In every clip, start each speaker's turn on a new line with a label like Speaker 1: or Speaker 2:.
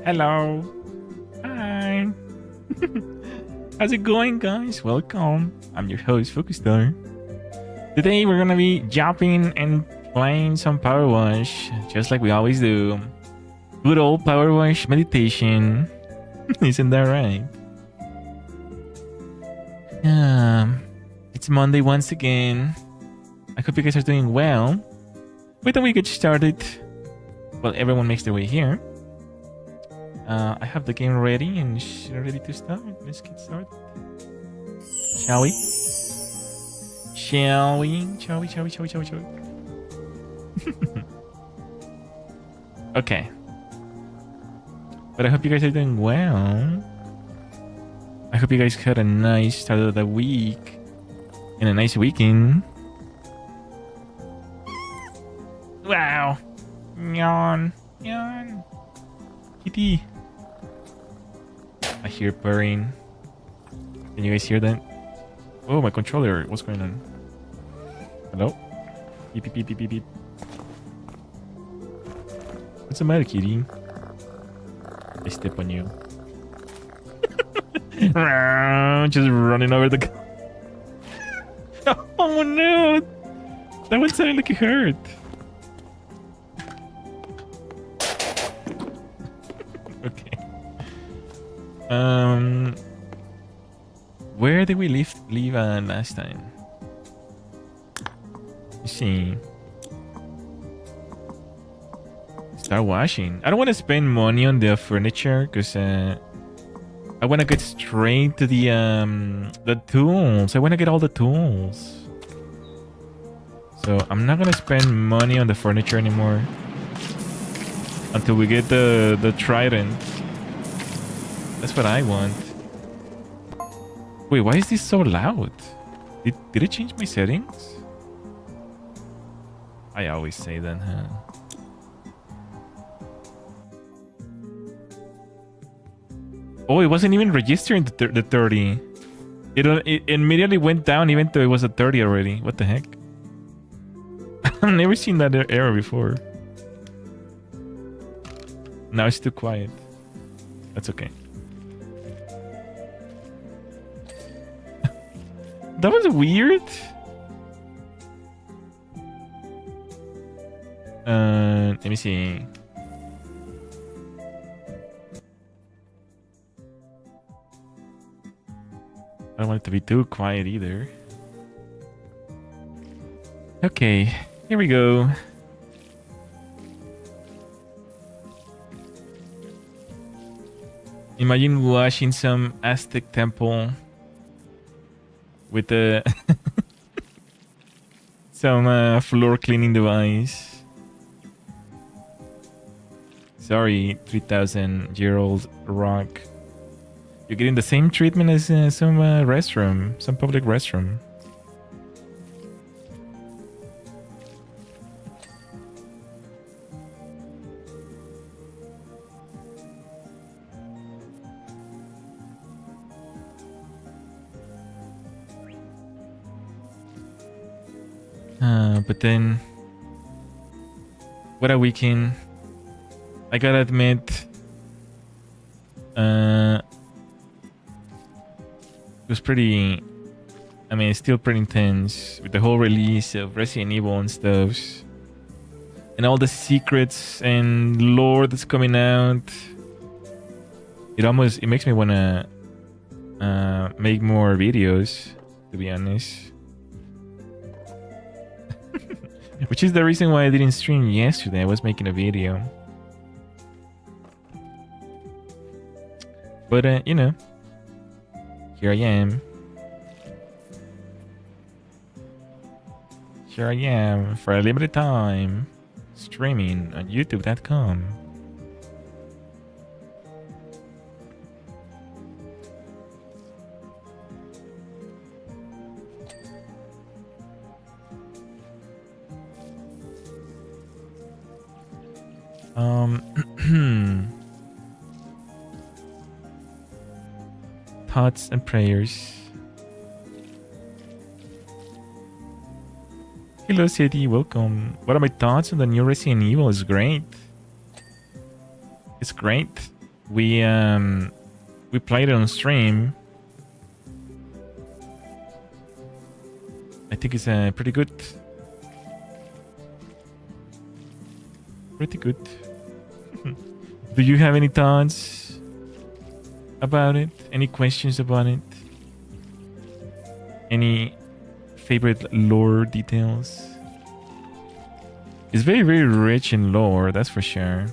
Speaker 1: Hello. Hi. How's it going, guys? Welcome. I'm your host, Fukustar. Today we're gonna be jumping and playing some PowerWash, just like we always do. Good old PowerWash meditation. Isn't that right? It's Monday once again. I hope you guys are doing well. Why don't we get started? Well, everyone makes their way here. I have the game ready and ready to start. Let's get started. Shall we? Shall we? Shall we? Shall we? Shall we? Shall we? Shall we? Okay. But I hope you guys are doing well. I hope you guys had a nice start of the week and a nice weekend. Wow. Yawn. Yawn. Kitty. I hear purring. Can you guys hear that? Oh, my controller. What's going on? Hello? Beep, beep, beep, beep, beep, beep. What's the matter, kitty? I step on you. Just running over the... Oh no! That one sounded like it hurt. Okay. Where did we leave last time? Let's see. Start washing. I don't want to spend money on the furniture because I want to get straight to the tools. I want to get all the tools. So I'm not gonna spend money on the furniture anymore until we get the trident. That's what I want. Wait, why is this so loud? Did it change my settings? I always say that, huh? Oh, it wasn't even registering the 30. It immediately went down even though it was at 30 already. What the heck? I've never seen that error before. Now it's too quiet. That's okay. That was weird. Let me see. I don't want it to be too quiet either. Okay, here we go. Imagine washing some Aztec temple with a some floor cleaning device. Sorry, 3,000-year-old rock. You're getting the same treatment as some restroom, some public restroom. But then, what a weekend. I gotta admit, it was pretty, I mean, it's still pretty intense with the whole release of Resident Evil and stuff. And all the secrets and lore that's coming out. It makes me wanna make more videos, to be honest. Which is the reason why I didn't stream yesterday. I was making a video. But, you know, here I am. Here I am for a limited time, streaming on youtube.com. Thoughts and prayers. Hello City, welcome. What are my thoughts on the new Resident Evil? It's great. It's great. we played it on stream. I think it's pretty good. Pretty good. Do you have any thoughts about it? Any questions about it? Any favorite lore details? It's very, very rich in lore, that's for sure.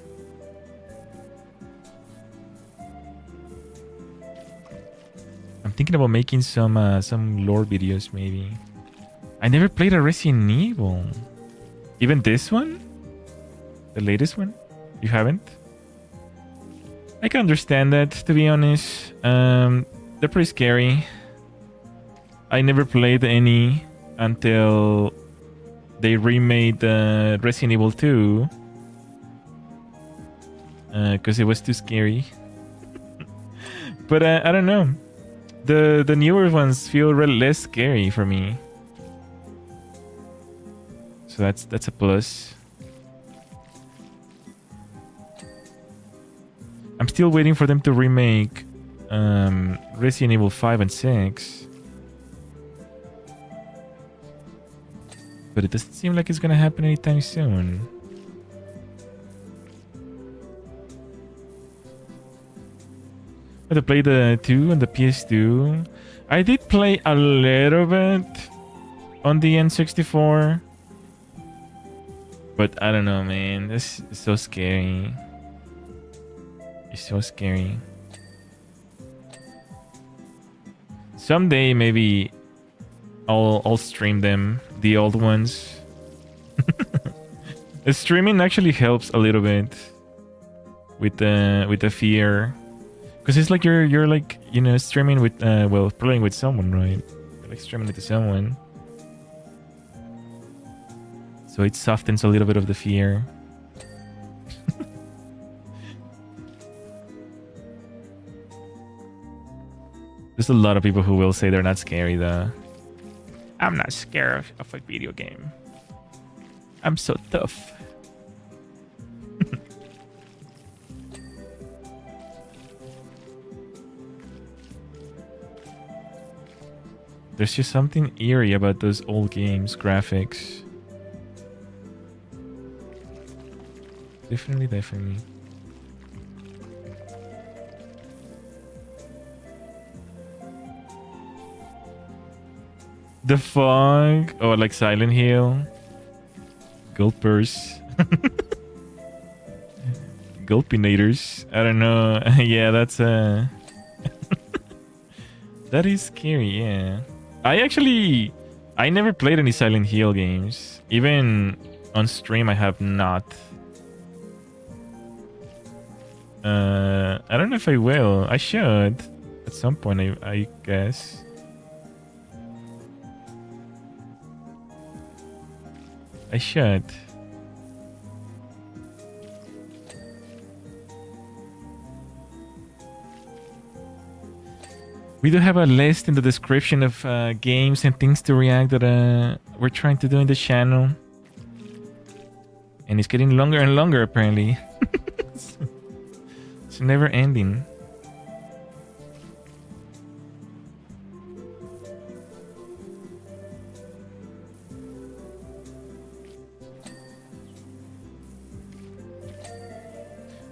Speaker 1: I'm thinking about making some lore videos, maybe. I never played a Resident Evil. Even this one? The latest one? You haven't? I can understand that, to be honest. They're pretty scary. I never played any until they remade Resident Evil 2. Because it was too scary. But I don't know. The newer ones feel less scary for me. So that's a plus. I'm still waiting for them to remake Resident Evil 5 and 6. But it doesn't seem like it's gonna happen anytime soon. I had to play the 2 on the PS2. I did play a little bit on the N64. But I don't know, man. This is so scary. It's so scary. Someday, maybe I'll stream them, the old ones. Streaming actually helps a little bit with the fear, because it's like you're like, you know, streaming with well, playing with someone, right? You're like streaming it to someone, so it softens a little bit of the fear. There's a lot of people who will say they're not scary though. I'm not scared of a video game. I'm so tough. There's just something eerie about those old games' graphics. Definitely, definitely. The fog, or like Silent Hill, gulpers, gulpinators. I don't know. Yeah, that's that is scary. Yeah, I never played any Silent Hill games. Even on stream, I have not. I don't know if I will. I should at some point. I guess. I should. We do have a list in the description of games and things to react that we're trying to do in the channel. And it's getting longer and longer, apparently. It's never ending.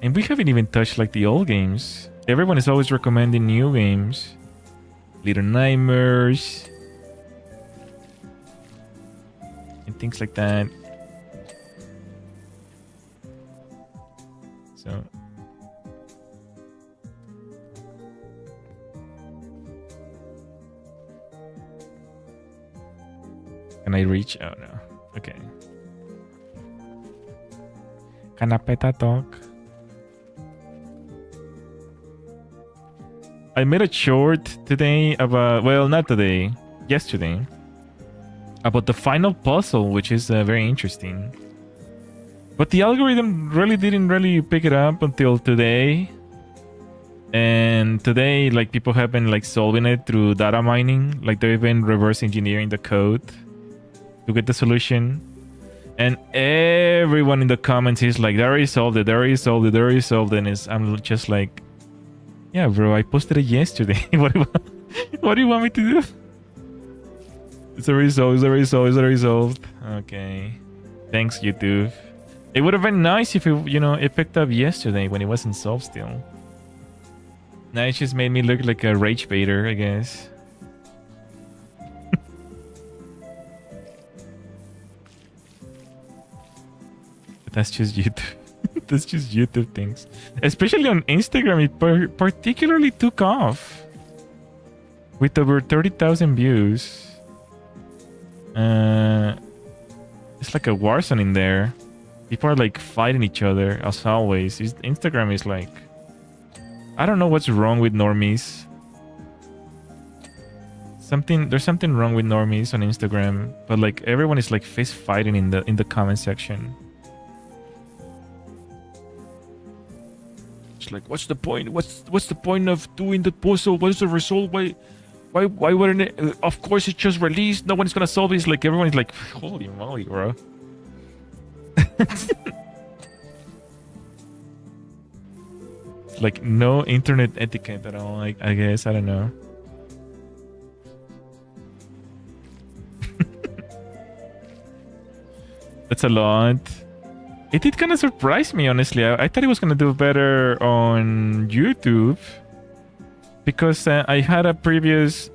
Speaker 1: And we haven't even touched like the old games. Everyone is always recommending new games. Little Nightmares. And things like that. So. Can I reach? Oh no. Okay. Canapeta talk. I made a short today about, well, not today, yesterday, about the final puzzle, which is very interesting. But the algorithm didn't really pick it up until today. And today, like, people have been like solving it through data mining. Like, they've been reverse engineering the code to get the solution. And everyone in the comments is like, they already solved it, they already solved it, they already solved it. And I'm just like, Yeah, bro, I posted it yesterday. What do you want me to do? It's already solved. It's already solved. It's already solved. Okay. Thanks, YouTube. It would have been nice if it, it picked up yesterday when it wasn't solved still. Now it just made me look like a rage baiter, I guess. But that's just YouTube. That's just YouTube things. Especially on Instagram, it particularly took off. With over 30,000 views. It's like a war zone in there. People are like fighting each other as always. Instagram is like, I don't know what's wrong with normies. There's something wrong with normies on Instagram, but like everyone is like fist fighting in the comment section. It's like, what's the point? What's the point of doing the puzzle? What is the result? Why wouldn't it? Of course, it's just released. No one's gonna solve it. It's like everyone is like, holy moly, bro. Like no internet etiquette at all. Like, I guess, I don't know. That's a lot. It did kind of surprise me, honestly. I thought it was gonna do better on YouTube because I had a previous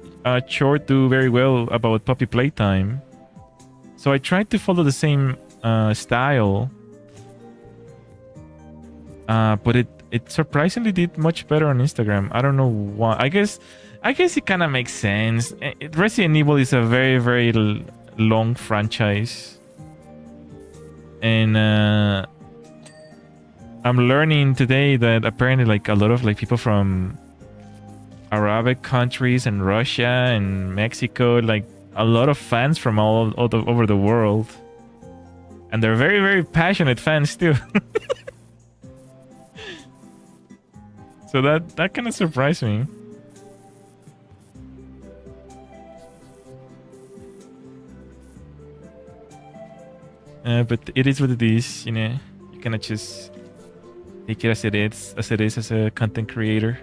Speaker 1: short do very well about puppy playtime, so I tried to follow the same style, but it surprisingly did much better on Instagram. I don't know why. I guess it kind of makes sense. Resident Evil is a very, very long franchise. And I'm learning today that apparently like a lot of like people from Arabic countries and Russia and Mexico, like a lot of fans from all over the world, and they're very, very passionate fans too. So that kind of surprised me. But it is what it is, you know. You cannot just take it as it is as a content creator.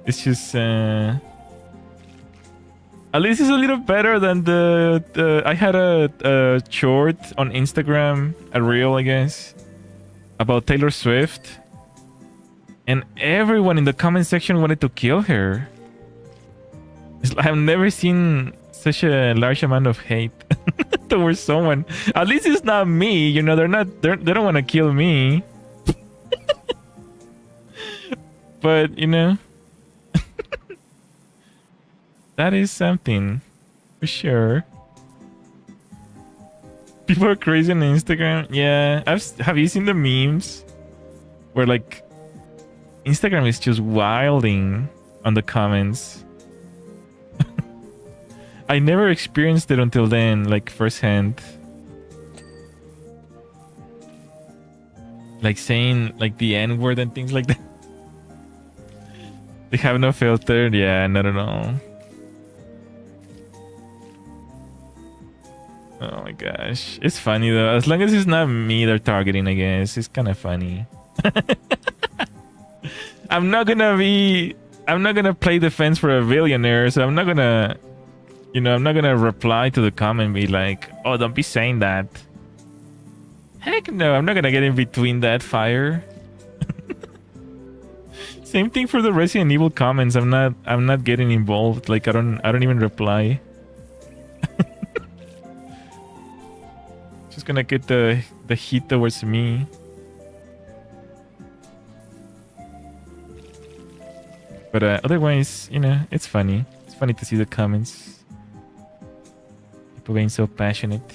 Speaker 1: It's just at least it's a little better than the I had a short on Instagram, a reel, I guess, about Taylor Swift, and everyone in the comment section wanted to kill her. I've never seen such a large amount of hate towards someone. At least it's not me, you know. They don't want to kill me. But you know, that is something for sure. People are crazy on Instagram. Yeah, have you seen the memes where like Instagram is just wilding on the comments? I never experienced it until then, like firsthand. Like saying like the N-word and things like that. They have no filter. Yeah, not at all. Oh my gosh. It's funny though. As long as it's not me they're targeting, I guess. It's kind of funny. I'm not gonna play defense for a billionaire, so I'm not gonna reply to the comment and be like, oh, don't be saying that. Heck no, I'm not gonna get in between that fire. Same thing for the Resident Evil comments. I'm not getting involved. Like I don't even reply. Just gonna get the heat towards me. But otherwise, you know, it's funny. It's funny to see the comments. People being so passionate.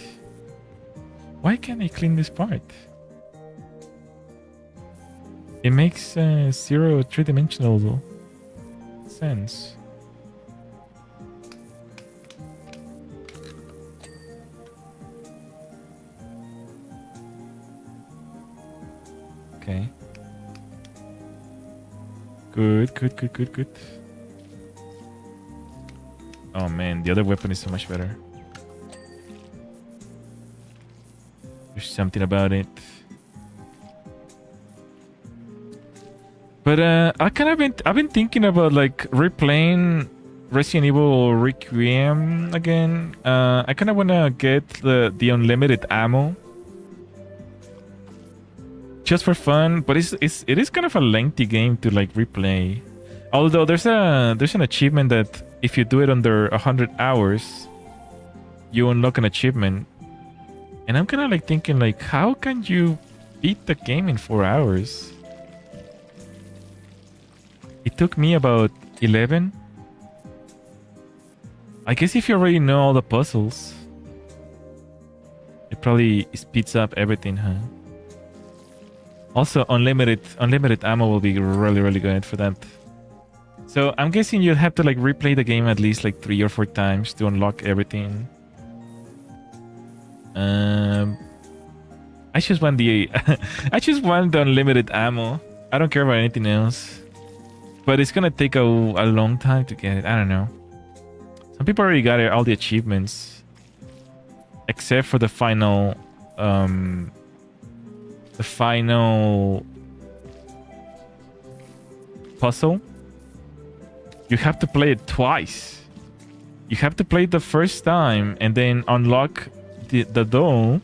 Speaker 1: Why can't I clean this part? It makes zero three-dimensional sense. Okay. Good. Oh man, the other weapon is so much better. do something about it. But I've been thinking about like replaying Resident Evil Requiem again. I kind of want to get the unlimited ammo just for fun, but it is kind of a lengthy game to like replay. Although there's an achievement that if you do it under 100 hours, you unlock an achievement. And I'm kind of like thinking like, how can you beat the game in 4 hours? It took me about 11. I guess if you already know all the puzzles, it probably speeds up everything, huh? Also, unlimited ammo will be really good for that. So I'm guessing you'll have to like replay the game at least like 3 or 4 times to unlock everything. I just want the I just want the unlimited ammo. I don't care about anything else. But it's gonna take a long time to get it. I don't know. Some people already got all the achievements, except for the final puzzle. You have to play it twice. You have to play it the first time and then unlock the doll,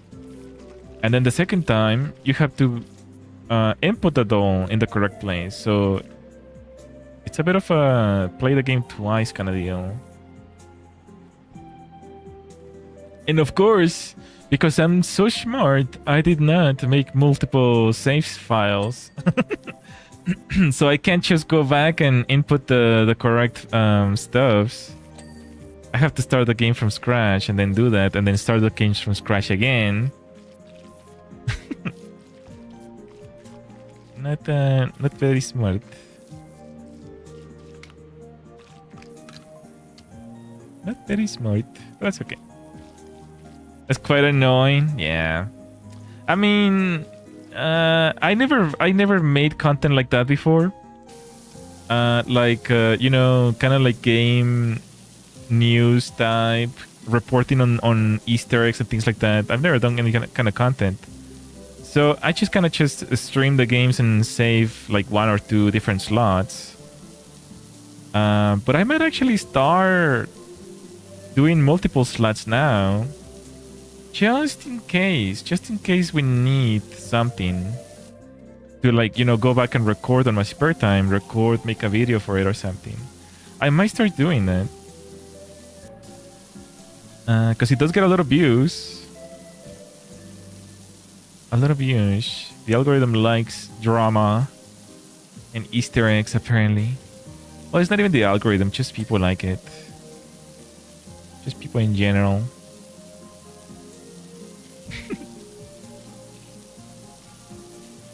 Speaker 1: and then the second time you have to input the doll in the correct place. So it's a bit of a play the game twice kind of deal. And of course, because I'm so smart, I did not make multiple save files. So I can't just go back and input the correct stuffs. I have to start the game from scratch and then do that and then start the game from scratch again. Not very smart. Not very smart. But that's okay. That's quite annoying. Yeah. I mean, I never made content like that before. You know, kind of like game news type, reporting on Easter eggs and things like that. I've never done any kind of content. So I just kind of just stream the games and save like 1 or 2 different slots. But I might actually start doing multiple slots now, just in case we need something to like, you know, go back and record on my spare time, make a video for it or something. I might start doing that because it does get a lot of views. The algorithm likes drama and Easter eggs apparently. Well, it's not even the algorithm, just people like it. Just people in general.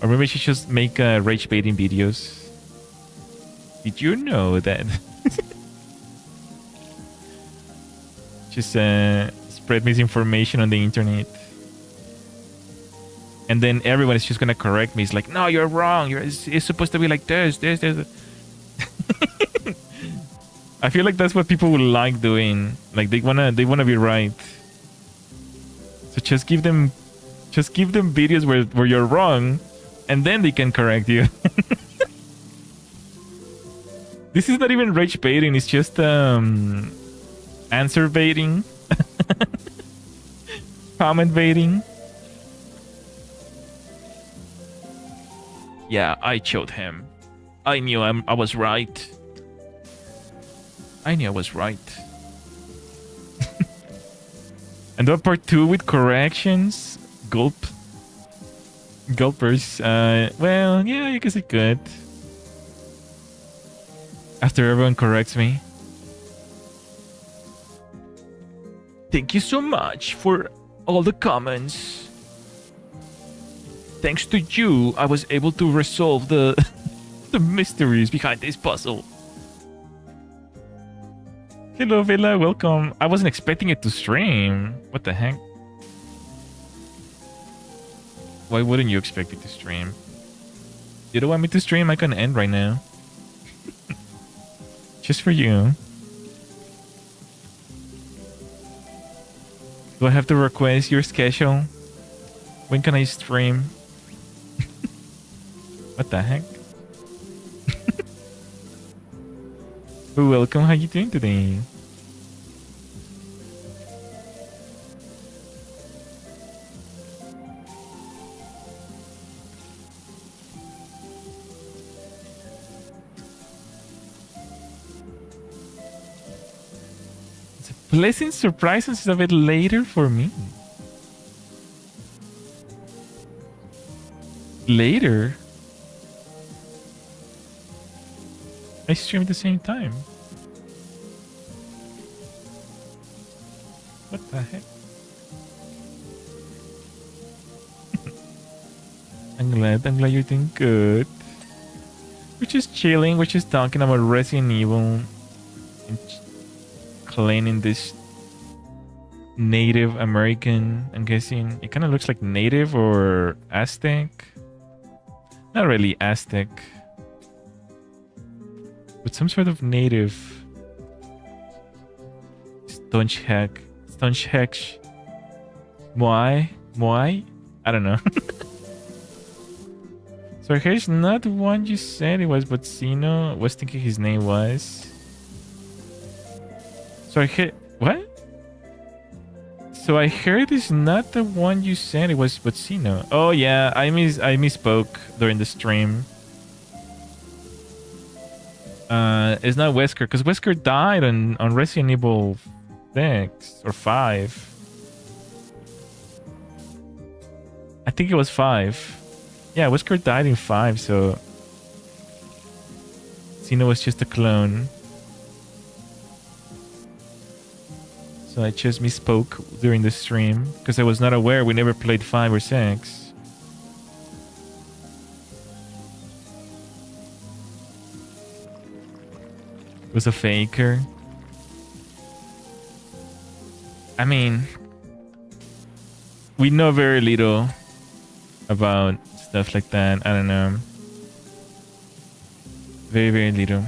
Speaker 1: Or maybe I should just make rage baiting videos. Did you know that? Just spread misinformation on the internet. And then everyone is just gonna correct me. It's like, no, you're wrong. It's supposed to be like this. I feel like that's what people would like doing. Like they wanna be right. So just give them videos where you're wrong, and then they can correct you. This is not even rage baiting. It's just answer baiting, comment baiting. Yeah, I showed him. I knew I was right. I knew I was right. And then part 2 with corrections. Gulpers. Well, yeah, I guess I could. After everyone corrects me. Thank you so much for all the comments. Thanks to you, I was able to resolve the mysteries behind this puzzle. Hello, Villa. Welcome. I wasn't expecting it to stream. What the heck? Why wouldn't you expect it to stream? You don't want me to stream? I can end right now. Just for you. Do I have to request your schedule? When can I stream? What the heck? But welcome, how you doing today? It's a pleasant surprise since it's a bit later for me. Later? I stream at the same time. What the heck? I'm glad you're doing good. We're just chilling, we're just talking about Resident Evil and cleaning this Native American, I'm guessing. It kind of looks like Native or Aztec. Not really Aztec, but some sort of Native. Stonehenge. Moai? I don't know. So here's not the one you said it was, but Sino was thinking his name was. So I heard what? So I heard it's not the one you said it was, but Sino. Oh yeah, I misspoke during the stream. It's not Wesker, because Wesker died on Resident Evil 6 or 5. I think it was 5. Yeah, Wesker died in 5, so Sino was just a clone. So I just misspoke during the stream because I was not aware we never played 5 or 6. It was a faker. I mean, we know very little about stuff like that. I don't know. Very, very little.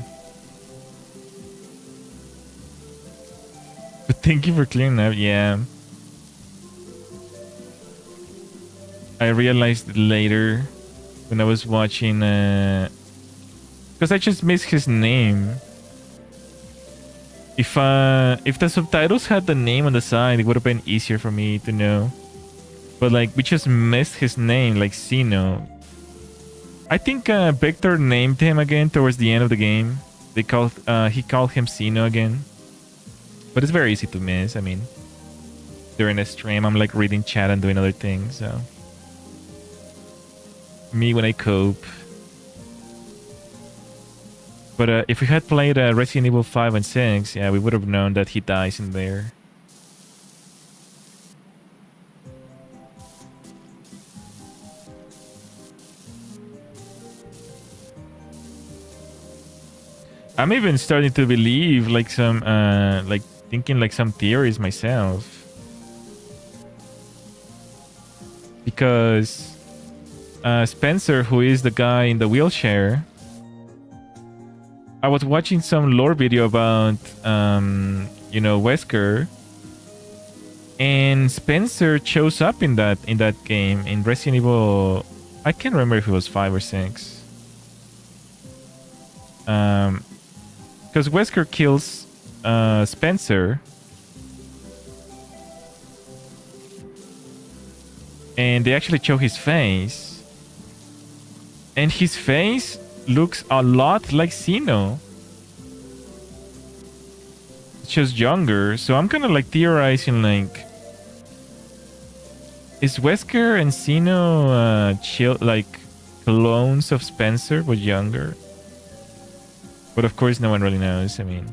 Speaker 1: But thank you for clearing up. Yeah. I realized it later when I was watching, because I just missed his name. If the subtitles had the name on the side, it would have been easier for me to know. But like, we just missed his name, like Sino. I think Victor named him again towards the end of the game. He called him Sino again. But it's very easy to miss. I mean, during a stream, I'm like reading chat and doing other things. So me when I cope. But if we had played Resident Evil 5 and 6, yeah, we would have known that he dies in there. I'm even starting to believe like some like thinking like some theories myself. Because Spencer, who is the guy in the wheelchair, I was watching some lore video about you know, Wesker, and Spencer shows up in that game in Resident Evil. I can't remember if it was 5 or 6. Because Wesker kills Spencer, and they actually show his face, and his face looks a lot like Sino. It's just younger. So I'm kind of like theorizing, like, is Wesker and Sino like clones of Spencer but younger? But of course, no one really knows. I mean,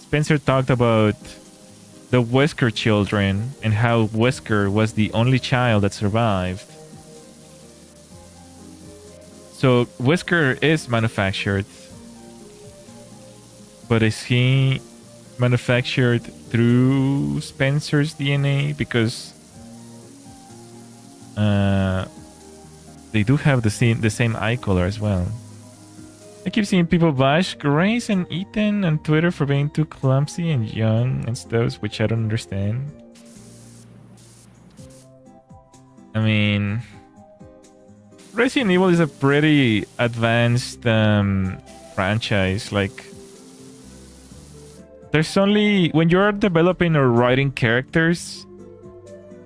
Speaker 1: Spencer talked about the Wesker children and how Wesker was the only child that survived. So Wesker is manufactured, but is he manufactured through Spencer's DNA? Because they do have the same eye color as well. I keep seeing people bash Grace and Ethan on Twitter for being too clumsy and young and stuff, which I don't understand. I mean, Resident Evil is a pretty advanced franchise. Like, there's only... When you're developing or writing characters,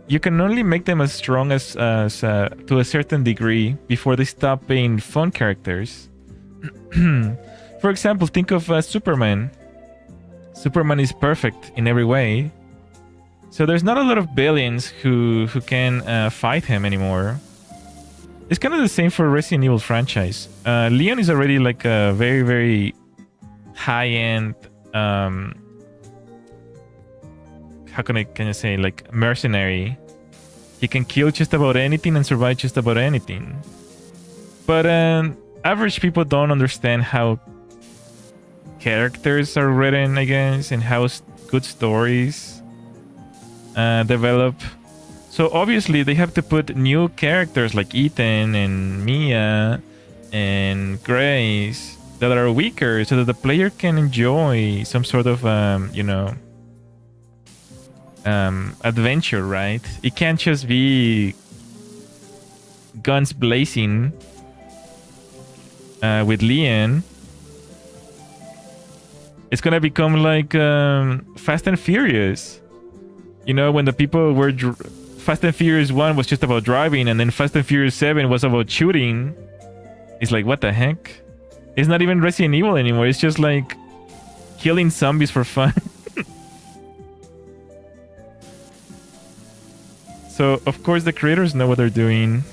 Speaker 1: you can only make them as strong as to a certain degree before they stop being fun characters. For example, think of Superman. Superman is perfect in every way. So there's not a lot of villains who can fight him anymore. It's kind of the same for Resident Evil franchise. Leon is already like a very, very high-end... how can I say, like, mercenary. He can kill just about anything and survive just about anything. But average people don't understand how characters are written, I guess, and how good stories develop. So obviously they have to put new characters like Ethan and Mia and Grace that are weaker so that the player can enjoy some sort of, adventure, right? It can't just be guns blazing with Leon. It's gonna become like Fast and Furious. You know, when the people were... Fast and Furious 1 was just about driving, and then Fast and Furious 7 was about shooting. It's like, what the heck? It's not even Resident Evil anymore. It's just like killing zombies for fun. So, of course, the creators know what they're doing.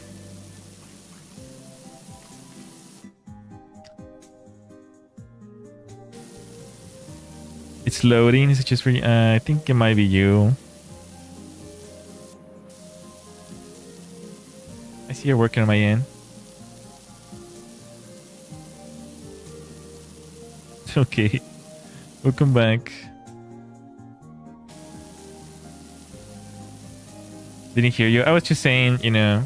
Speaker 1: It's loading. Is it just for you? I think it might be you. I see you're working on my end. Okay. Welcome back. Didn't hear you. I was just saying, you know,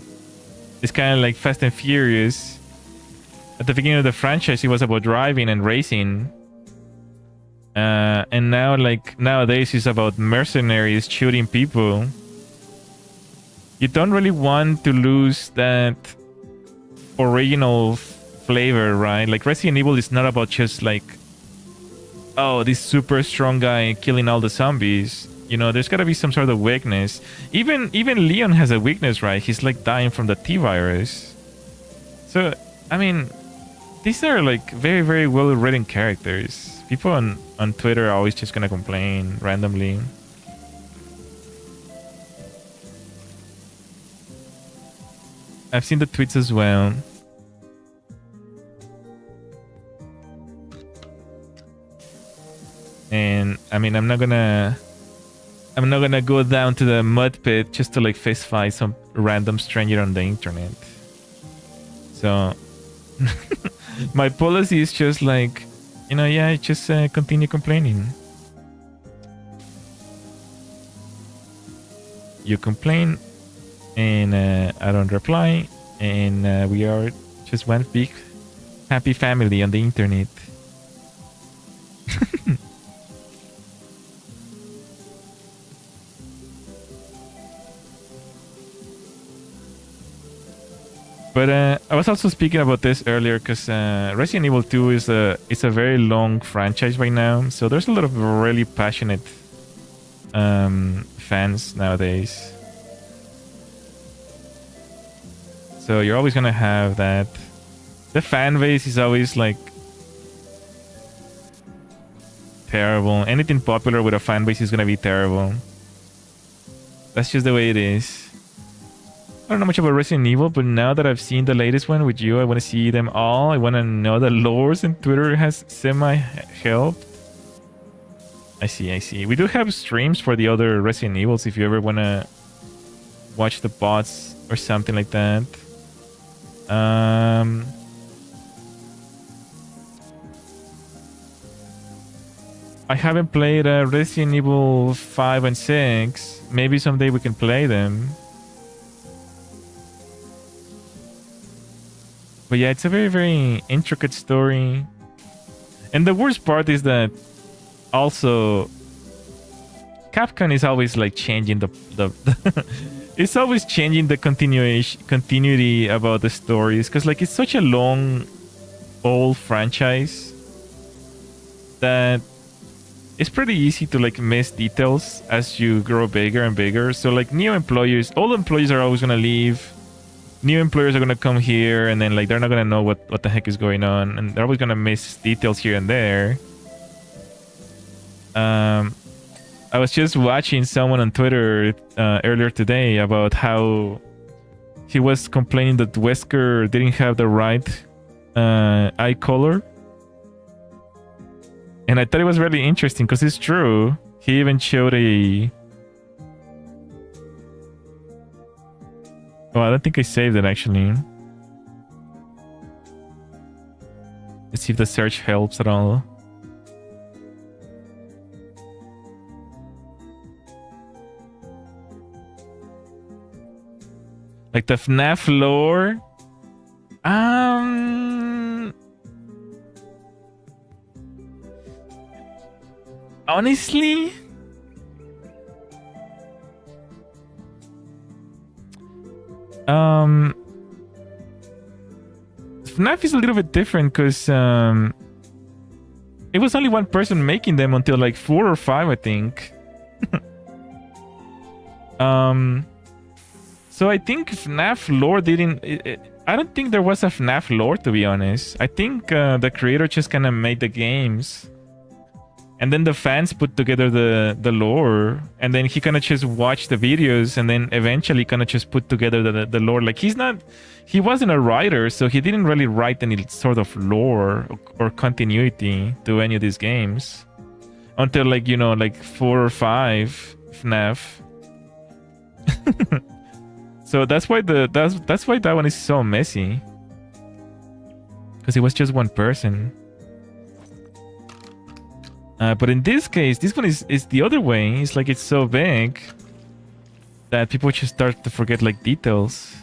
Speaker 1: it's kind of like Fast and Furious. At the beginning of the franchise, it was about driving and racing. And now, like, nowadays, it's about mercenaries shooting people. You don't really want to lose that original flavor, right? Like, Resident Evil is not about just, like, oh, this super strong guy killing all the zombies. You know, there's got to be some sort of weakness. Even Leon has a weakness, right? He's like dying from the T-virus. So, I mean, these are like very, very well-written characters. People on Twitter are always just gonna complain randomly. I've seen the tweets as well. And I mean, I'm not gonna go down to the mud pit just to like fist fight some random stranger on the internet. So my policy is just like, you know, yeah, just continue complaining. You complain and I don't reply, and we are just one big happy family on the internet. But I was also speaking about this earlier because Resident Evil 2 is a very long franchise right now, so there's a lot of really passionate fans nowadays. So you're always gonna have that. The fan base is always like terrible. Anything popular with a fan base is gonna be terrible. That's just the way it is. I don't know much about Resident Evil, but now that I've seen the latest one with you, I want to see them all. I want to know the lores, and Twitter has semi-helped. I see. We do have streams for the other Resident Evils if you ever want to watch the bots or something like that. I haven't played Resident Evil 5 and 6. Maybe someday we can play them. But yeah, it's a very, very intricate story. And the worst part is that also Capcom is always like changing the it's always changing the continuity about the stories, because like it's such a long old franchise that it's pretty easy to like miss details as you grow bigger and bigger. So like new employees, old employees are always gonna leave. New employers are gonna come here, and then like they're not gonna know what the heck is going on, and they're always gonna miss details here and there. I was just watching someone on Twitter earlier today about how he was complaining that Wesker didn't have the right eye color. And I thought it was really interesting because it's true. He even showed a... Oh, I don't think I saved it actually. Let's see if the search helps at all. Like the FNAF lore? Honestly? FNAF is a little bit different because it was only one person making them until like 4 or 5, I think. So I think FNAF lore didn't... I don't think there was a FNAF lore, to be honest. I think the creator just kind of made the games. And then the fans put together the lore. And then he kind of just watched the videos and then eventually kind of just put together the lore. Like he wasn't a writer, so he didn't really write any sort of lore or continuity to any of these games. Until like, you know, like 4 or 5 FNAF. So that's why that's why that one is so messy. Because it was just one person. But in this case, this one is the other way. It's like it's so big that people just start to forget like details.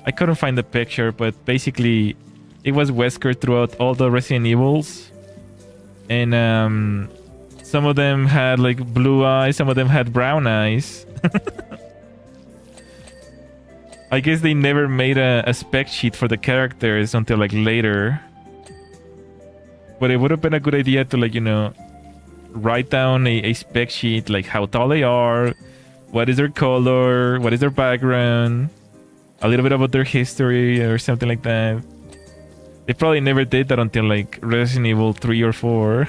Speaker 1: I couldn't find the picture, but basically it was Wesker throughout all the Resident Evils. And some of them had like blue eyes, some of them had brown eyes. I guess they never made a spec sheet for the characters until like later. But it would have been a good idea to like, you know, write down a spec sheet, like how tall they are, what is their color, what is their background, a little bit about their history or something like that. They probably never did that until like Resident Evil 3 or 4.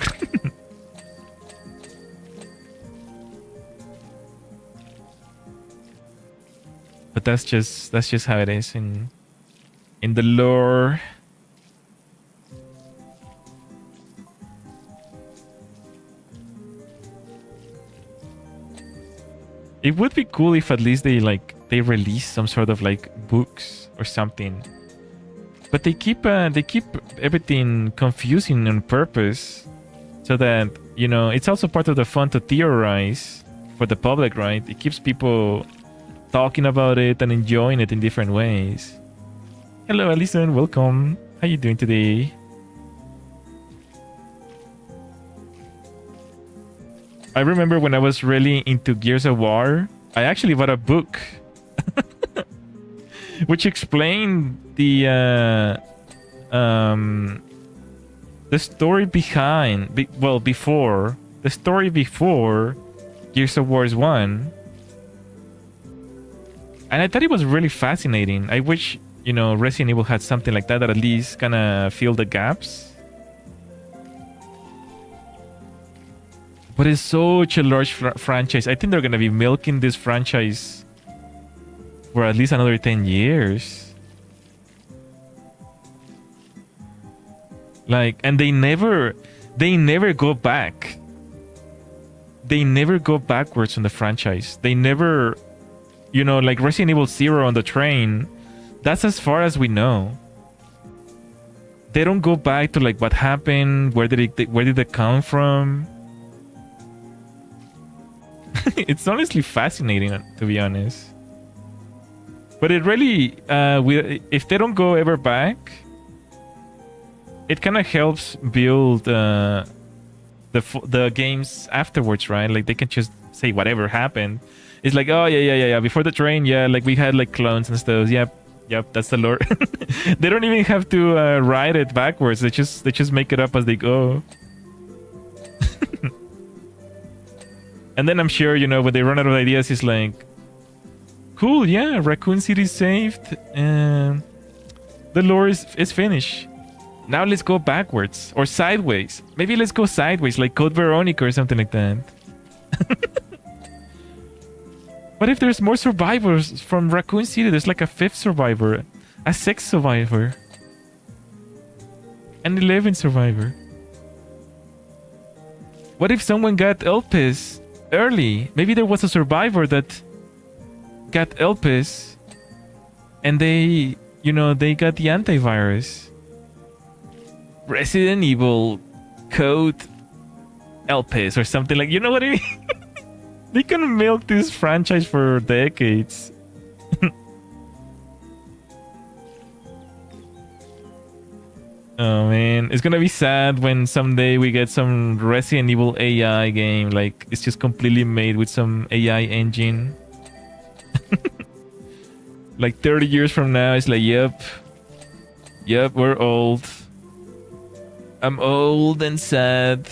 Speaker 1: But that's just how it is in the lore. It would be cool if at least they release some sort of like books or something. But they keep everything confusing on purpose, so that, you know, it's also part of the fun to theorize for the public, right? It keeps people talking about it and enjoying it in different ways. Hello, Alison. Welcome. How you doing today? I remember when I was really into Gears of War, I actually bought a book which explained the story behind, before the story before Gears of War 1. And I thought it was really fascinating. I wish, you know, Resident Evil had something like that at least kind of fill the gaps. But it's such a large franchise. I think they're going to be milking this franchise for at least another 10 years. Like, and they never go back. They never go backwards on the franchise. They never... You know, like Resident Evil 0 on the train, that's as far as we know. They don't go back to like what happened, where did it come from. It's honestly fascinating, to be honest. But it really, if they don't go ever back, it kind of helps build the games afterwards, right? Like they can just say whatever happened. It's like, oh yeah. Before the train, yeah, like we had like clones and stuff. Yep, that's the lore. They don't even have to write it backwards. They just make it up as they go. And then I'm sure, you know, when they run out of ideas, it's like, cool, yeah, Raccoon City saved, and the lore is finished. Now let's go backwards or sideways. Maybe let's go sideways, like Code Veronica or something like that. What if there's more survivors from Raccoon City? There's like a 5th survivor, a 6th survivor, an 11th survivor. What if someone got Elpis early? Maybe there was a survivor that got Elpis and they, you know, they got the antivirus. Resident Evil code Elpis or something, like, you know what I mean? They can milk this franchise for decades. Oh man, it's gonna be sad when someday we get some Resident Evil AI game, like it's just completely made with some AI engine. Like 30 years from now, it's like, yep, we're old. I'm old and sad.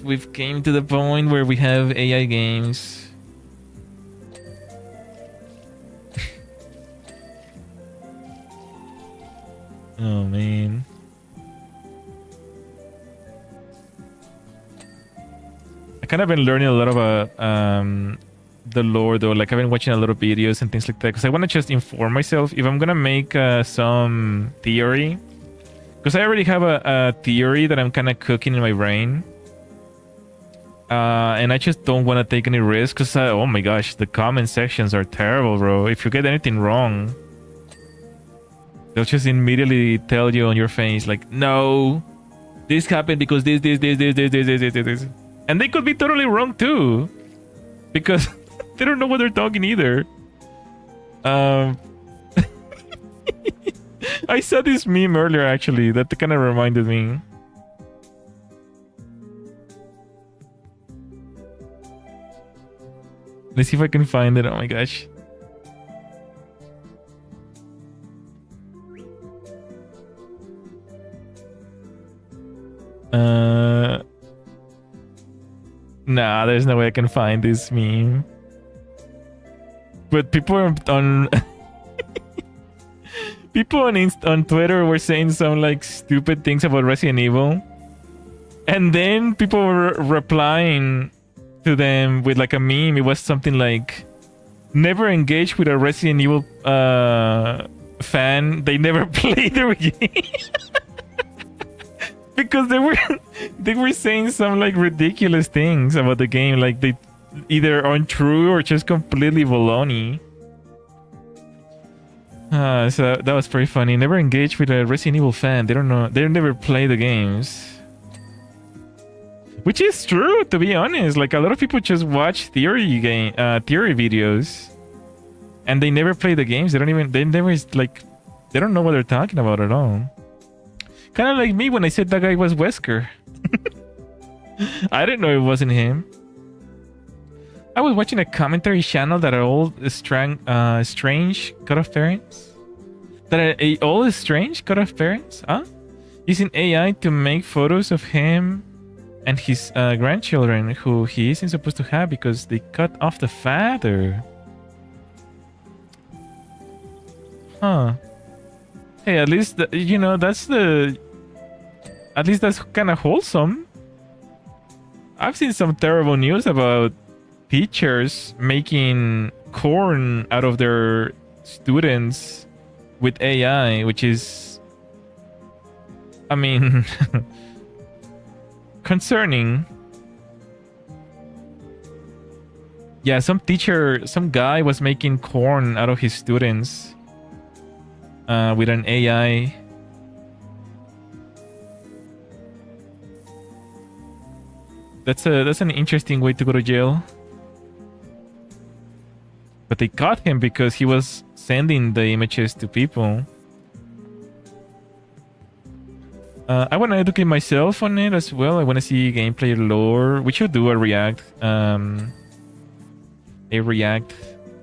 Speaker 1: We've came to the point where we have AI games. Oh man. I kind of been learning a lot about the lore though. Like I've been watching a lot of videos and things like that because I want to just inform myself if I'm gonna make some theory. Because I already have a theory that I'm kind of cooking in my brain. And I just don't want to take any risks because, oh my gosh, the comment sections are terrible, bro. If you get anything wrong, they'll just immediately tell you on your face, like, no, this happened because this. And they could be totally wrong too. Because they don't know what they're talking either. I saw this meme earlier, actually, that kind of reminded me. Let's see if I can find it. Oh my gosh. Nah, there's no way I can find this meme. But people on people on Twitter were saying some like stupid things about Resident Evil, and then people were replying to them with like a meme. It was something like, never engage with a Resident Evil fan. They never played their game. Because they were saying some like ridiculous things about the game, like they either untrue or just completely baloney. So that was pretty funny. Never engage with a Resident Evil fan. They don't know. They never play the games. Which is true, to be honest. Like a lot of people just watch theory videos, and they never play the games. They don't know what they're talking about at all. Kind of like me when I said that guy was Wesker. I didn't know it wasn't him. I was watching a commentary channel that are all strange cut-off parents. All strange cut-off parents? Huh? Using AI to make photos of him and his grandchildren who he isn't supposed to have because they cut off the father. Huh. Hey, at least, at least that's kind of wholesome. I've seen some terrible news about teachers making corn out of their students with AI, which is, I mean, concerning. Yeah, some guy was making corn out of his students with an AI. That's an interesting way to go to jail. But they caught him because he was sending the images to people. I want to educate myself on it as well. I want to see gameplay lore. We should do a React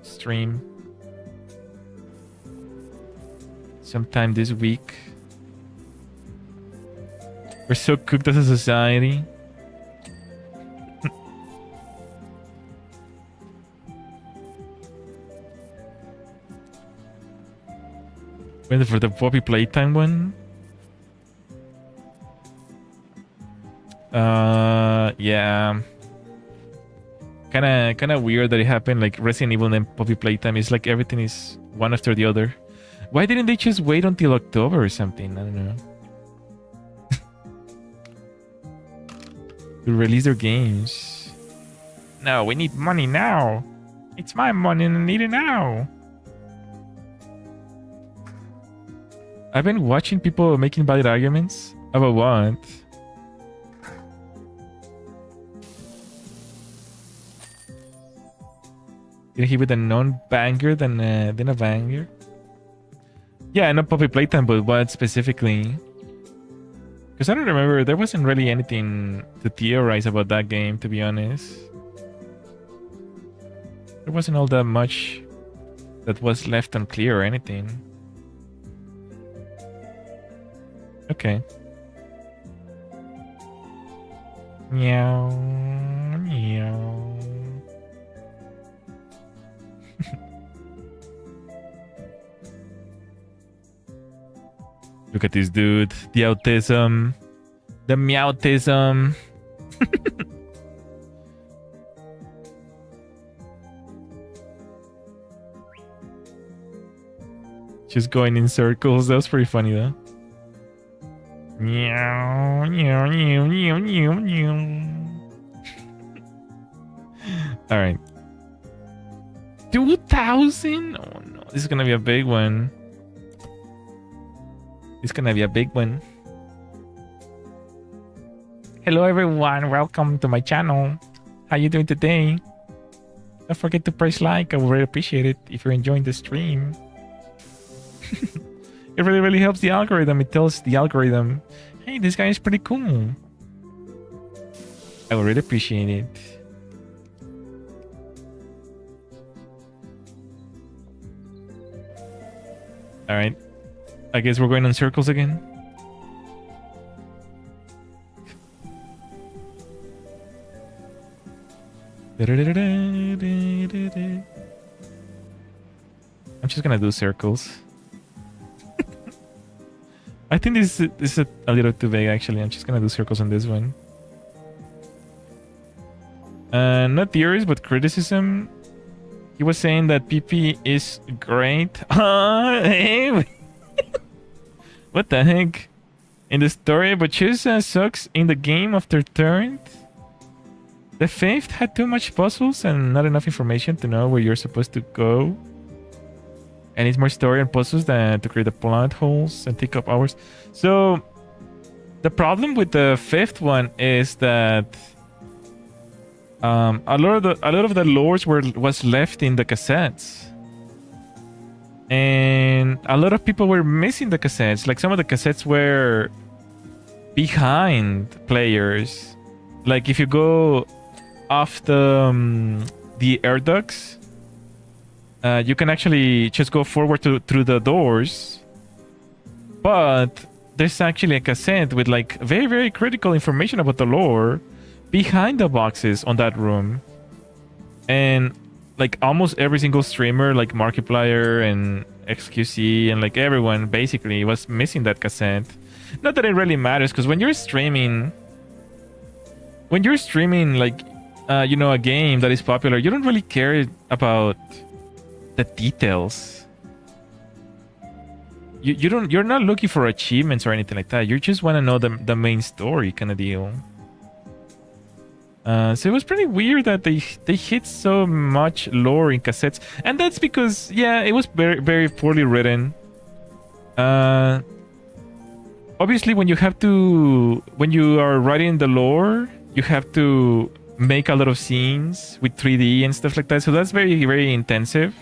Speaker 1: stream sometime this week. We're so cooked as a society. Wait for the Poppy Playtime one. Yeah. Kinda weird that it happened like Resident Evil and Poppy Playtime. It's like everything is one after the other. Why didn't they just wait until October or something? I don't know. To release their games. No, we need money now. It's my money and I need it now. I've been watching people making valid arguments about what? Did he with a non-banger than a banger? Yeah, not Poppy Playtime, but what specifically? Because I don't remember, there wasn't really anything to theorize about that game, to be honest. There wasn't all that much that was left unclear or anything. Okay. Meow, meow. Look at this dude. The autism. The meowtism. Just going in circles. That was pretty funny though. Meow, meow, meow, meow, meow, meow. All right. 2,000? Oh no, this is gonna be a big one. It's gonna be a big one. Hello everyone, welcome to my channel. How you doing today? Don't forget to press like, I would really appreciate it if you're enjoying the stream. It really helps the algorithm. It tells the algorithm, hey, this guy is pretty cool. I would really appreciate it. Alright. I guess we're going in circles again. I'm just gonna do circles. I think this is a little too vague actually. I'm just gonna do circles on this one. Not theories, but criticism. He was saying that PP is great. Hey. What the heck? In the story, but Chusa sucks in the game after turn. The fifth had too much puzzles and not enough information to know where you're supposed to go. And it's more story and puzzles than to create the plot holes and take up hours. So the problem with the fifth one is that a lot of the lore was left in the cassettes. And a lot of people were missing the cassettes. Like some of the cassettes were behind players. Like if you go off the air ducts, you can actually just go forward through the doors. But there's actually a cassette with like very critical information about the lore behind the boxes on that room. And like almost every single streamer, like Markiplier and XQC and like everyone basically was missing that cassette. Not that it really matters, because when you're streaming like you know, a game that is popular, you don't really care about the details. You're not looking for achievements or anything like that. You just want to know the main story kind of deal. So it was pretty weird that they hit so much lore in cassettes, and that's because it was very poorly written. Obviously, when you are writing the lore, you have to make a lot of scenes with 3D and stuff like that. So that's very, very intensive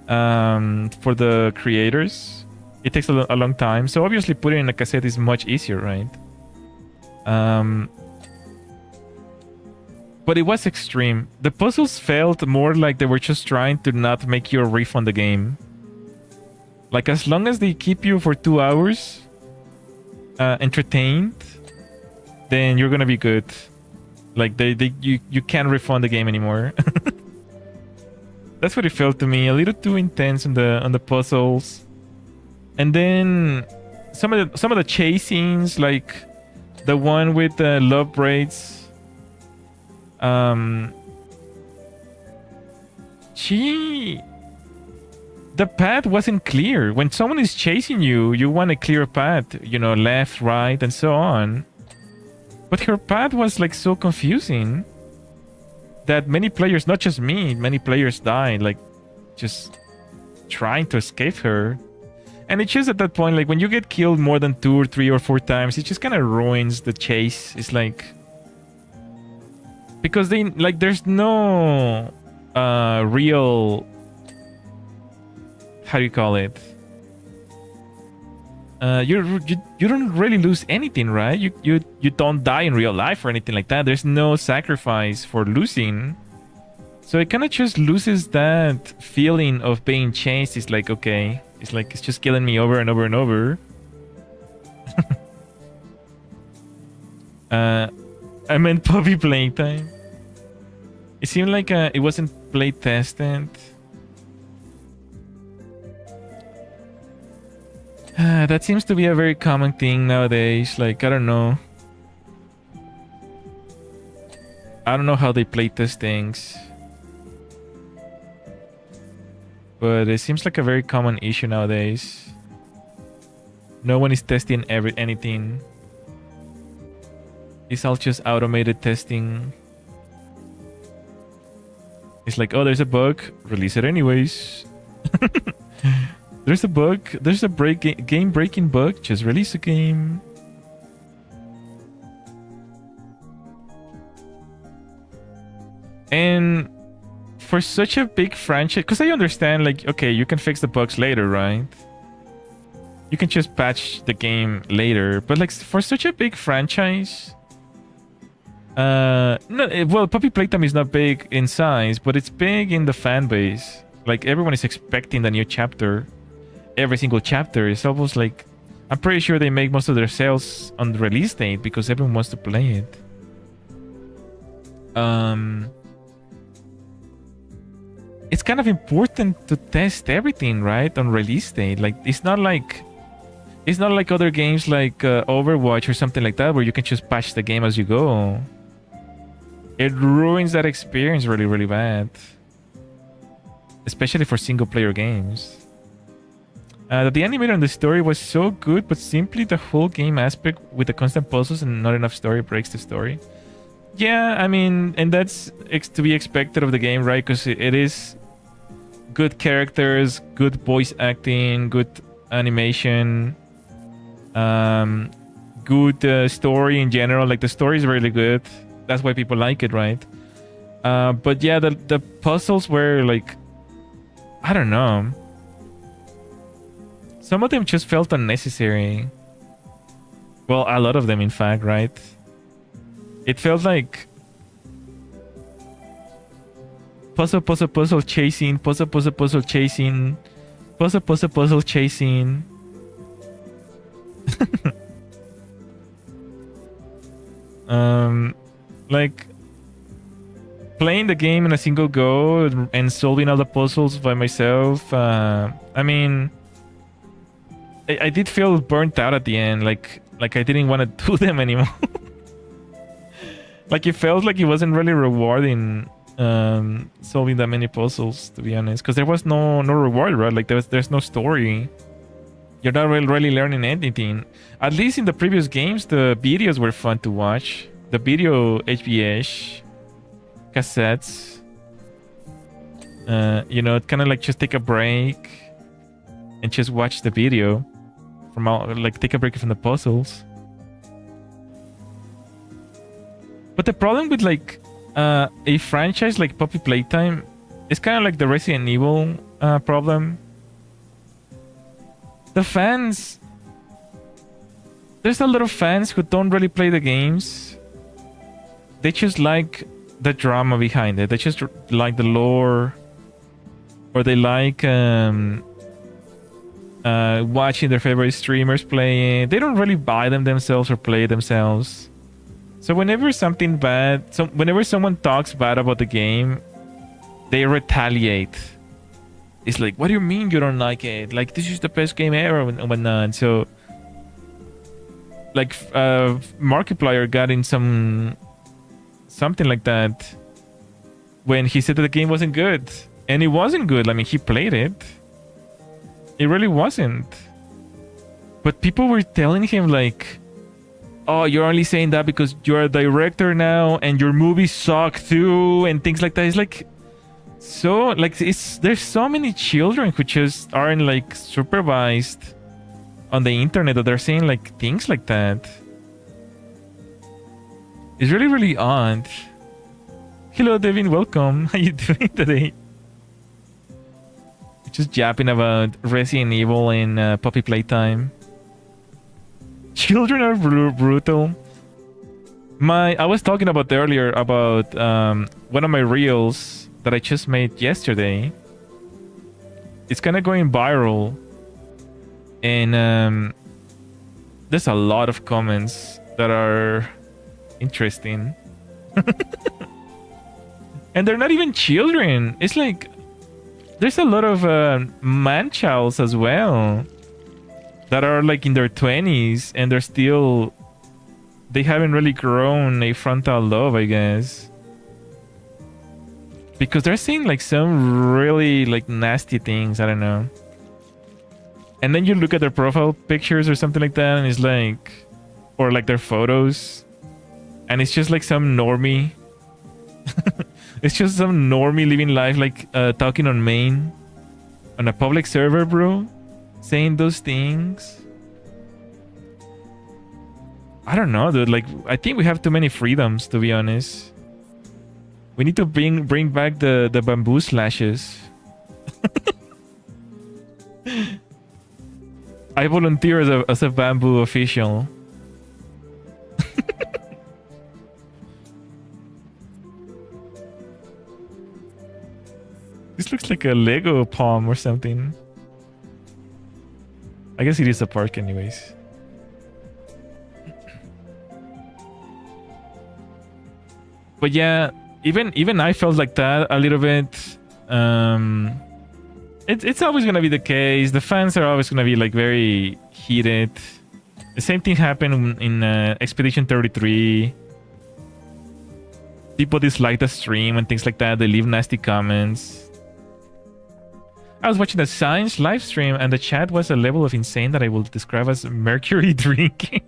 Speaker 1: for the creators. It takes a long time. So obviously putting in a cassette is much easier, right? But it was extreme. The puzzles felt more like they were just trying to not make you a riff on the game. Like, as long as they keep you for 2 hours entertained, then you're gonna be good. Like, you can't refund the game anymore. That's what it felt to me. A little too intense on the puzzles. And then some of the chase scenes, like the one with the love braids. The path wasn't clear. When someone is chasing you, you want a clear path, you know, left, right, and so on. But her path was like so confusing that many players, not just me, many players died, like just trying to escape her. And it's just at that point, like when you get killed more than 2 or 3 or 4 times, it just kind of ruins the chase. It's like, because they like there's no real, how do you call it? You don't really lose anything, right? You don't die in real life or anything like that. There's no sacrifice for losing. So it kind of just loses that feeling of being chased. It's like, okay, it's like it's just killing me over and over and over. I meant puppy playtime. It seemed like it wasn't play tested. That seems to be a very common thing nowadays. Like, I don't know. I don't know how they play test things. But it seems like a very common issue nowadays. No one is testing anything. It's all just automated testing. It's like, oh, there's a bug. Release it anyways. There's a bug. There's a game-breaking bug. Just release a game. And for such a big franchise, because I understand, like, okay, you can fix the bugs later, right? You can just patch the game later. But like, for such a big franchise, no, well, Puppy Playtime is not big in size, but it's big in the fan base. Like, everyone is expecting the new chapter. Every single chapter is almost like, I'm pretty sure they make most of their sales on the release date because everyone wants to play it. It's kind of important to test everything, right, on release date. Like, it's not like other games like Overwatch or something like that where you can just patch the game as you go. It ruins that experience really, really bad, especially for single player games. The animator and the story was so good, but simply the whole game aspect with the constant puzzles and not enough story breaks the story. Yeah, I mean, and that's to be expected of the game, right? Because it is good characters, good voice acting, good animation, good story in general. Like, the story is really good. That's why people like it, right? But yeah, the puzzles were like, I don't know. Some of them just felt unnecessary. Well, a lot of them, in fact, right? It felt like puzzle, puzzle, puzzle, chasing, puzzle, puzzle, puzzle, chasing, puzzle, puzzle, puzzle, chasing. Like, playing the game in a single go and solving all the puzzles by myself. I mean, I did feel burnt out at the end. Like I didn't want to do them anymore. Like, it felt like it wasn't really rewarding solving that many puzzles, to be honest, because there was no reward, right? Like, there's no story. You're not really learning anything. At least in the previous games, the videos were fun to watch. The video HBH cassettes. You know, kind of like just take a break and just watch the video from like take a break from the puzzles. But the problem with like a franchise like Puppy Playtime is kind of like the Resident Evil problem. The fans, there's a lot of fans who don't really play the games. They just like the drama behind it. They just like the lore, or they like watching their favorite streamers play it. They don't really buy them themselves or play it themselves. So whenever something bad, whenever someone talks bad about the game, they retaliate. It's like, what do you mean you don't like it? Like, this is the best game ever and whatnot. So, like, Markiplier got in something like that when he said that the game wasn't good. And it wasn't good. I mean, he played it. It really wasn't. But people were telling him, like, oh, you're only saying that because you're a director now and your movies suck too, and things like that. It's like, so, like, there's so many children who just aren't, like, supervised on the internet that they're saying, like, things like that. It's really, really odd. Hello, Devin. Welcome. How you doing today? Just yapping about Resident Evil and Puppy Playtime. Children are brutal. I was talking about earlier about one of my reels that I just made yesterday. It's kind of going viral, and there's a lot of comments that are interesting. And they're not even children. It's like there's a lot of man-childs as well that are like in their 20s, and they haven't really grown a frontal lobe, I guess, because they're saying like some really like nasty things. I don't know. And then you look at their profile pictures or something like that, and it's like, or like their photos, and it's just like some normie. It's just some normie living life, like talking on main on a public server, bro, saying those things. I don't know, dude. Like, I think we have too many freedoms, to be honest. We need to bring back the bamboo slashes. I volunteer as a bamboo official. This looks like a Lego palm or something. I guess it is a park anyways. But yeah, even I felt like that a little bit. It's always gonna be the case. The fans are always gonna be like very heated. The same thing happened in Expedition 33. People dislike the stream and things like that. They leave nasty comments. I was watching the science live stream and the chat was a level of insane that I will describe as mercury drinking.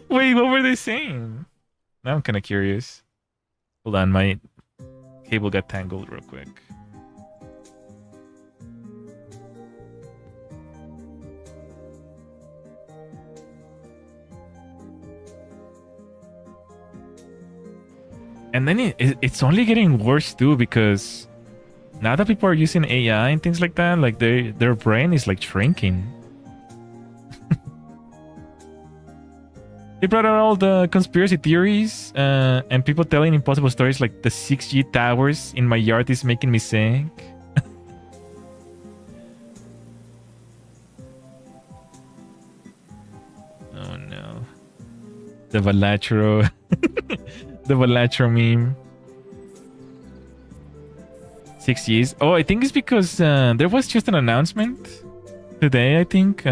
Speaker 1: Wait, what were they saying? Now I'm kind of curious. Hold on, my cable got tangled real quick. And then it's only getting worse too, because now that people are using AI and things like that, like their brain is like shrinking. They brought out all the conspiracy theories and people telling impossible stories like the 6G towers in my yard is making me sick. Oh no. The Balatro. The Balatro meme. 6Gs. Oh, I think it's because there was just an announcement today, I think.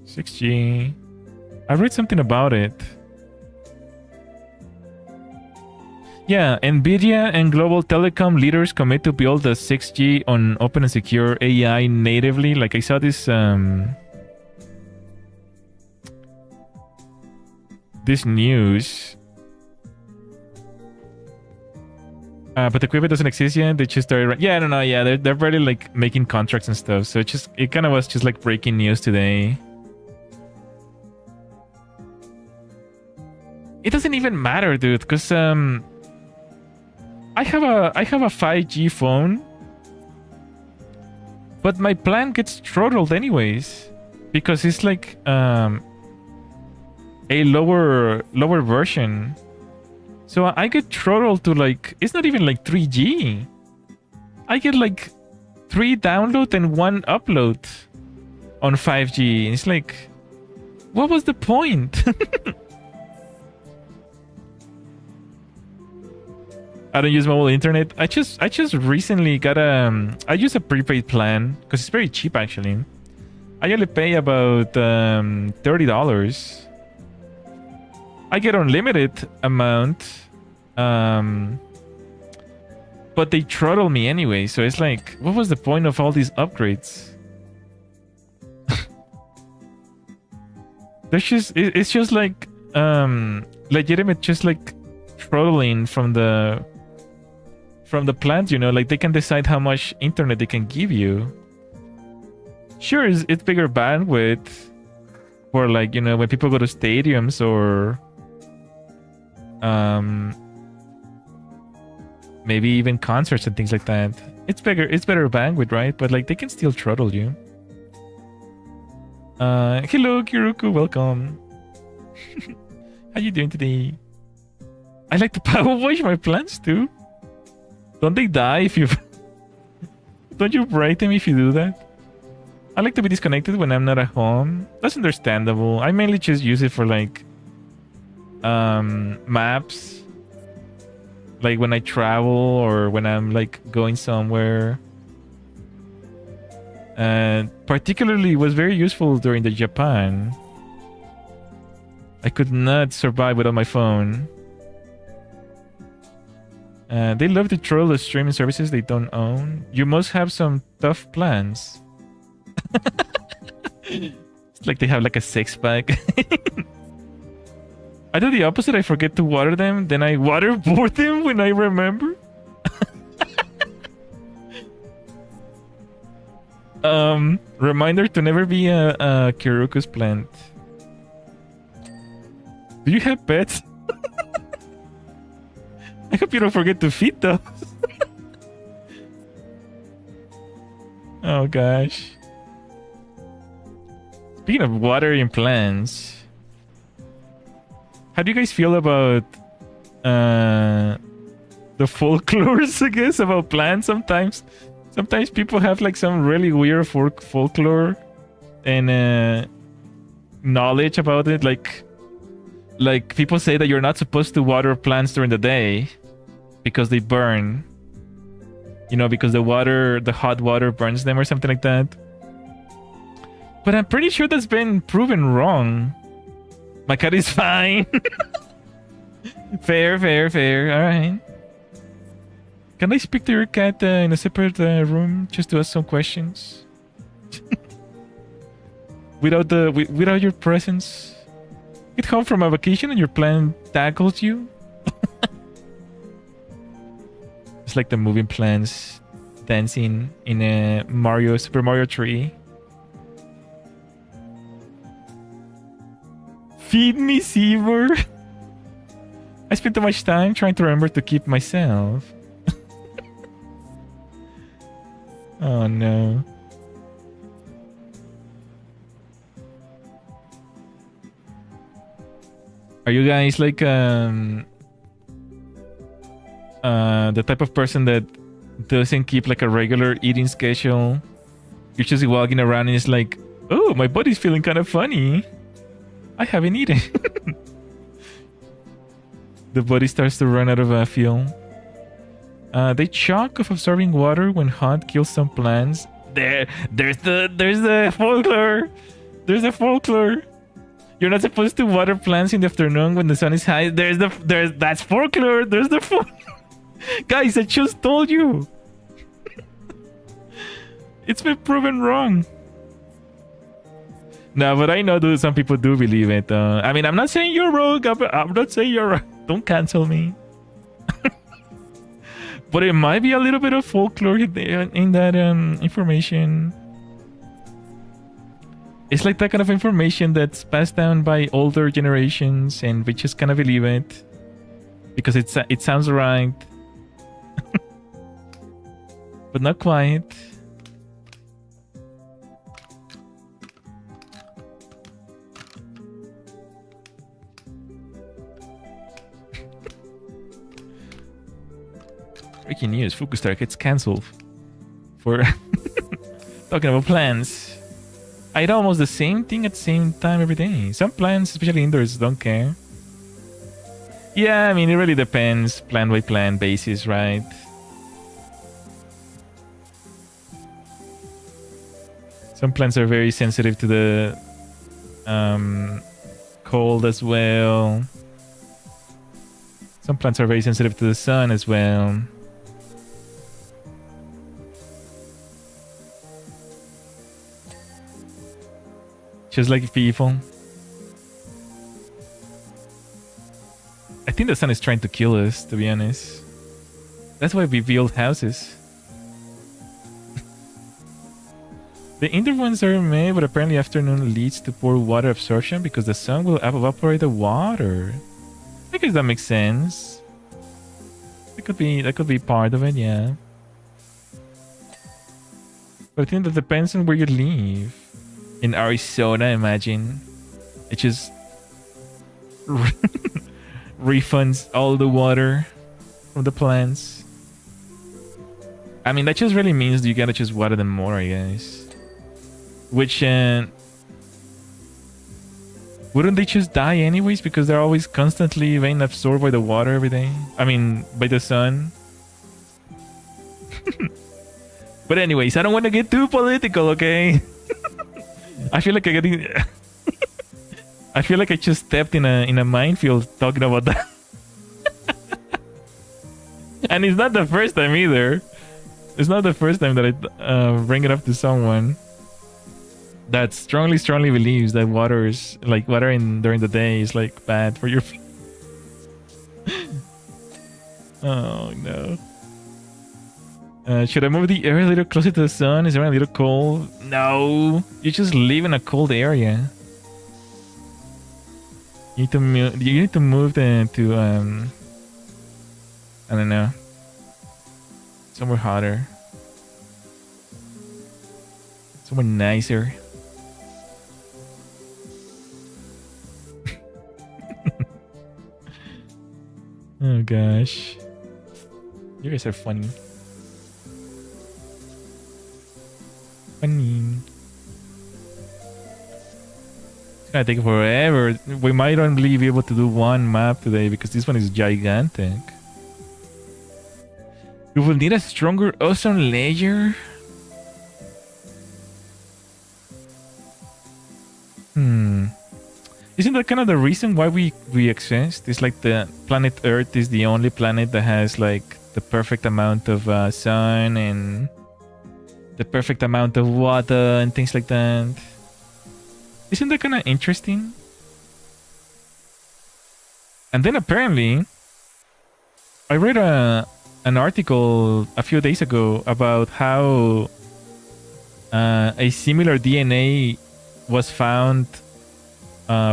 Speaker 1: 6G. I read something about it. Yeah, NVIDIA and global telecom leaders commit to build the 6G on open and secure AI natively. Like I saw this this news. But the equipment doesn't exist yet. They just started. Yeah, I don't know. Yeah, they're already like making contracts and stuff. So it kind of was just like breaking news today. It doesn't even matter, dude, because I have a 5G phone, but my plan gets throttled anyways because it's like a lower version. So I get throttled to like, it's not even like 3G. I get like 3 download and 1 upload on 5G. It's like, what was the point? I don't use mobile internet. I just recently got I use a prepaid plan because it's very cheap actually. I only pay about $30. I get unlimited amount, but they throttle me anyway. So it's like, what was the point of all these upgrades? It's just like legitimate, just like throttling from the plans, you know, like they can decide how much internet they can give you. Sure, it's bigger bandwidth for like, you know, when people go to stadiums or maybe even concerts and things like that. It's better bandwidth, right? But like they can still throttle you. Hello Kiruku, welcome. How you doing today? I like to power wash my plants too. Don't they die if you... Don't you break them if you do that? I like to be disconnected when I'm not at home. That's understandable. I mainly just use it for like... maps. Like when I travel or when I'm like going somewhere. And particularly was very useful during the Japan. I could not survive without my phone. They love to troll the streaming services they don't own. You must have some tough plans. It's like they have like a 6-pack. I do the opposite. I forget to water them. Then I waterboard them when I remember. Reminder to never be a Kiruku's plant. Do you have pets? I hope you don't forget to feed those. Oh gosh. Speaking of watering plants, how do you guys feel about the folklores, I guess, about plants? Sometimes people have like some really weird folklore and knowledge about it. Like people say that you're not supposed to water plants during the day because they burn. You know, because the hot water burns them or something like that. But I'm pretty sure that's been proven wrong. My cat is fine. Fair. All right. Can I speak to your cat in a separate room just to ask some questions? without your presence? Get home from a vacation and your plant tackles you? It's like the moving plants dancing in a Super Mario tree. Feed me, Seymour. I spent too much time trying to remember to keep myself. Oh no. Are you guys like the type of person that doesn't keep like a regular eating schedule? You're just walking around and it's like, oh, my body's feeling kind of funny. I haven't eaten. The body starts to run out of fuel. They chalk of absorbing water when hot kills some plants. There's the folklore. There's the folklore. You're not supposed to water plants in the afternoon when the sun is high. That's folklore. There's the folklore. Guys, I just told you. It's been proven wrong. No, but I know some people do believe it. I mean, I'm not saying you're wrong. I'm not saying you're right. Don't cancel me. But it might be a little bit of folklore in that information. It's like that kind of information that's passed down by older generations, and we just kind of believe it because it sounds right, but not quite. Breaking news: Fukustar gets cancelled for talking about plants. I do almost the same thing at the same time every day. Some plants, especially indoors, don't care. Yeah, I mean, it really depends, plant by plant basis, right? Some plants are very sensitive to the cold as well. Some plants are very sensitive to the sun as well. Just like people. I think the sun is trying to kill us, to be honest. That's why we build houses. The indoor ones are made, but apparently afternoon leads to poor water absorption because the sun will evaporate the water. I guess that makes sense. That could be part of it, yeah. But I think that depends on where you live. In Arizona, imagine. It just refunds all the water from the plants. I mean, that just really means you gotta just water them more, I guess. Which, wouldn't they just die anyways because they're always constantly being absorbed by the water every day? I mean, by the sun. But anyways, I don't want to get too political, okay? I feel like I feel like I just stepped in a minefield talking about that. And it's not the first time either. It's not the first time that I bring it up to someone that strongly believes that water is like during the day is like bad for your feet. Oh no. Should I move the area a little closer to the sun? Is it a little cold? No, you just live in a cold area. You need to move. You need to move to I don't know, somewhere hotter, somewhere nicer. Oh gosh, you guys are funny. Funny. It's gonna take forever. We might only be able to do one map today because this one is gigantic. We will need a stronger ozone layer. Isn't that kind of the reason why we exist? It's like the planet Earth is the only planet that has like the perfect amount of sun and the perfect amount of water and things like that. Isn't that kind of interesting? And then apparently, I read an article a few days ago about how a similar DNA was found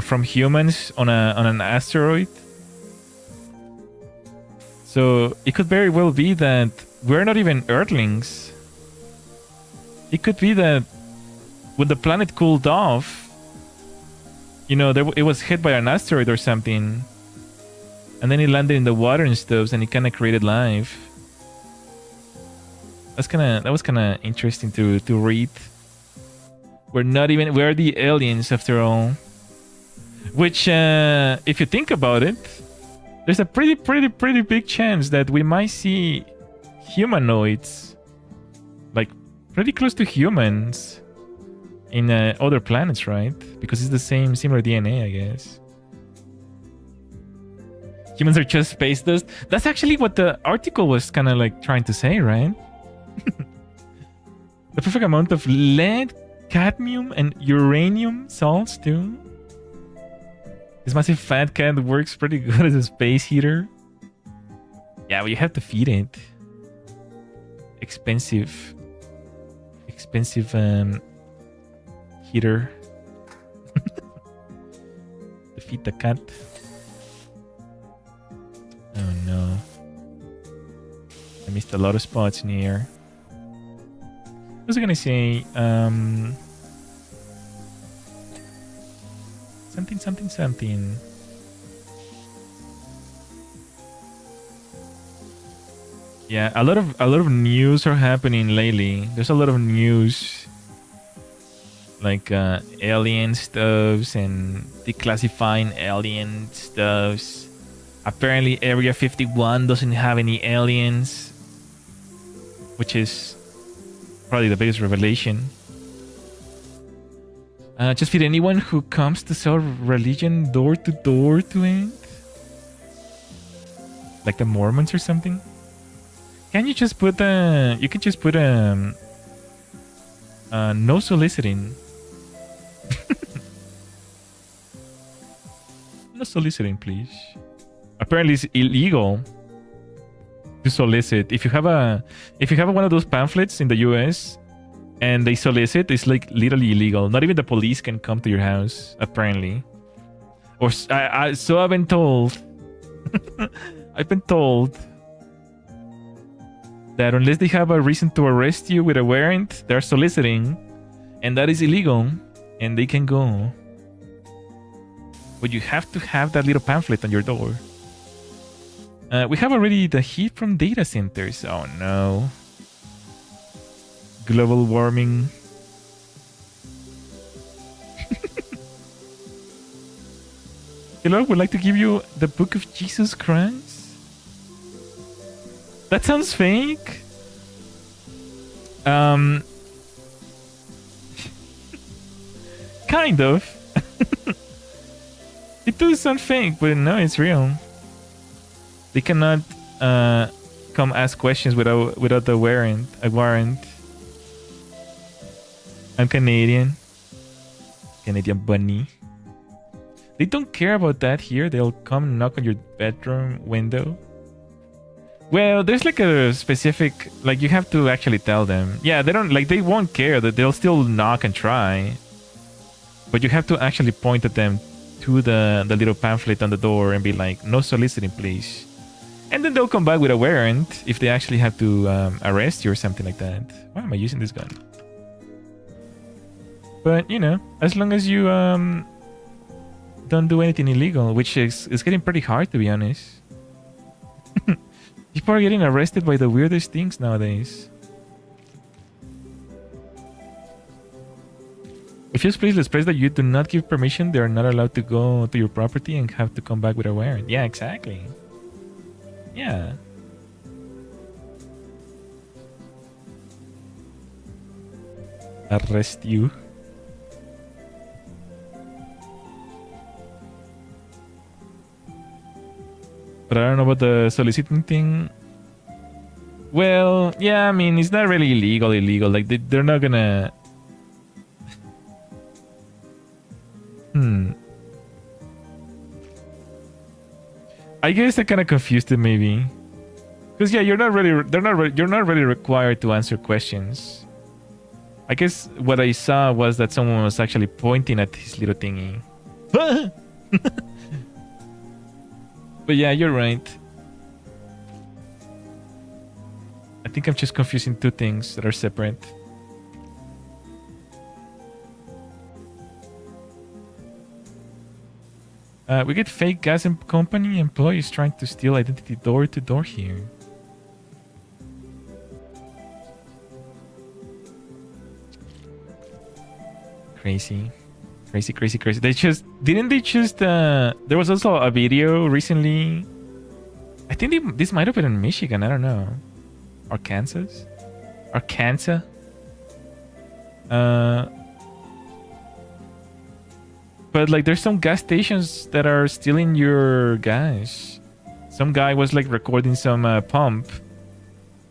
Speaker 1: from humans on an asteroid. So it could very well be that we're not even Earthlings. It could be that when the planet cooled off, you know, it was hit by an asteroid or something, and then it landed in the water and stuff, and it kind of created life. That was kind of interesting to read. We're the aliens after all. Which, if you think about it, there's a pretty big chance that we might see humanoids, like pretty close to humans, in other planets, right? Because it's the similar DNA, I guess. Humans are just space dust. That's actually what the article was kind of like trying to say, right? The perfect amount of lead, cadmium, and uranium salts too. This massive fat cat works pretty good as a space heater. Yeah, but you have to feed it. Expensive heater. defeat the cat. Oh no. I missed a lot of spots in here. What was I gonna say? Something. Yeah, a lot of news are happening lately. There's a lot of news, like alien stuffs and declassifying alien stuffs. Apparently, Area 51 doesn't have any aliens, which is probably the biggest revelation. Just feed anyone who comes to sell religion door to door to it, like the Mormons or something. Can you just put you can just put no soliciting. No soliciting, please. Apparently it's illegal to solicit. If you have one of those pamphlets in the US and they solicit, it's like literally illegal. Not even the police can come to your house, apparently. Or so I've been told. I've been told that unless they have a reason to arrest you with a warrant, they're soliciting, and that is illegal, and they can go. But you have to have that little pamphlet on your door. We have already the heat from data centers. Oh no. Global warming. Hello, would like to give you the Book of Jesus Christ. That sounds fake. Kind of. It does sound fake, but no, it's real. They cannot come ask questions without the warrant. A warrant. I'm Canadian. Canadian bunny. They don't care about that here. They'll come knock on your bedroom window. Well, there's like a specific, like you have to actually tell them. Yeah, they don't, like they won't care, that they'll still knock and try. But you have to actually point at them to the little pamphlet on the door and be like, no soliciting, please. And then they'll come back with a warrant if they actually have to arrest you or something like that. Why am I using this gun? But, you know, as long as you don't do anything illegal, which is getting pretty hard, to be honest. People are getting arrested by the weirdest things nowadays. If you place the place that you do not give permission, they are not allowed to go to your property and have to come back with a warrant. Yeah, exactly. Yeah. Arrest you. But I don't know about the soliciting thing. Well, yeah, I mean, it's not really illegal. Like, they're not gonna... I guess I kind of confused it, maybe. Because, yeah, you're not really required to answer questions. I guess what I saw was that someone was actually pointing at his little thingy. But yeah, you're right. I think I'm just confusing two things that are separate. We get fake gas and company employees trying to steal identity door to door here. Crazy. They just didn't they just there was also a video recently. I think this might have been in Michigan, I don't know. Arkansas. But like there's some gas stations that are stealing your gas. Some guy was like recording some pump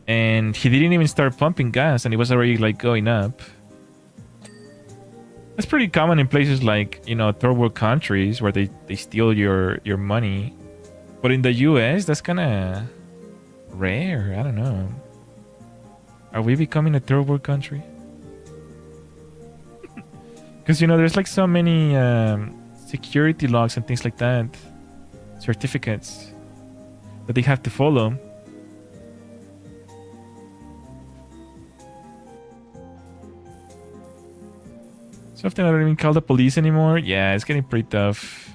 Speaker 1: and he didn't even start pumping gas and it was already like going up. That's pretty common in places like, you know, third world countries where they steal your money. But in the US, that's kind of rare. I don't know. Are we becoming a third world country? Because, you know, there's like so many security logs and things like that. Certificates that they have to follow. So often I don't even call the police anymore. Yeah, it's getting pretty tough.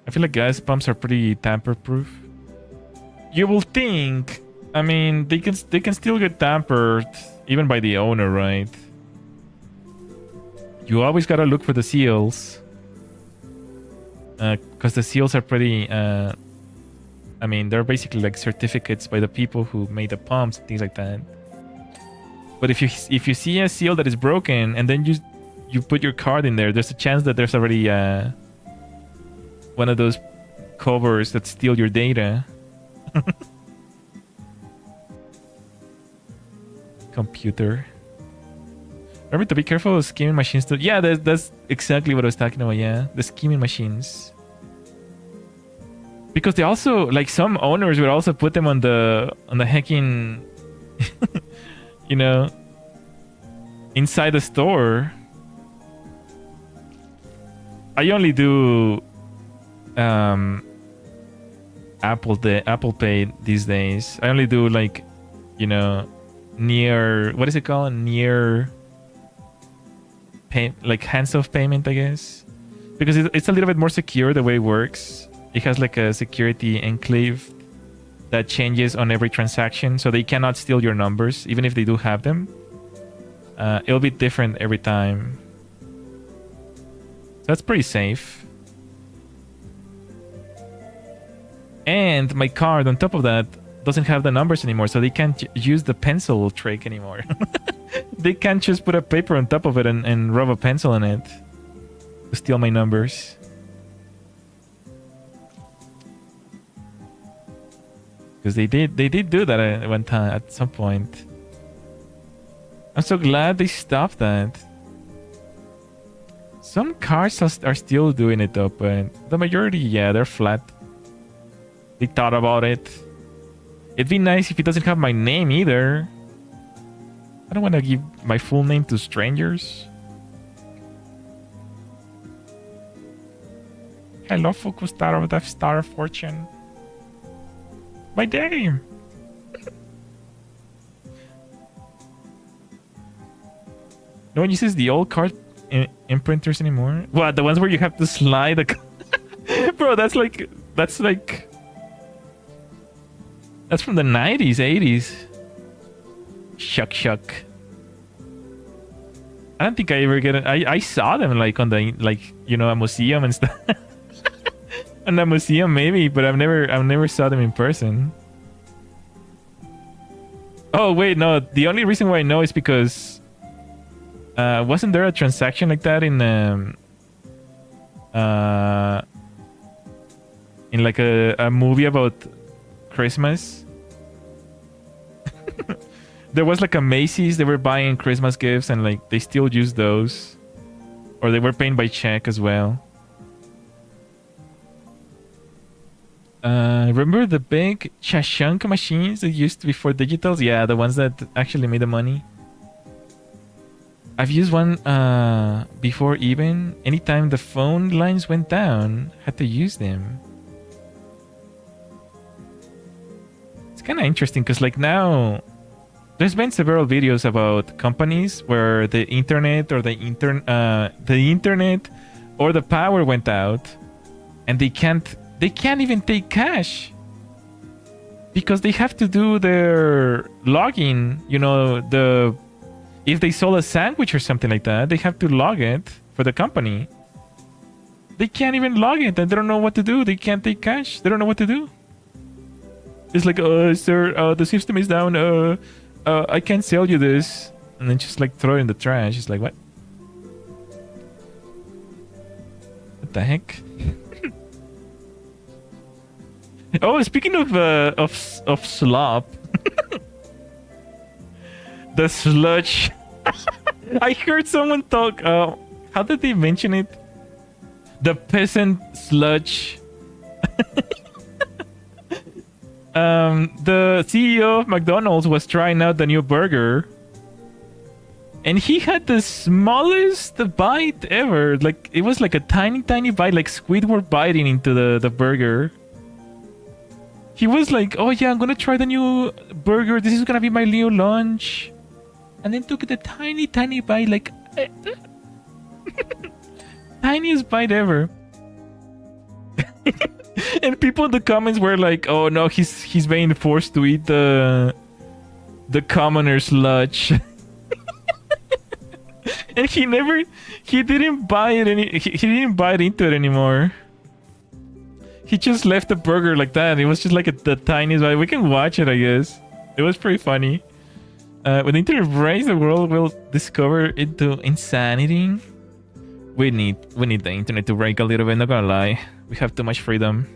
Speaker 1: I feel like gas pumps are pretty tamper-proof. You will think. I mean, they can still get tampered even by the owner, right? You always gotta look for the seals, because the seals are pretty. I mean, they're basically like certificates by the people who made the pumps and things like that. But if you see a seal that is broken and then you put your card in there, there's a chance that there's already one of those covers that steal your data. Computer. Remember to be careful of scheming machines too. Yeah, that's exactly what I was talking about. Yeah, the scheming machines. Because they also, like, some owners would also put them on the hacking, you know, inside the store. I only do Apple Pay these days. I only do, like, you know, near, what is it called? Near pay, like hands-off payment, I guess, because it's a little bit more secure the way it works. It has like a security enclave that changes on every transaction, so they cannot steal your numbers even if they do have them. It'll be different every time, so that's pretty safe. And my card on top of that doesn't have the numbers anymore, so they can't use the pencil trick anymore. They can't just put a paper on top of it and rub a pencil in it to steal my numbers. Because they did do that at one time, at some point. I'm so glad they stopped that. Some cars are still doing it though, but the majority, yeah, they're flat. They thought about it. It'd be nice if it doesn't have my name either. I don't want to give my full name to strangers. Hello, Fukustar of the Star of Fortune. My name. No one uses the old card imprinters anymore. What, the ones where you have to slide the bro, that's from the 90s, 80s. Shuck. I don't think I ever get it. I saw them like on the, like, you know, a museum and stuff. On a museum maybe, but I've never saw them in person. Oh wait, no. The only reason why I know is because wasn't there a transaction like that in like a movie about Christmas? There was like a Macy's, they were buying Christmas gifts and like they still use those, or they were paying by check as well. Remember the big Chashunk machines that used to be for digitals? Yeah, the ones that actually made the money. I've used one before even. Anytime the phone lines went down, had to use them. It's kind of interesting because like now there's been several videos about companies where the internet or the internet or the power went out and they can't even take cash because they have to do their login. You know, if they sold a sandwich or something like that, they have to log it for the company. They can't even log it and they don't know what to do. They can't take cash. They don't know what to do. It's like, sir, the system is down. I can't sell you this. And then just like throw it in the trash. It's like, what? What the heck? Oh, speaking of slop, the sludge. I heard someone talk. How did they mention it? The peasant sludge. The CEO of McDonald's was trying out the new burger, And he had the smallest bite ever. Like, it was like a tiny, tiny bite, like Squidward biting into the burger. He was like, oh yeah, I'm gonna try the new burger. This is gonna be my new lunch. And then took the tiny, tiny bite, like... tiniest bite ever. And people in the comments were like, oh no, he's being forced to eat the commoner's lunch. And he didn't buy it he didn't bite into it anymore. He just left the burger like that. It was just like the tiniest bite. We can watch it, I guess. It was pretty funny. When the internet breaks, the world will discover into insanity. We need the internet to break a little bit, not gonna lie. We have too much freedom.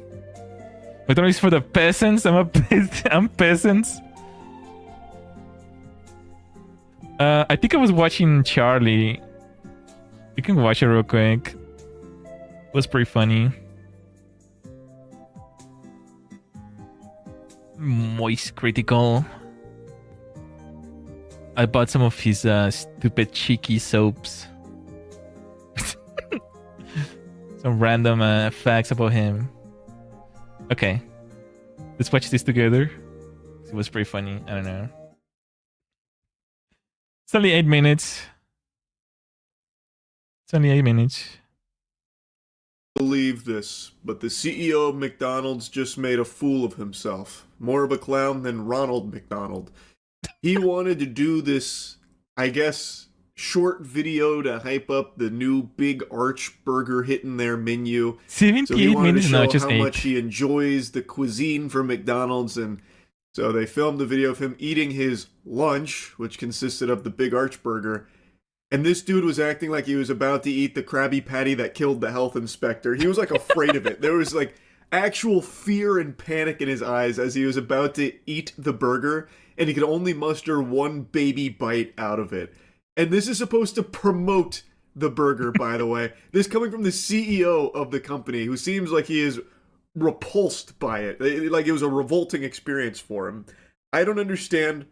Speaker 1: McDonald's is for the peasants. I'm peasants. I think I was watching Charlie. You can watch it real quick. It was pretty funny. Moist critical. I bought some of his stupid cheeky soaps. Some random facts about him. Okay. Let's watch this together. It was pretty funny. I don't know. It's only 8 minutes. It's only 8 minutes.
Speaker 2: Believe this, but the CEO of McDonald's just made a fool of himself. More of a clown than Ronald McDonald. He wanted to do this, I guess, short video to hype up the new Big Arch burger hit in their menu.
Speaker 1: 78 minutes now, just
Speaker 2: how
Speaker 1: 8.
Speaker 2: much he enjoys the cuisine from McDonald's, and so they filmed a video of him eating his lunch, which consisted of the Big Arch burger. And this dude was acting like he was about to eat the Krabby Patty that killed the health inspector. He was like afraid of it. There was like actual fear and panic in his eyes as he was about to eat the burger, and he could only muster one baby bite out of it. And this is supposed to promote the burger, by the way. This coming from the CEO of the company, who seems like he is repulsed by it. Like it was a revolting experience for him. I don't understand,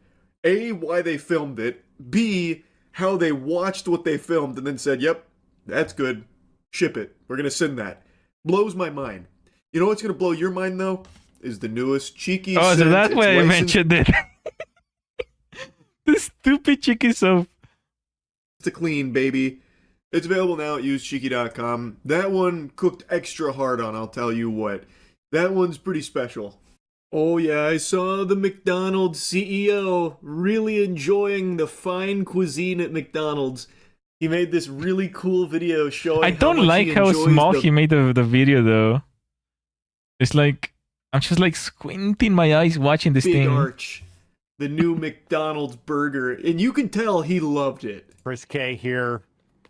Speaker 2: A, why they filmed it, B, how they watched what they filmed and then said, yep, that's good, ship it, we're gonna send that. Blows my mind. You know what's gonna blow your mind, though? Is the newest cheeky
Speaker 1: Oh,
Speaker 2: scent.
Speaker 1: so that's why I
Speaker 2: licensed
Speaker 1: mentioned it. The stupid chicken soap.
Speaker 2: to clean, baby. It's available now at usecheeky.com. That one cooked extra hard on, I'll tell you what. That one's pretty special. Oh yeah, I saw the McDonald's CEO really enjoying the fine cuisine at McDonald's. He made this really cool video showing
Speaker 1: I don't like how small he made the video, though. It's like, I'm just like squinting my eyes watching this
Speaker 2: Big
Speaker 1: thing.
Speaker 2: Arch, the new McDonald's burger, and you can tell he loved it.
Speaker 3: Chris K here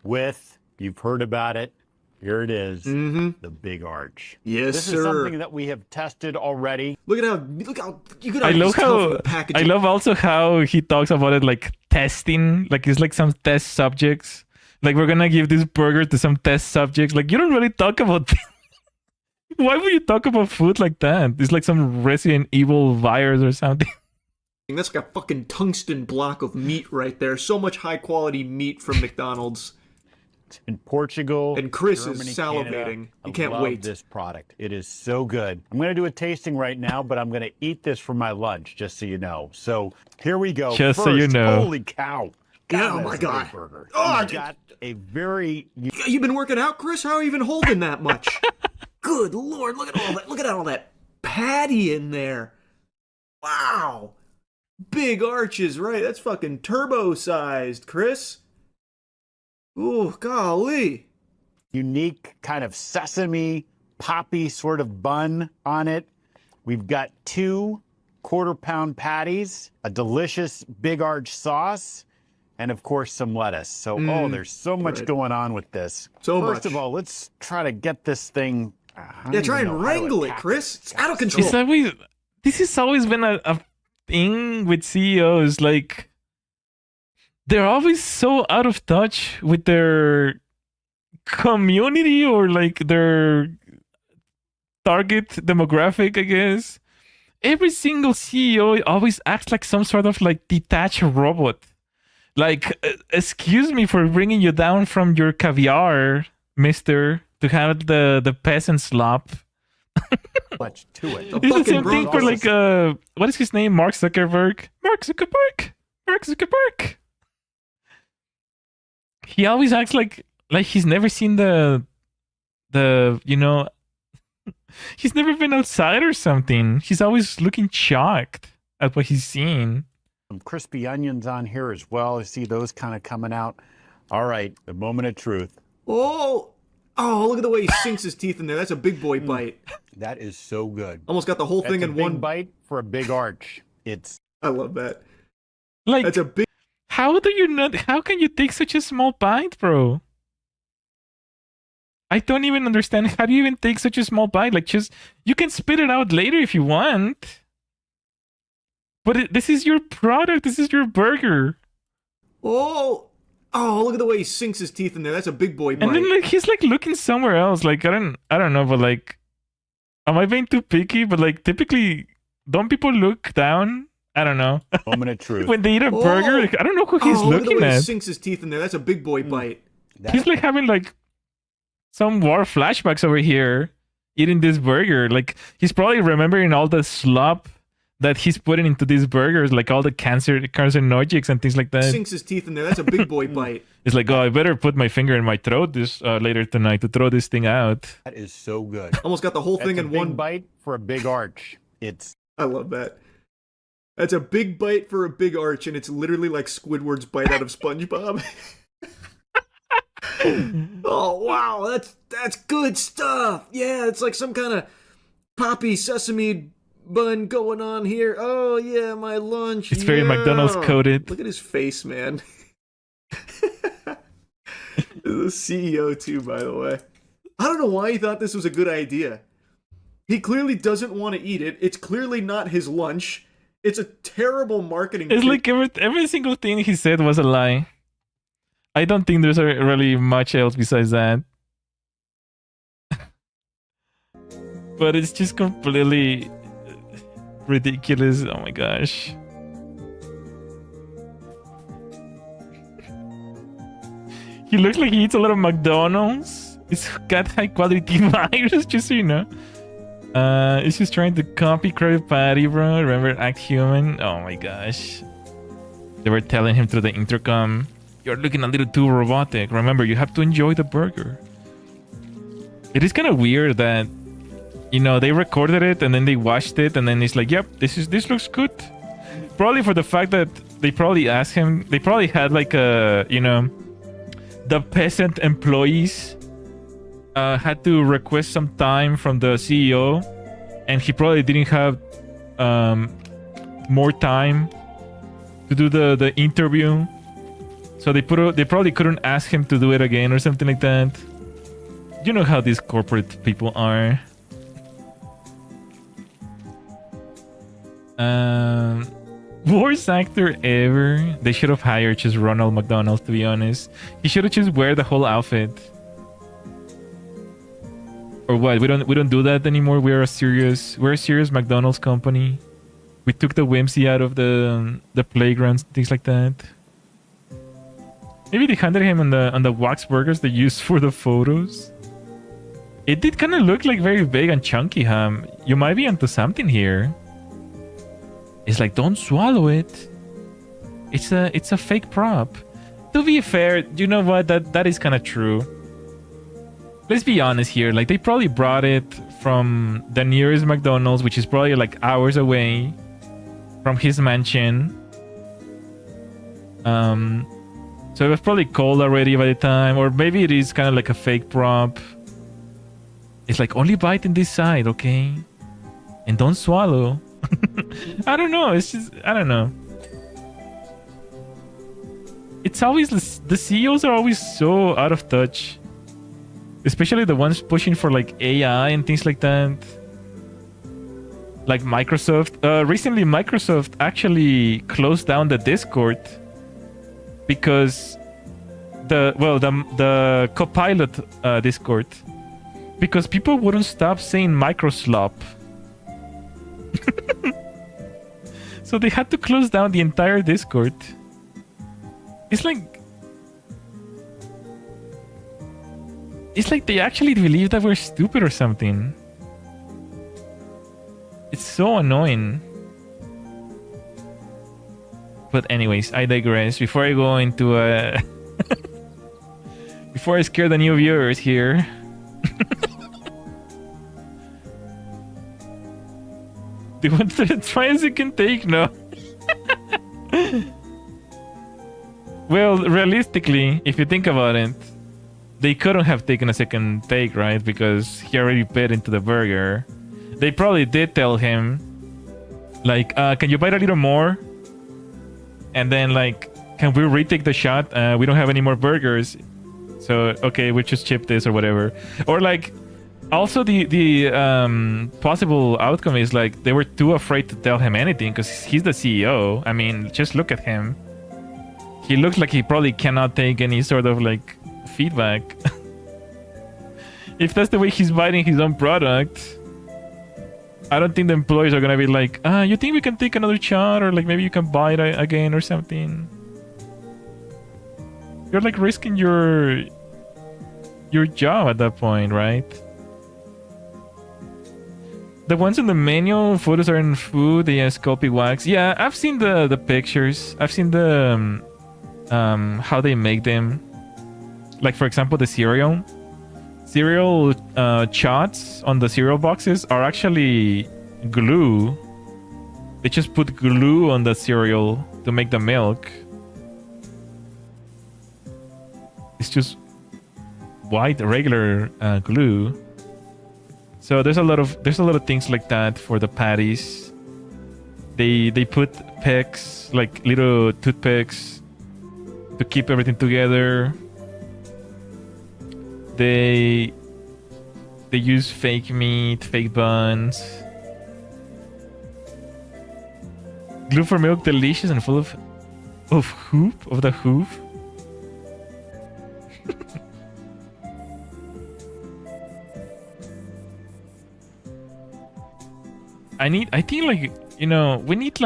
Speaker 3: with, you've heard about it, here it is, the Big Arch.
Speaker 2: Yes,
Speaker 3: this
Speaker 2: sir.
Speaker 3: is something that we have tested already.
Speaker 2: Look how you could
Speaker 1: I love
Speaker 2: almost tell from
Speaker 1: how
Speaker 2: the packaging.
Speaker 1: I love also how he talks about it like testing, like it's like some test subjects. Like we're gonna give this burger to some test subjects. Like you don't really talk about. Why would you talk about food like that? It's like some Resident Evil virus or something.
Speaker 2: That's like a fucking tungsten block of meat right there. So much high quality meat from McDonald's.
Speaker 3: In Portugal,
Speaker 2: And Chris
Speaker 3: Germany,
Speaker 2: is salivating.
Speaker 3: Canada.
Speaker 2: He can't
Speaker 3: love
Speaker 2: wait.
Speaker 3: This product. It is so good. I'm going to do a tasting right now, but I'm going to eat this for my lunch, just so you know. So here we go.
Speaker 1: Just
Speaker 3: First,
Speaker 1: so you know.
Speaker 3: Holy cow.
Speaker 2: Oh my
Speaker 3: that's a
Speaker 2: God.
Speaker 3: big burger.
Speaker 2: Oh,
Speaker 3: You've got a very...
Speaker 2: You've been working out, Chris? How are you even holding that much? Good Lord, look at all that. Look at all that patty in there. Wow. Big arches, right? That's fucking turbo-sized, Chris. Ooh, golly.
Speaker 3: unique kind of sesame poppy sort of bun on it. We've got 2 quarter-pound patties, a delicious Big Arch sauce, and of course some lettuce. So, oh, there's so much going on with this. First of all, let's try to get this thing.
Speaker 2: Yeah, try and wrangle it, Chris. It's out of control.
Speaker 1: This has always been a thing with CEOs. Like, they're always so out of touch with their community or like their target demographic, I guess. Every single CEO always acts like some sort of like detached robot. Like, excuse me for bringing you down from your caviar, mister, to have the peasant slop.
Speaker 3: much to it.
Speaker 2: The
Speaker 1: It's the
Speaker 2: fucking
Speaker 1: same thing for
Speaker 2: Broncos.
Speaker 1: like what is his name? Mark Zuckerberg. Mark Zuckerberg. Mark Zuckerberg. He always acts like he's never seen the you know, he's never been outside or something. He's always looking shocked at what he's seeing.
Speaker 3: Some crispy onions on here as well. I see those kind of coming out. All right, the moment of truth.
Speaker 2: Oh, look at the way he sinks his teeth in there. That's a big boy bite.
Speaker 3: That is so good.
Speaker 2: Almost got the whole
Speaker 3: That's
Speaker 2: thing
Speaker 3: a
Speaker 2: in
Speaker 3: big
Speaker 2: one.
Speaker 3: bite for a big arch. It's
Speaker 2: I love that.
Speaker 1: Like,
Speaker 2: That's a big.
Speaker 1: how do you not? How can you take such a small bite, bro? I don't even understand. How do you even take such a small bite? Like, just you can spit it out later if you want. But this is your product. This is your burger.
Speaker 2: Oh, look at the way he sinks his teeth in there. That's a big boy bite.
Speaker 1: And then like he's like looking somewhere else. Like I don't know, but like, am I being too picky? But like typically, don't people look down? I don't know.
Speaker 3: moment of truth.
Speaker 1: When they eat a burger, like, I don't know who he's
Speaker 2: look at the
Speaker 1: looking
Speaker 2: way he
Speaker 1: at.
Speaker 2: sinks his teeth in there. That's a big boy bite.
Speaker 1: He's like having like some war flashbacks over here, eating this burger. Like he's probably remembering all the slop that he's putting into these burgers, like all the carcinogens and things like that.
Speaker 2: Sinks his teeth in there. That's a big boy bite.
Speaker 1: It's like, oh, I better put my finger in my throat this later tonight to throw this thing out.
Speaker 3: That is so good.
Speaker 2: Almost got the whole
Speaker 3: That's
Speaker 2: thing
Speaker 3: a
Speaker 2: in
Speaker 3: big
Speaker 2: one.
Speaker 3: bite for a big arch. It's
Speaker 2: I love that. That's a big bite for a big arch, and it's literally like Squidward's bite out of SpongeBob. Oh wow, that's good stuff. Yeah, it's like some kind of poppy sesame bun going on here. Oh yeah, my lunch.
Speaker 1: It's very
Speaker 2: Yeah.
Speaker 1: McDonald's coded.
Speaker 2: Look at his face, man. The CEO too, by the way. I don't know why he thought this was a good idea. He clearly doesn't want to eat it. It's clearly not his lunch. It's a terrible marketing.
Speaker 1: It's
Speaker 2: trick.
Speaker 1: like every single thing he said was a lie. I don't think there's really much else besides that. But it's just completely ridiculous. Oh my gosh. He looks like he eats a lot of McDonald's. It's got high quality virus, just so you know. It's just trying to copy Krabby Patty, bro. Remember Act Human? Oh my gosh. They were telling him through the intercom, you're looking a little too robotic. Remember, you have to enjoy the burger. It is kind of weird that, you know, they recorded it and then they watched it and then it's like, yep, this looks good. Probably for the fact that they probably asked him, they probably had like a, you know, the peasant employees had to request some time from the CEO, and he probably didn't have more time to do the interview, so they probably couldn't ask him to do it again or something like that. You know how these corporate people are. Worst actor ever. They should have hired just Ronald McDonald, to be honest. He should have just wear the whole outfit. Or what? We don't do that anymore. We're a serious McDonald's company. We took the whimsy out of the playgrounds, things like that. Maybe they handed him on the wax burgers they used for the photos. It did kind of look like very big and chunky, huh? You might be onto something here. It's like, don't swallow it. It's a fake prop. To be fair, you know what? That is kind of true. Let's be honest here. Like, they probably brought it from the nearest McDonald's, which is probably like hours away from his mansion. So it was probably cold already by the time, or maybe it is kind of like a fake prop. It's like, only bite in this side, okay? And don't swallow. I don't know. It's just, I don't know. It's always, the CEOs are always so out of touch. Especially the ones pushing for like AI and things like that. Like Microsoft. Recently, Microsoft actually closed down the Discord because the Copilot Discord, because people wouldn't stop saying microslop. So they had to close down the entire Discord. It's like they actually believe that we're stupid or something. It's so annoying. But anyways, I digress. Before I go into before I scare the new viewers here. Do you want to try as you can take? No. Well, realistically, if you think about it, they couldn't have taken a second take, right? Because he already bit into the burger. They probably did tell him, like, can you bite a little more? And then, like, can we retake the shot? We don't have any more burgers. So, okay, we'll just chip this or whatever. Or, like, also the possible outcome is, like, they were too afraid to tell him anything because he's the CEO. I mean, just look at him. He looks like he probably cannot take any sort of, like, feedback. If that's the way he's biting his own product, I don't think the employees are gonna be like, you think we can take another shot, or like maybe you can bite again or something. You're like risking your job at that point, right? The ones in the menu, photos are in food, they sculpey wax. Yeah, I've seen the pictures. I've seen the how they make them. Like, for example, the cereal shots on the cereal boxes are actually glue. They just put glue on the cereal to make the milk. It's just white regular glue. So there's a lot of things like that for the patties. They put picks, like little toothpicks, to keep everything together. They use fake meat, fake buns. Glue for milk, delicious and full of the hoof. I think like, you know, we need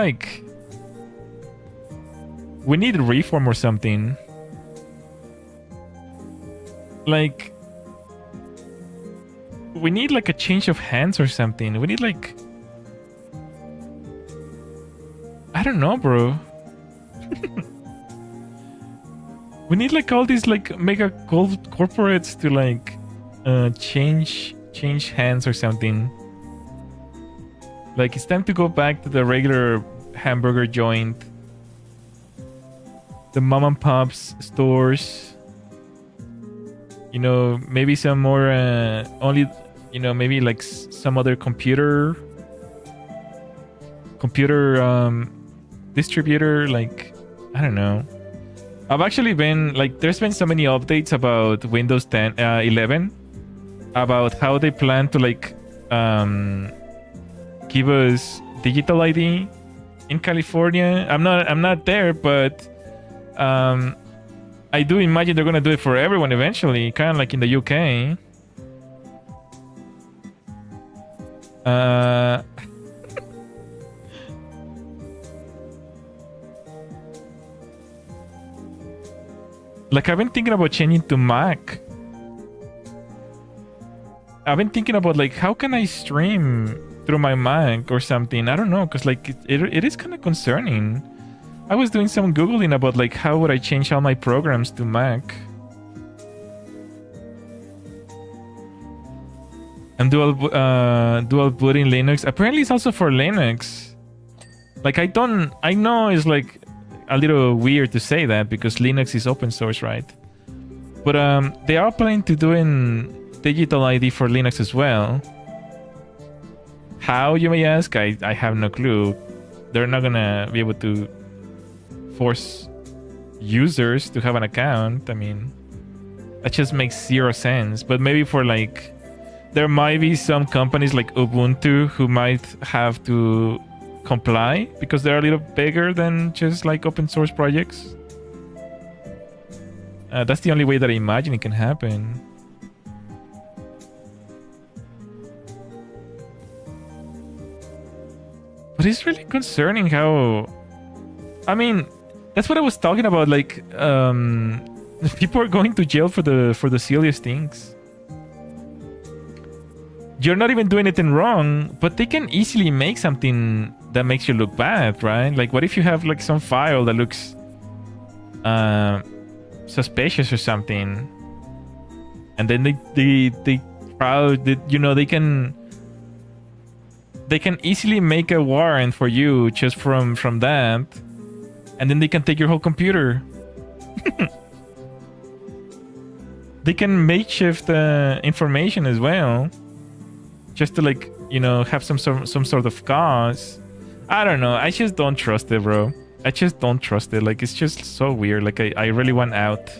Speaker 1: reform or something. Like, we need like a change of hands or something. We need like, I don't know, bro. We need like all these like mega corporates to like change hands or something. Like, it's time to go back to the regular hamburger joint, the mom and pops stores. You know, maybe some more only, you know, maybe like some other computer distributor. Like, I don't know. I've actually been like, there's been so many updates about Windows 10 11 about how they plan to like give us digital ID in California. I'm not there, but I do imagine they're gonna do it for everyone eventually, kind of like in the UK. Like, I've been thinking about changing to Mac. I've been thinking about like, how can I stream through my Mac or something? I don't know, because like it is kind of concerning. I was doing some Googling about like, how would I change all my programs to Mac? And dual booting Linux. Apparently it's also for Linux. Like, I know it's like a little weird to say that because Linux is open source, right? But they are planning to doing digital ID for Linux as well. How, you may ask? I have no clue. They're not gonna be able to force users to have an account. I mean, that just makes zero sense. But maybe for like, there might be some companies like Ubuntu who might have to comply because they're a little bigger than just like open source projects. That's the only way that I imagine it can happen. But it's really concerning how, I mean, That's what I was talking about. Like, people are going to jail for the silliest things. You're not even doing anything wrong, but they can easily make something that makes you look bad, right? Like, what if you have like some file that looks suspicious or something, and then they you know, they can easily make a warrant for you just from that, and then they can take your whole computer. They can makeshift information as well, just to, like, you know, have some sort of cause. I don't know. I just don't trust it, bro. I just don't trust it. Like, it's just so weird. Like, I really want out.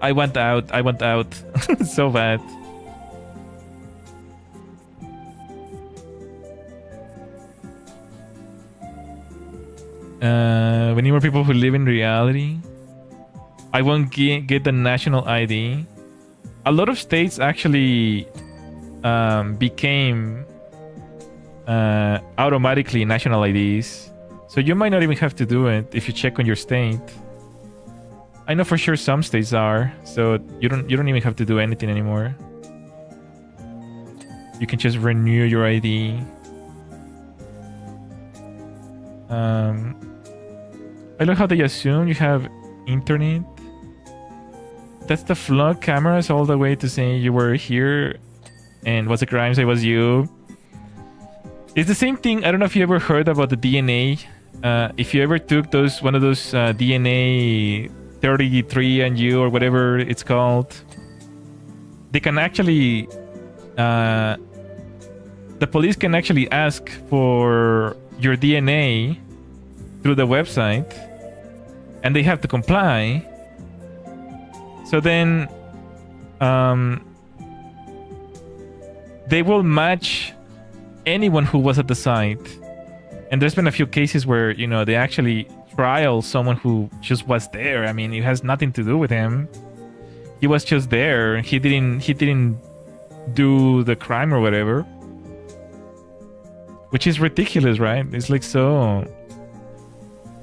Speaker 1: I want out. I want out. So bad. We need more people who live in reality. I won't get the national ID. A lot of states actually became automatically national IDs. So you might not even have to do it if you check on your state. I know for sure some states are, so you don't even have to do anything anymore. You can just renew your ID. I love how they assume you have internet. That's the flood cameras all the way to saying you were here and what's the crime, say it was you. It's the same thing. I don't know if you ever heard about the DNA. If you ever took one of those DNA 33 and you or whatever it's called, they can actually the police can actually ask for your DNA through the website, and they have to comply. So then they will match anyone who was at the site. And there's been a few cases where, you know, they actually trial someone who just was there. I mean, it has nothing to do with him. He was just there. He didn't do the crime or whatever. Which is ridiculous, right? It's like so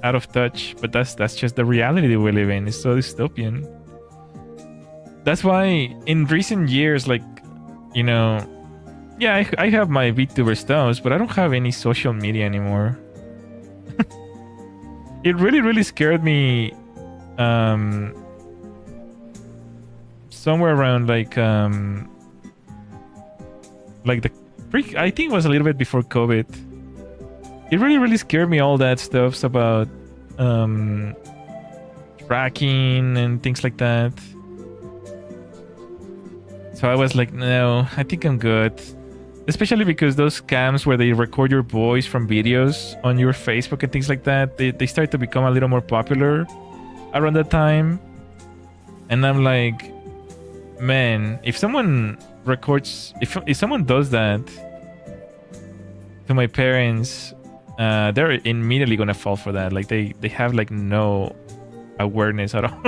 Speaker 1: out of touch, but that's just the reality that we live in. It's so dystopian. That's why in recent years, like, you know, yeah, I have my VTuber stuff, but I don't have any social media anymore. It really scared me somewhere around like the I think it was a little bit before COVID. It really scared me, all that stuff about tracking and things like that. So I was like, no, I think I'm good. Especially because those scams where they record your voice from videos on your Facebook and things like that, they start to become a little more popular around that time. And I'm like, man, if someone records, if someone does that to my parents, they're immediately gonna fall for that. Like they have like no awareness at all.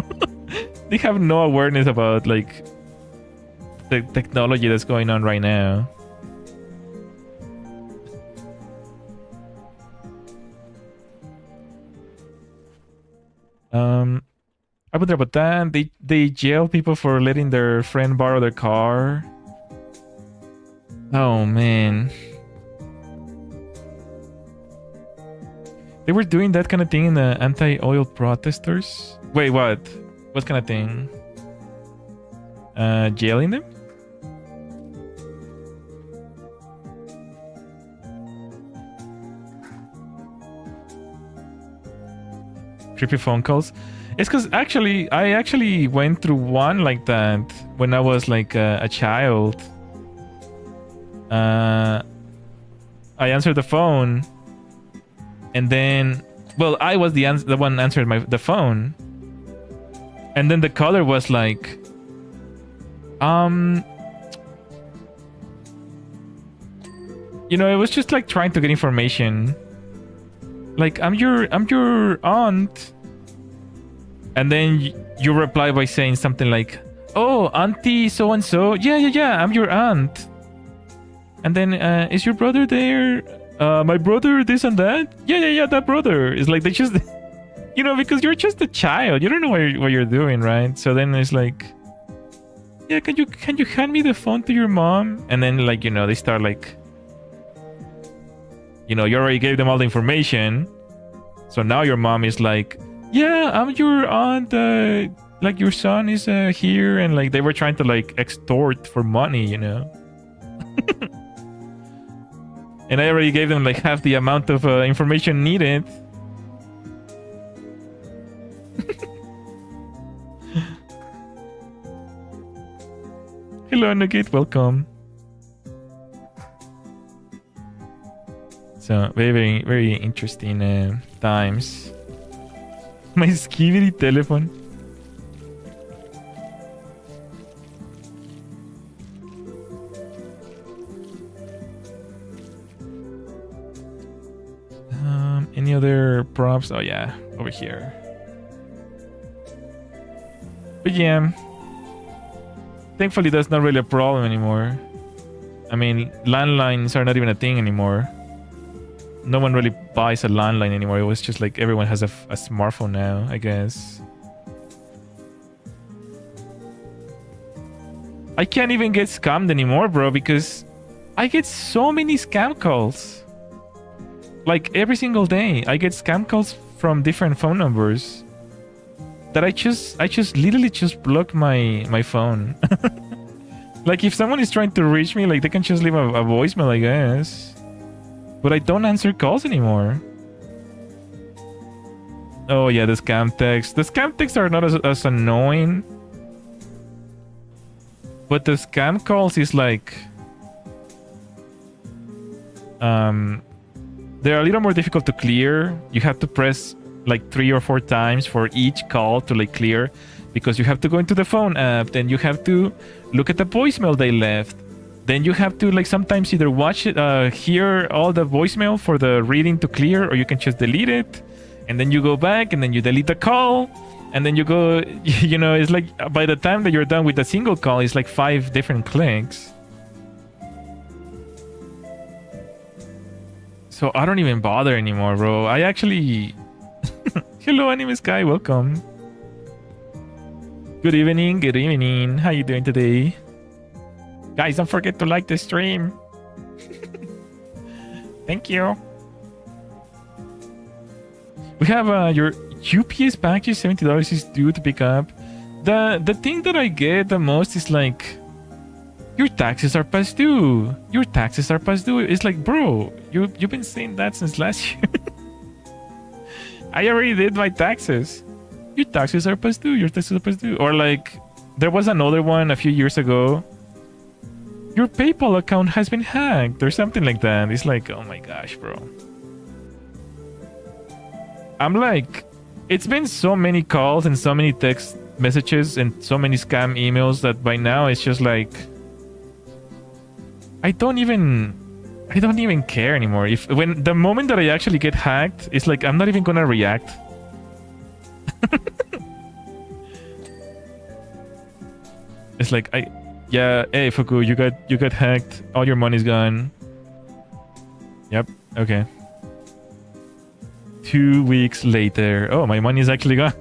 Speaker 1: They have no awareness about like the technology that's going on right now. I wonder about that. They jail people for letting their friend borrow their car. Oh man. They were doing that kind of thing in the anti-oil protesters. Wait, what? What kind of thing? Jailing them? Creepy phone calls. It's because I actually went through one like that when I was like a child. I answered the phone, and then, well, I was the one answered the phone, and then the caller was like, you know, it was just like trying to get information. Like, I'm your aunt. And then you reply by saying something like, oh, auntie so-and-so. Yeah, I'm your aunt. And then, is your brother there? My brother this and that? Yeah, that brother. It's like they just... You know, because you're just a child. You don't know what you're doing, right? So then it's like, yeah, can you hand me the phone to your mom? And then like, you know, they start like, you know, you already gave them all the information. So now your mom is like, yeah, I'm your aunt. Like your son is here, and like they were trying to like extort for money, you know. And I already gave them like half the amount of information needed. Hello, Nugget. Welcome. So very, very, very interesting times. My skibidi telephone. Any other props? Oh yeah, over here. But yeah, thankfully that's not really a problem anymore. I mean, landlines are not even a thing anymore. No one really buys a landline anymore. It was just like everyone has a smartphone now, I guess. I can't even get scammed anymore, bro, because I get so many scam calls. Like every single day, I get scam calls from different phone numbers that I just literally just block my phone. Like if someone is trying to reach me, like they can just leave a voicemail, I guess. But I don't answer calls anymore. Oh yeah, the scam texts. The scam texts are not as annoying. But the scam calls is like... they're a little more difficult to clear. You have to press like 3 or 4 times for each call to like clear, because you have to go into the phone app, then you have to look at the voicemail they left, then you have to like sometimes either watch it, hear all the voicemail for the reading to clear, or you can just delete it, and then you go back and then you delete the call, and then you go, you know, it's like by the time that you're done with a single call, it's like 5 different clicks. So I don't even bother anymore, bro. I actually... Hello, Anime Sky. Welcome. Good evening. Good evening. How you doing today? Guys, don't forget to like the stream. Thank you. We have your UPS package. $70 is due to pick up. The thing that I get the most is like... Your taxes are past due. Your taxes are past due. It's like, bro, you've been saying that since last year. I already did my taxes. Your taxes are past due. Your taxes are past due. Or like, there was another one a few years ago. Your PayPal account has been hacked or something like that. It's like, oh my gosh, bro. I'm like, it's been so many calls and so many text messages and so many scam emails that by now it's just like... I don't even care anymore. When the moment that I actually get hacked, it's like I'm not even gonna react. It's like hey Fuku, you got hacked. All your money's gone. Yep. Okay. 2 weeks later. Oh, my money is actually gone.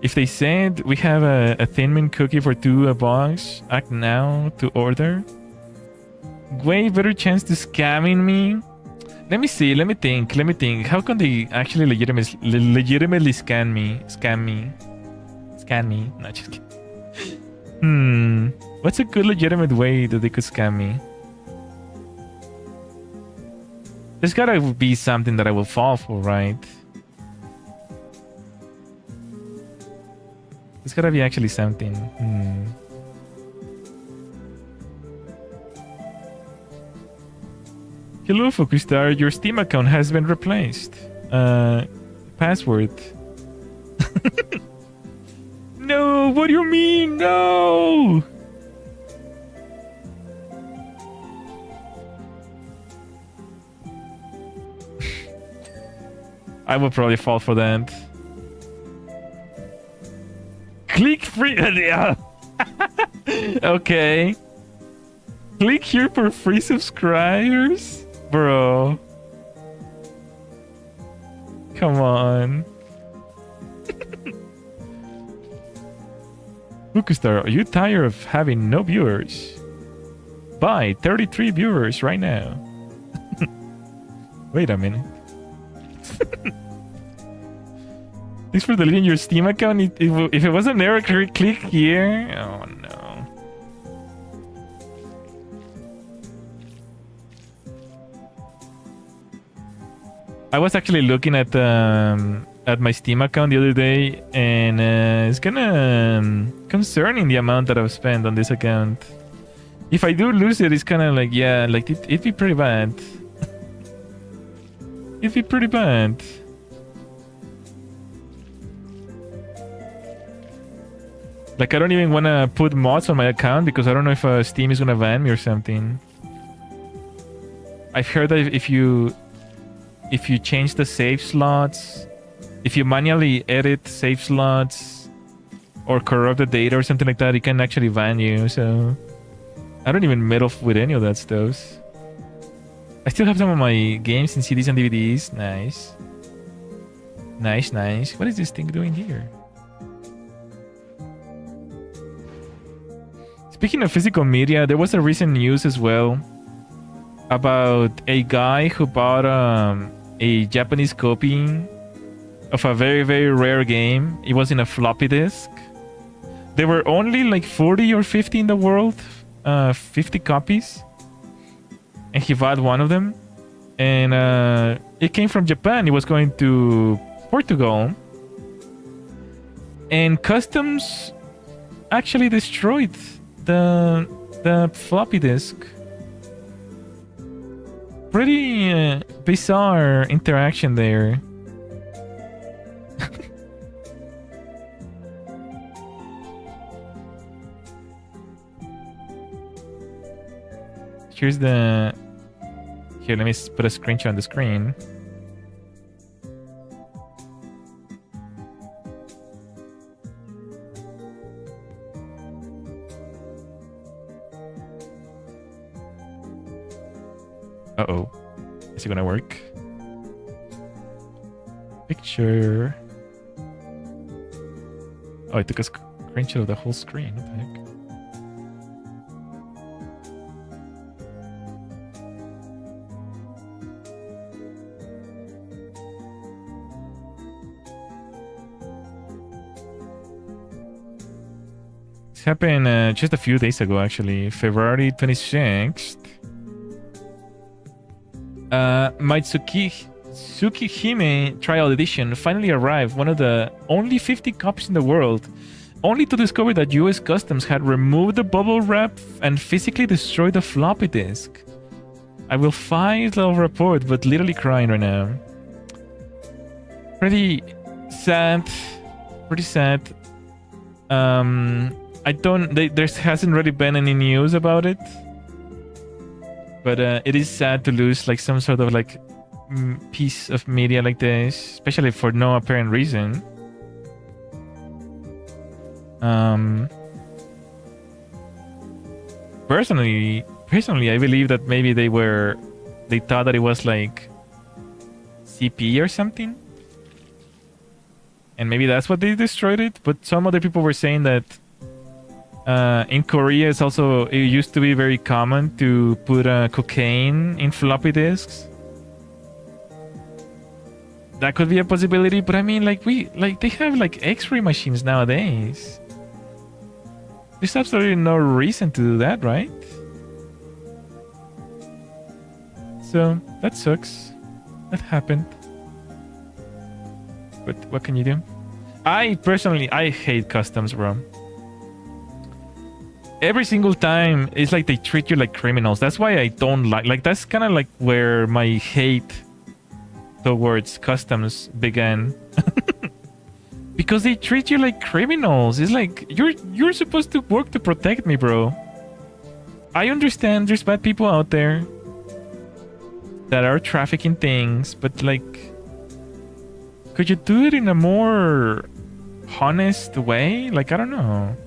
Speaker 1: If they said we have a Thin Mint cookie for $2 a box, act now to order. Way better chance to scamming me. Let me see. Let me think. How can they actually legitimately scam me? No, just kidding. What's a good legitimate way that they could scam me? There's gotta be something that I will fall for, right? There's gotta be actually something. Hello, Fukustar. Your Steam account has been replaced. Password. No, what do you mean? No! I would probably fall for that. Click free. Okay. Click here for free subscribers, bro. Come on. Fukustar, are you tired of having no viewers? Buy 33 viewers right now. Wait a minute. Thanks for deleting your Steam account. If it was an error, click here. Oh no. I was actually looking at my Steam account the other day, and it's kind of concerning the amount that I've spent on this account. If I do lose it, it's kind of like, yeah, like it'd be pretty bad. It'd be pretty bad. Like, I don't even want to put mods on my account because I don't know if Steam is gonna ban me or something. I've heard that if you change the save slots, if you manually edit save slots or corrupt the data or something like that, it can actually ban you. So I don't even meddle with any of that stuff. I still have some of my games and CDs and DVDs. Nice. Nice, nice. What is this thing doing here? Speaking of physical media, there was a recent news as well about a guy who bought a Japanese copy of a very, very rare game. It was in a floppy disk. There were only like 40 or 50 in the world, 50 copies. And he bought one of them. And it came from Japan. It was going to Portugal. And customs actually destroyed the floppy disk. Pretty bizarre interaction there. Here's the... Here, let me put a screenshot on the screen. Uh-oh. Is it gonna work? Picture. Oh, I took a screenshot of the whole screen. What the heck? This happened just a few days ago, actually. February 26th. My Tsukihime Trial Edition finally arrived, one of the only 50 copies in the world, only to discover that US Customs had removed the bubble wrap and physically destroyed the floppy disk. I will file a report, but literally crying right now. Pretty sad. Pretty sad. There hasn't really been any news about it. But it is sad to lose like some sort of like piece of media like this, especially for no apparent reason. Personally, I believe that maybe they thought that it was like CP or something, and maybe that's what they destroyed it. But some other people were saying that in Korea, it used to be very common to put cocaine in floppy disks. That could be a possibility, but I mean, they have like X-ray machines nowadays. There's absolutely no reason to do that, right? So that sucks. That happened. But what can you do? I hate customs, bro. Every single time, it's like they treat you like criminals. That's why I don't like that's kind of like where my hate towards customs began. Because they treat you like criminals. It's like you're supposed to work to protect me, bro. I understand there's bad people out there that are trafficking things, but like, could you do it in a more honest way? Like, I don't know.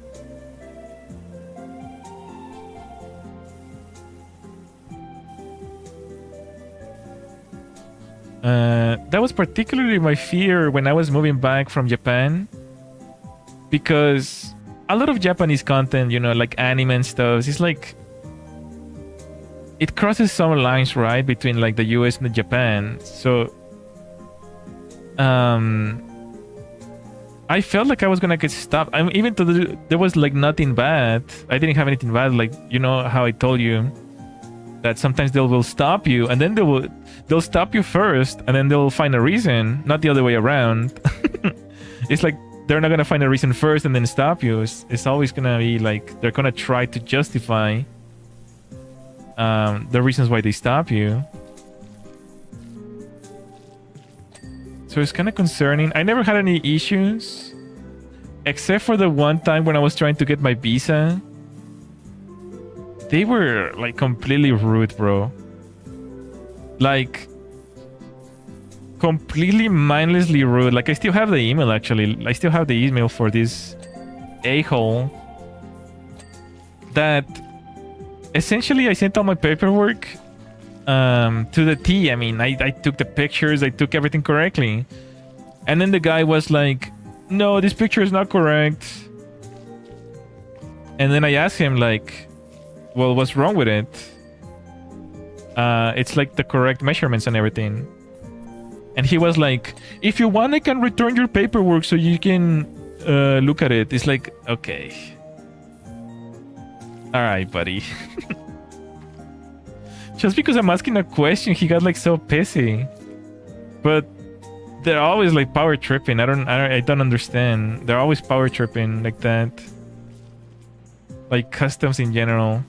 Speaker 1: That was particularly my fear when I was moving back from Japan, because a lot of Japanese content, you know, like anime and stuff, it's like it crosses some lines, right, between like the US and the Japan. So I felt like I was gonna get stopped. I mean, even though there was like nothing bad, I didn't have anything bad. Like, you know how I told you that sometimes they will stop you, and then they'll stop you first, and then they'll find a reason, not the other way around. It's like they're not gonna find a reason first and then stop you. It's always gonna be like they're gonna try to justify the reasons why they stop you. So it's kind of concerning. I never had any issues, except for the one time when I was trying to get my visa. They were like completely rude, bro. Like completely mindlessly rude. Like I still have the email, actually. I still have the email for this a-hole that essentially I sent all my paperwork to the T. I mean, I took the pictures, I took everything correctly. And then the guy was like, no, this picture is not correct. And then I asked him like, well, what's wrong with it? It's like the correct measurements and everything. And he was like, if you want, I can return your paperwork so you can look at it. It's like, okay. All right, buddy. Just because I'm asking a question, he got like so pissy. But they're always like power tripping. I don't understand. They're always power tripping like that. Like customs in general.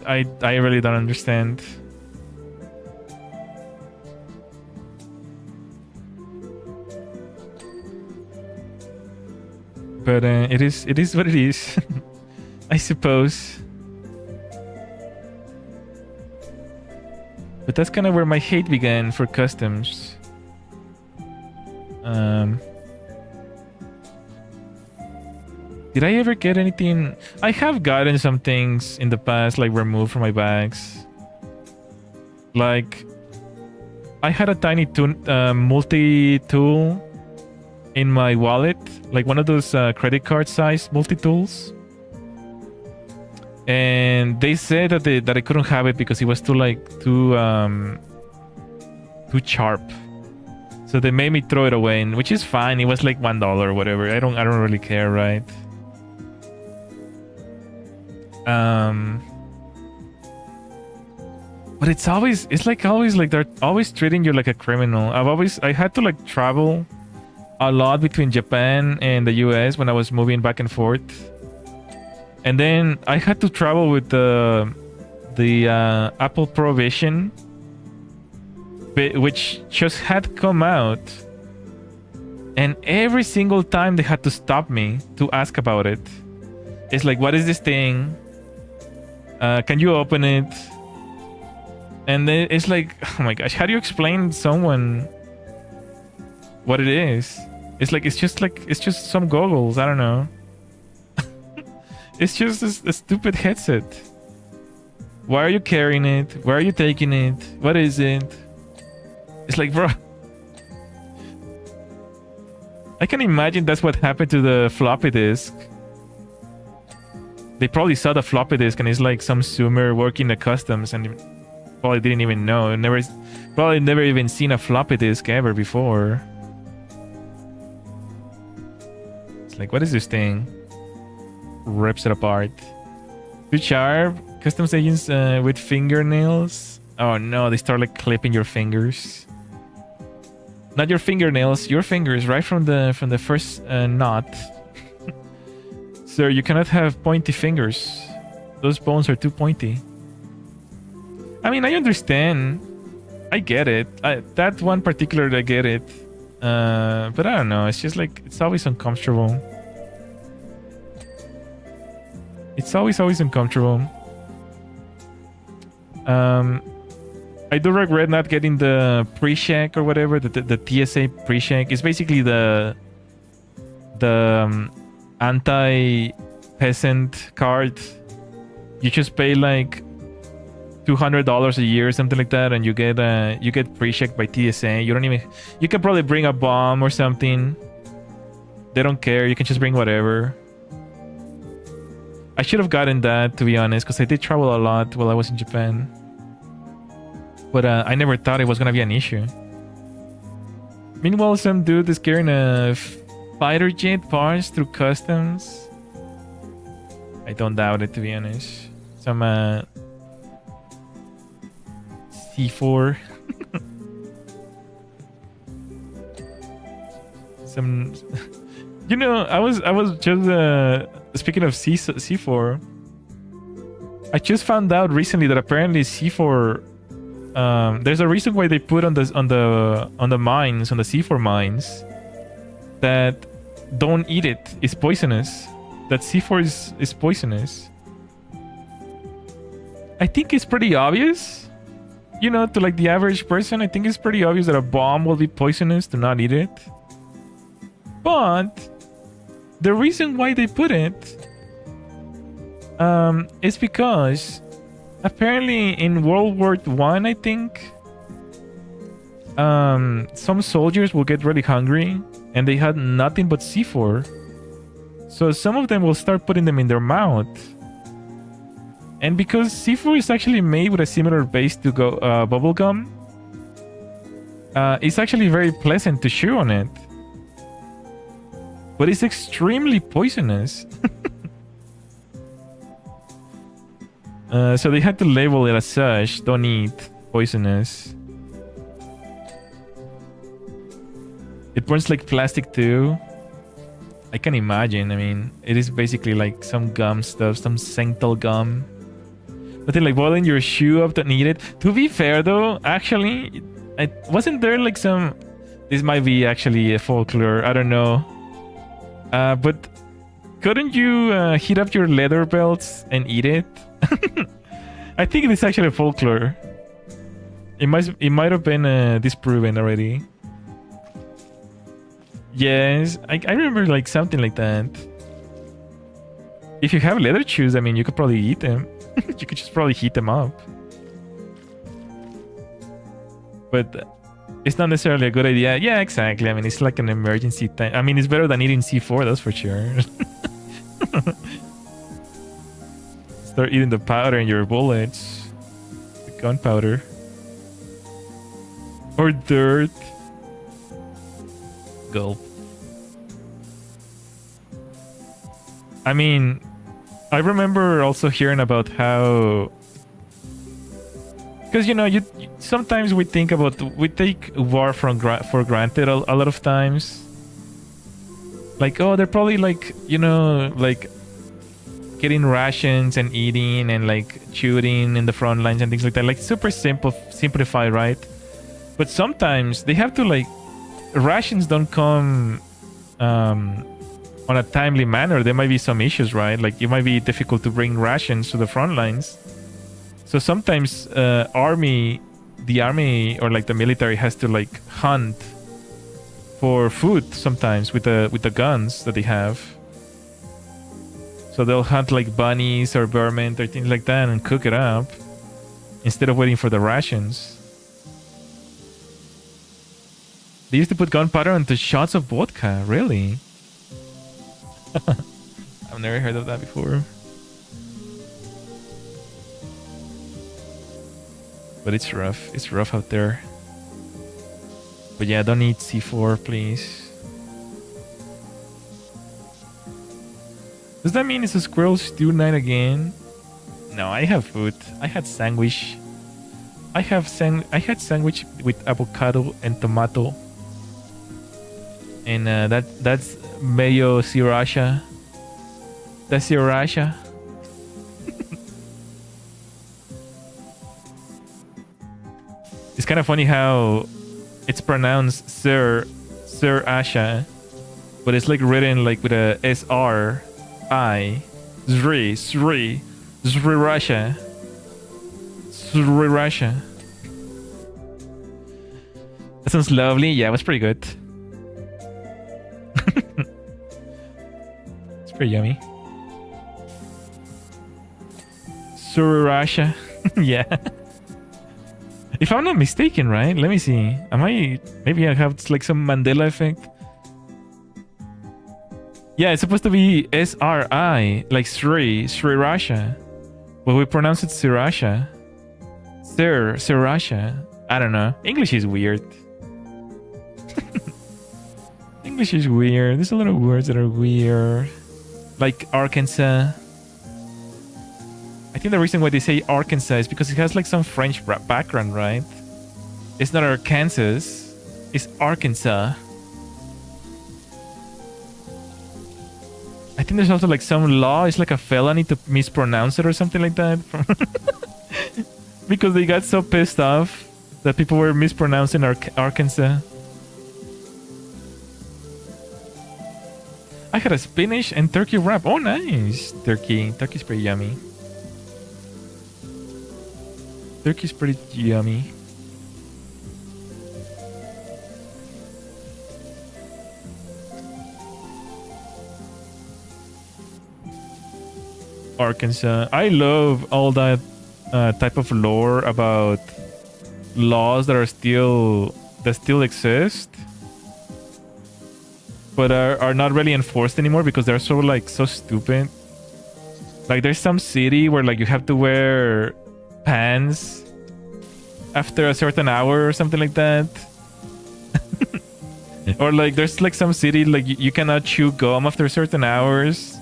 Speaker 1: I really don't understand. But it is what it is. I suppose. But that's kind of where my hate began for customs. Did I ever get anything? I have gotten some things in the past, like removed from my bags. Like, I had a tiny multi-tool in my wallet, like one of those credit card size multi-tools. And they said that I couldn't have it because it was too sharp. So they made me throw it away, which is fine. It was like $1 or whatever. I don't really care, right? But it's always like they're always treating you like a criminal. I had to like travel a lot between Japan and the US when I was moving back and forth. And then I had to travel with the Apple Pro Vision, which just had come out. And every single time they had to stop me to ask about it. It's like, what is this thing? Can you open it? And then it's like, oh my gosh, how do you explain to someone what it is? It's like, it's just some goggles. I don't know. It's just a stupid headset. Why are you carrying it? Where are you taking it? What is it? It's like, bro. I can imagine that's what happened to the floppy disk. They probably saw the floppy disk and it's like some Sumer working the customs and probably didn't even know. Probably never even seen a floppy disk ever before. It's like, what is this thing? Rips it apart. Too sharp. Customs agents with fingernails. Oh no, they start like clipping your fingers. Not your fingernails, your fingers, right from the first knot. Sir, you cannot have pointy fingers. Those bones are too pointy. I mean, I understand. I get it. That one particular, I get it. But I don't know. It's just like, it's always uncomfortable. It's always uncomfortable. I do regret not getting the pre-check or whatever, the TSA pre-check. It's basically the anti-peasant card. You just pay like $200 a year, something like that, and you get pre-checked by TSA. You can probably bring a bomb or something. They don't care. You can just bring whatever. I should have gotten that, to be honest, because I did travel a lot while I was in Japan. But I never thought it was gonna be an issue. Meanwhile, some dude is carrying a fighter jet parts through customs. I don't doubt it, to be honest. Some C4. Some, you know, I was just speaking of C4. I just found out recently that apparently C4. There's a reason why they put on the mines, on the C4 mines, that don't eat it. It's poisonous. That C4 is poisonous. I think it's pretty obvious. You know, to like the average person, I think it's pretty obvious that a bomb will be poisonous to not eat it. But the reason why they put it is because apparently in World War I, I think, some soldiers will get really hungry and they had nothing but C4. So some of them will start putting them in their mouth. And because C4 is actually made with a similar base to bubble gum, it's actually very pleasant to chew on it. But it's extremely poisonous. So they had to label it as such. Don't eat, poisonous. It burns like plastic too. I can imagine. I mean, it is basically like some gum stuff, some xanthal gum. But then like boiling your shoe up to eat it. To be fair though, actually, wasn't there like some... This might be actually a folklore, I don't know. But couldn't you heat up your leather belts and eat it? I think it is actually folklore. It might have been disproven already. Yes, I remember like something like that. If you have leather shoes, I mean, you could probably eat them. You could just probably heat them up. But it's not necessarily a good idea. Yeah, exactly. I mean, it's like an emergency time. I mean, it's better than eating C4, that's for sure. Start eating the powder in your bullets. The gunpowder. Or dirt. Gulp. I mean, I remember also hearing about how... Because, you know, sometimes we think about... We take war for granted a lot of times. Like, oh, they're probably like, you know, like... getting rations and eating and like shooting in the front lines and things like that. Like super simplified, right? But sometimes they have to like... Rations don't come on a timely manner. There might be some issues, right? Like it might be difficult to bring rations to the front lines. So sometimes the army or like the military has to like hunt for food sometimes with the guns that they have. So they'll hunt like bunnies or vermin or things like that and cook it up instead of waiting for the rations. They used to put gunpowder into shots of vodka. Really? I've never heard of that before. But it's rough. It's rough out there. But yeah, don't eat C4, please. Does that mean it's a squirrel stew night again? No, I have food. I had sandwich. I had sandwich with avocado and tomato. And that's mayo sriracha. That's sriracha. It's kind of funny how it's pronounced sriracha, but it's like written like with a S-R-I. Sriracha. Sriracha. That sounds lovely. Yeah, it was pretty good. It's pretty yummy. Sriracha. Yeah. If I'm not mistaken, right? Let me see. Maybe I have like some Mandela effect. Yeah, it's supposed to be S-R-I, like Srirasha. But we pronounce it Srirasha. Srirasha. I don't know. English is weird. English is weird. There's a lot of words that are weird. Like Arkansas. I think the reason why they say Arkansas is because it has like some French background, right? It's not Arkansas. It's Arkansas. I think there's also like some law. It's like a felony to mispronounce it or something like that. Because they got so pissed off that people were mispronouncing Arkansas. I had a spinach and turkey wrap. Oh, nice. Turkey's pretty yummy. Turkey's pretty yummy. Arkansas. I love all that type of lore about laws that still exist, but are not really enforced anymore because they're so stupid. Like there's some city where like you have to wear pants after a certain hour or something like that. Or like there's like some city like you cannot chew gum after certain hours.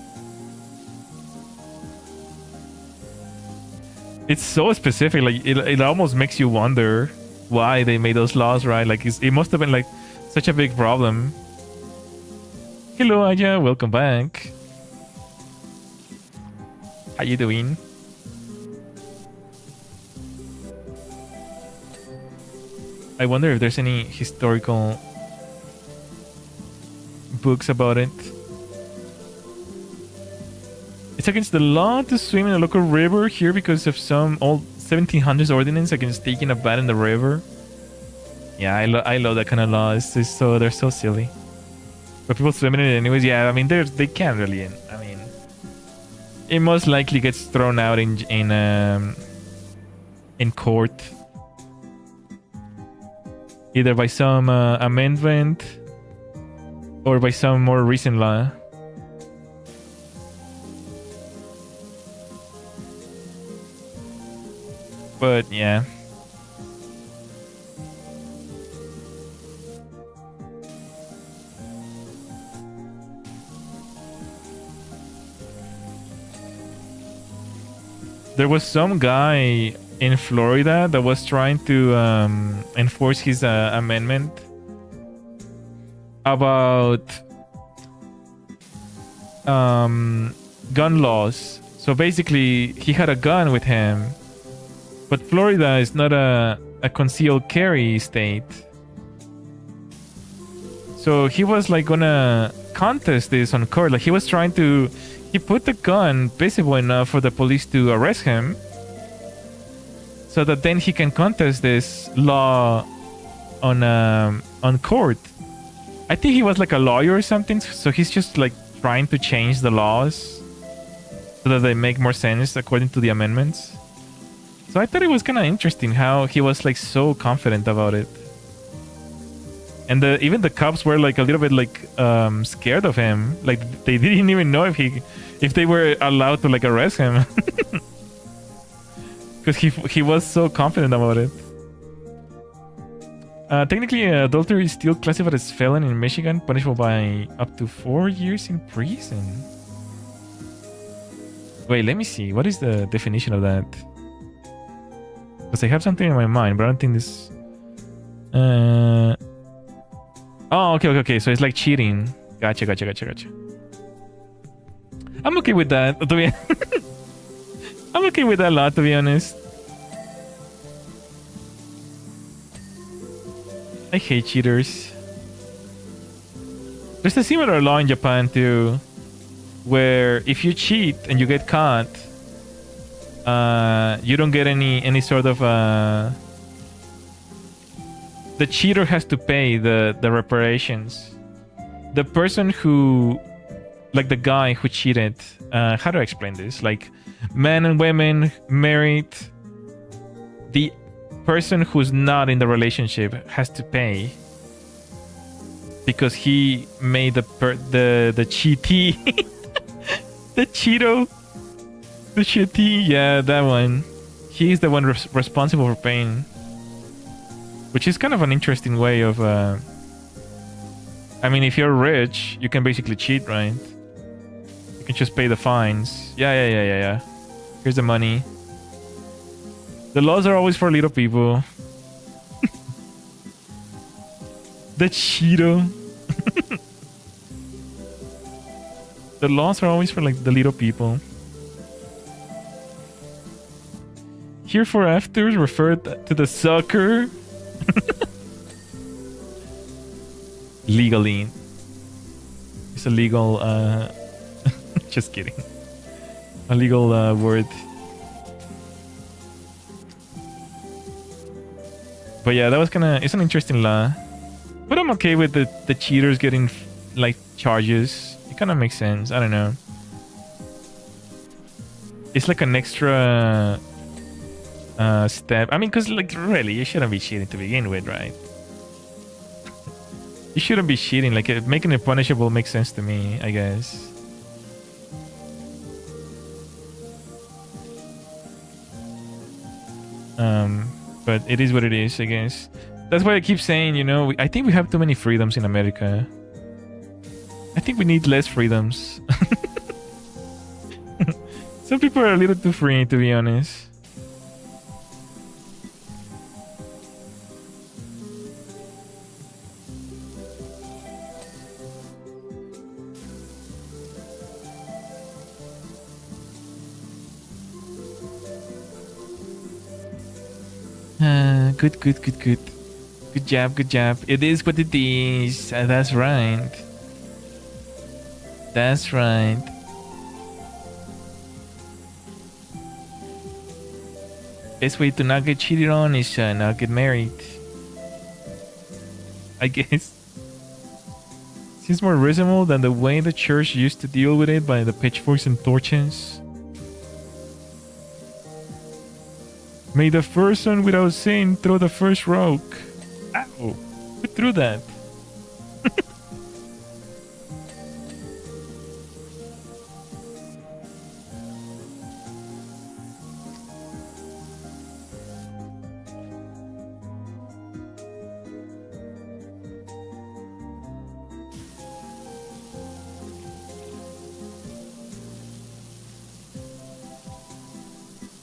Speaker 1: It's so specific, like it almost makes you wonder why they made those laws, right? Like it must have been like such a big problem. Hello, Aya, welcome back. How you doing? I wonder if there's any historical books about it. It's against the law to swim in a local river here because of some old 1700s ordinance against taking a bath in the river. Yeah, I love that kind of law. They're so silly. But people swimming in it anyways. Yeah, I mean they can't really. I mean, it most likely gets thrown out in court, either by some amendment or by some more recent law. But yeah. There was some guy in Florida that was trying to enforce his amendment about gun laws. So basically, he had a gun with him. But Florida is not a concealed carry state. So he was like gonna contest this on court. Like he was trying to... He put the gun visible enough for the police to arrest him. So that then he can contest this law on court. I think he was like a lawyer or something. So he's just like trying to change the laws so that they make more sense according to the amendments. So I thought it was kind of interesting how he was like so confident about it. And even the cops were like a little bit like scared of him. Like they didn't even know if they were allowed to like arrest him. Because he was so confident about it. Technically, adultery is still classified as felon in Michigan, punishable by up to 4 years in prison. Wait, let me see. What is the definition of that? Because I have something in my mind, but I don't think this... Oh, okay. So it's like cheating. Gotcha. I'm okay with that, to be... I'm okay with that a lot, to be honest. I hate cheaters. There's a similar law in Japan, too, where if you cheat and you get caught, you don't get any sort of the cheater has to pay the reparations. The person who, like the guy who cheated, how do I explain this? Like men and women married the person who's not in the relationship has to pay because he made the cheatee, the Cheeto, the cheatee. Yeah, that one. He's the one responsible for paying, which is kind of an interesting way of. I mean, if you're rich, you can basically cheat, right? You can just pay the fines. Yeah. Here's the money. The laws are always for little people. The Cheeto. The laws are always for like the little people. Here for afters referred to the sucker. Legally. It's a legal just kidding. A legal word. But yeah, that was it's an interesting law. But I'm okay with the cheaters getting like charges. It kind of makes sense. I don't know. It's like an extra step. I mean, because like really, you shouldn't be cheating to begin with, right? You shouldn't be cheating. Like making it punishable makes sense to me, I guess. But it is what it is, I guess. That's why I keep saying, you know, I think we have too many freedoms in America. I think we need less freedoms. Some people are a little too free, to be honest. Good. Good job. It is what it is. That's right. That's right. Best way to not get cheated on is not get married. I guess. Seems more reasonable than the way the church used to deal with it by the pitchforks and torches. May the first one without sin throw the first rock. Ow! Who threw that?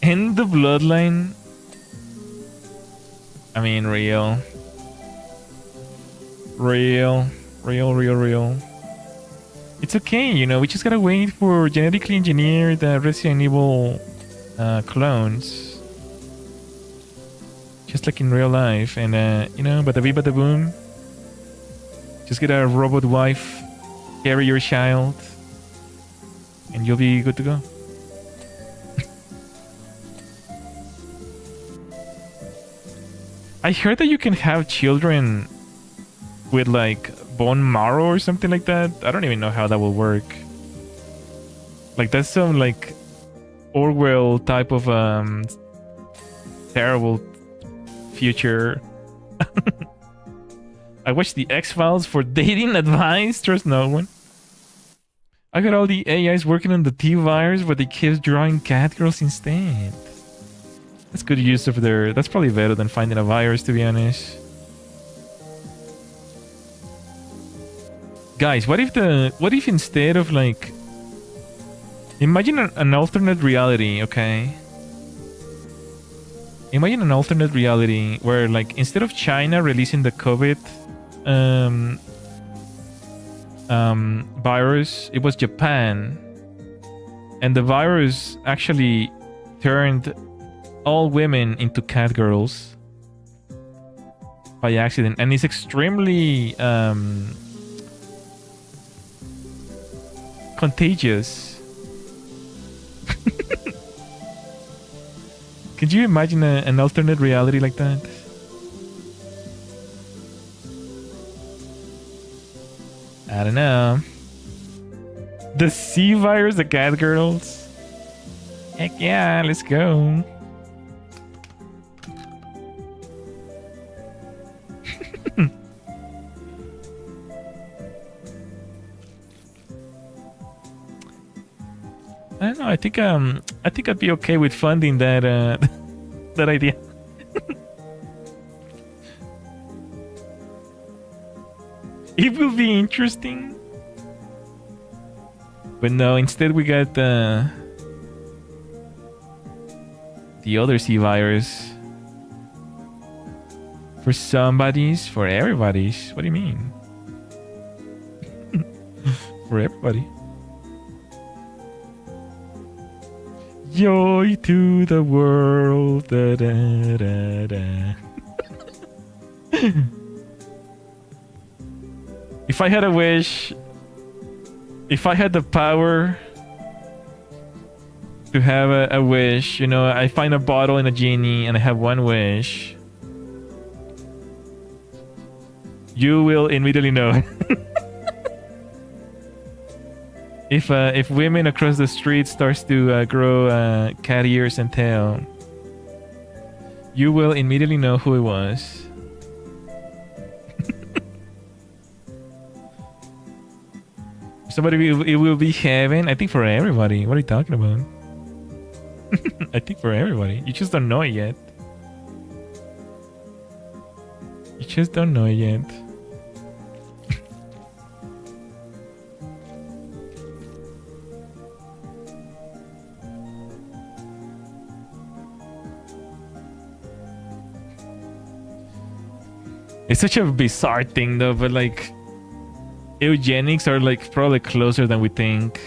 Speaker 1: End the bloodline. I mean, real. It's okay, you know, we just gotta wait for genetically engineered Resident Evil clones. Just like in real life. And, you know, bada bee bada boom. Just get a robot wife, carry your child, and you'll be good to go. I heard that you can have children with like bone marrow or something like that. I don't even know how that will work. Like that's some like Orwell type of terrible future. I watched the X-Files for dating advice. Trust no one. I got all the AIs working on the T-virus, but they keep drawing cat girls instead. That's good use of their... That's probably better than finding a virus, to be honest. Guys, what if instead of like... Imagine an alternate reality, okay? Imagine an alternate reality where like instead of China releasing the COVID virus, it was Japan. And the virus actually turned all women into cat girls by accident, and it's extremely contagious. Could you imagine an alternate reality like that? I don't know. The C virus, the cat girls. Heck yeah, let's go. I don't know. I think I'd be okay with funding that that idea. It will be interesting. But no, instead we got the other sea virus. For somebody's, for everybody's. What do you mean? For everybody. Joy to the world. Da, da, da, da. If I had a wish, if I had the power to have a wish, you know, I find a bottle and a genie and I have one wish, you will immediately know. If women across the street starts to grow cat ears and tail, you will immediately know who it was. Somebody, it will be heaven. I think for everybody. What are you talking about? I think for everybody. You just don't know it yet. You just don't know it yet. It's such a bizarre thing though, but like eugenics are like probably closer than we think.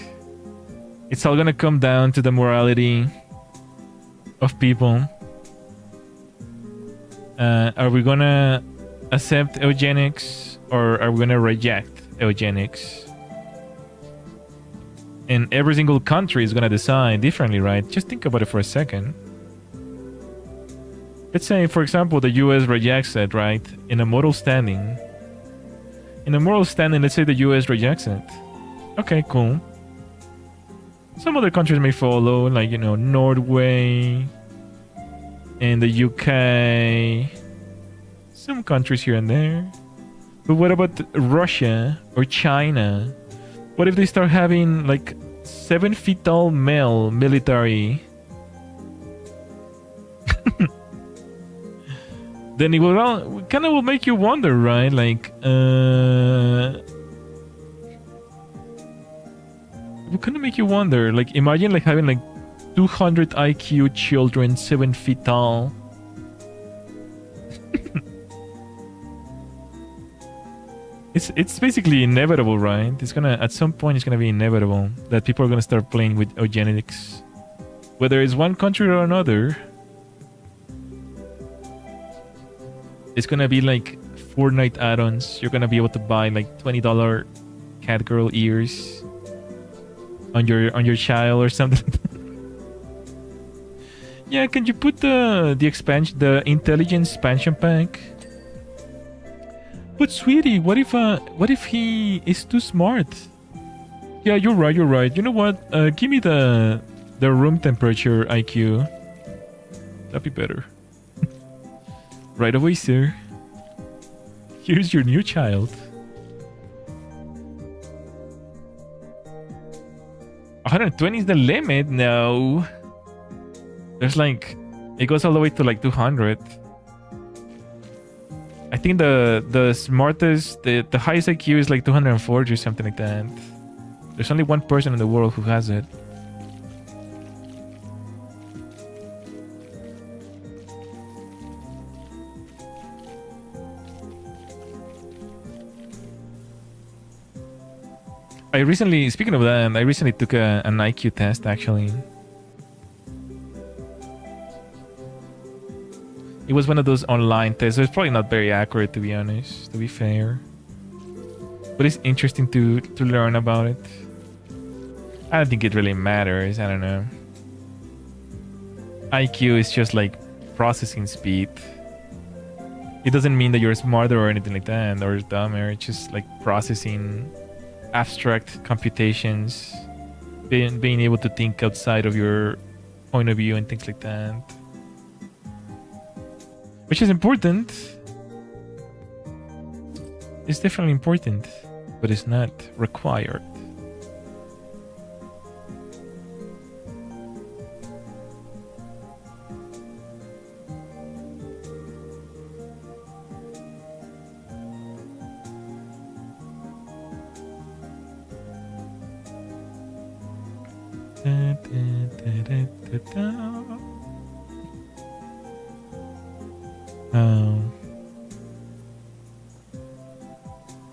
Speaker 1: It's all gonna come down to the morality of people. Are we gonna accept eugenics or are we gonna reject eugenics? And every single country is gonna decide differently, right? Just think about it for a second. Let's say, for example, the US rejects it, right? In a moral standing. In a moral standing, let's say the US rejects it. Okay, cool. Some other countries may follow, like, you know, Norway and the UK. Some countries here and there. But what about Russia or China? What if they start having like 7 feet tall male military? Then it will kind of will make you wonder, right? Like, it will kind of make you wonder. Like, imagine like having like 200 IQ children, 7 feet tall. It's basically inevitable, right? It's gonna at some point it's gonna be inevitable that people are gonna start playing with eugenics, whether it's one country or another. It's gonna be like Fortnite add-ons. You're gonna be able to buy like $20 cat girl ears on your child or something. Yeah, can you put the expansion, the intelligence expansion pack? But sweetie, what if he is too smart? Yeah, you're right. You know what? Give me the room temperature IQ. That'd be better. Right away, sir. Here's your new child. 120 is the limit? No. There's like... It goes all the way to like 200. I think the smartest... The highest IQ is like 240 or something like that. There's only one person in the world who has it. Speaking of that, I recently took an IQ test, actually. It was one of those online tests, so it's probably not very accurate, to be honest, to be fair. But it's interesting to learn about it. I don't think it really matters, I don't know. IQ is just like processing speed. It doesn't mean that you're smarter or anything like that, or dumber. It's just like processing abstract computations, being able to think outside of your point of view and things like that, which is important. It's definitely important, but it's not required.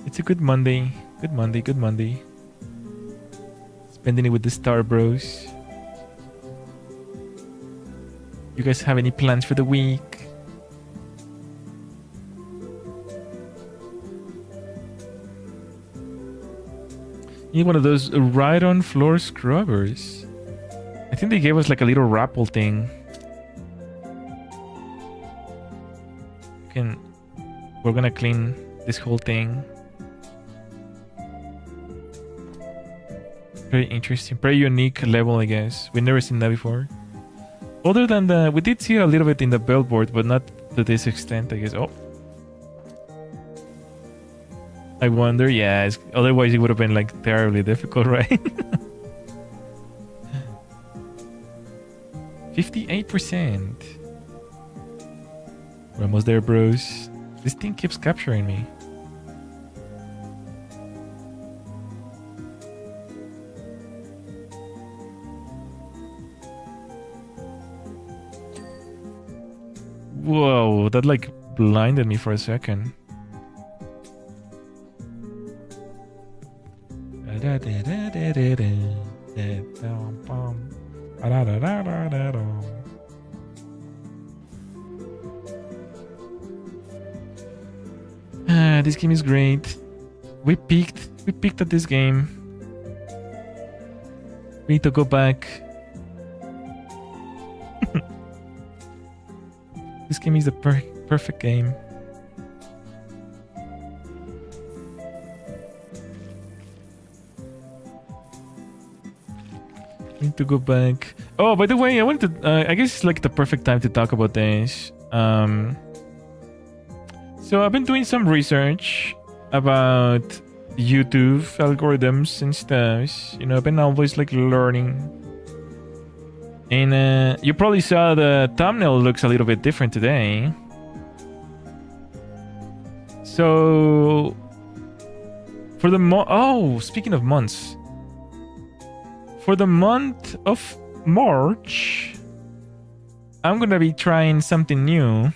Speaker 1: It's a good Monday. Good Monday. Good Monday. Spending it with the Starbros. You guys have any plans for the week? Need one of those ride-on floor scrubbers. I think they gave us like a little rappel thing. We're gonna clean this whole thing. Very interesting, very unique level, I guess. We've never seen that before. Other than we did see a little bit in the billboard, but not to this extent, I guess. Oh. I wonder, yeah, otherwise it would have been like terribly difficult, right? 58%. We're almost there, bros. This thing keeps capturing me. Whoa, that like blinded me for a second. This game is great. We peaked at this game. We need to go back. This game is the perfect game. We need to go back. Oh, by the way, I wanted to. I guess it's like the perfect time to talk about this. So I've been doing some research about YouTube algorithms and stuff. You know, I've been always like learning. And you probably saw the thumbnail looks a little bit different today. So for the speaking of months. For the month of March, I'm gonna be trying something new.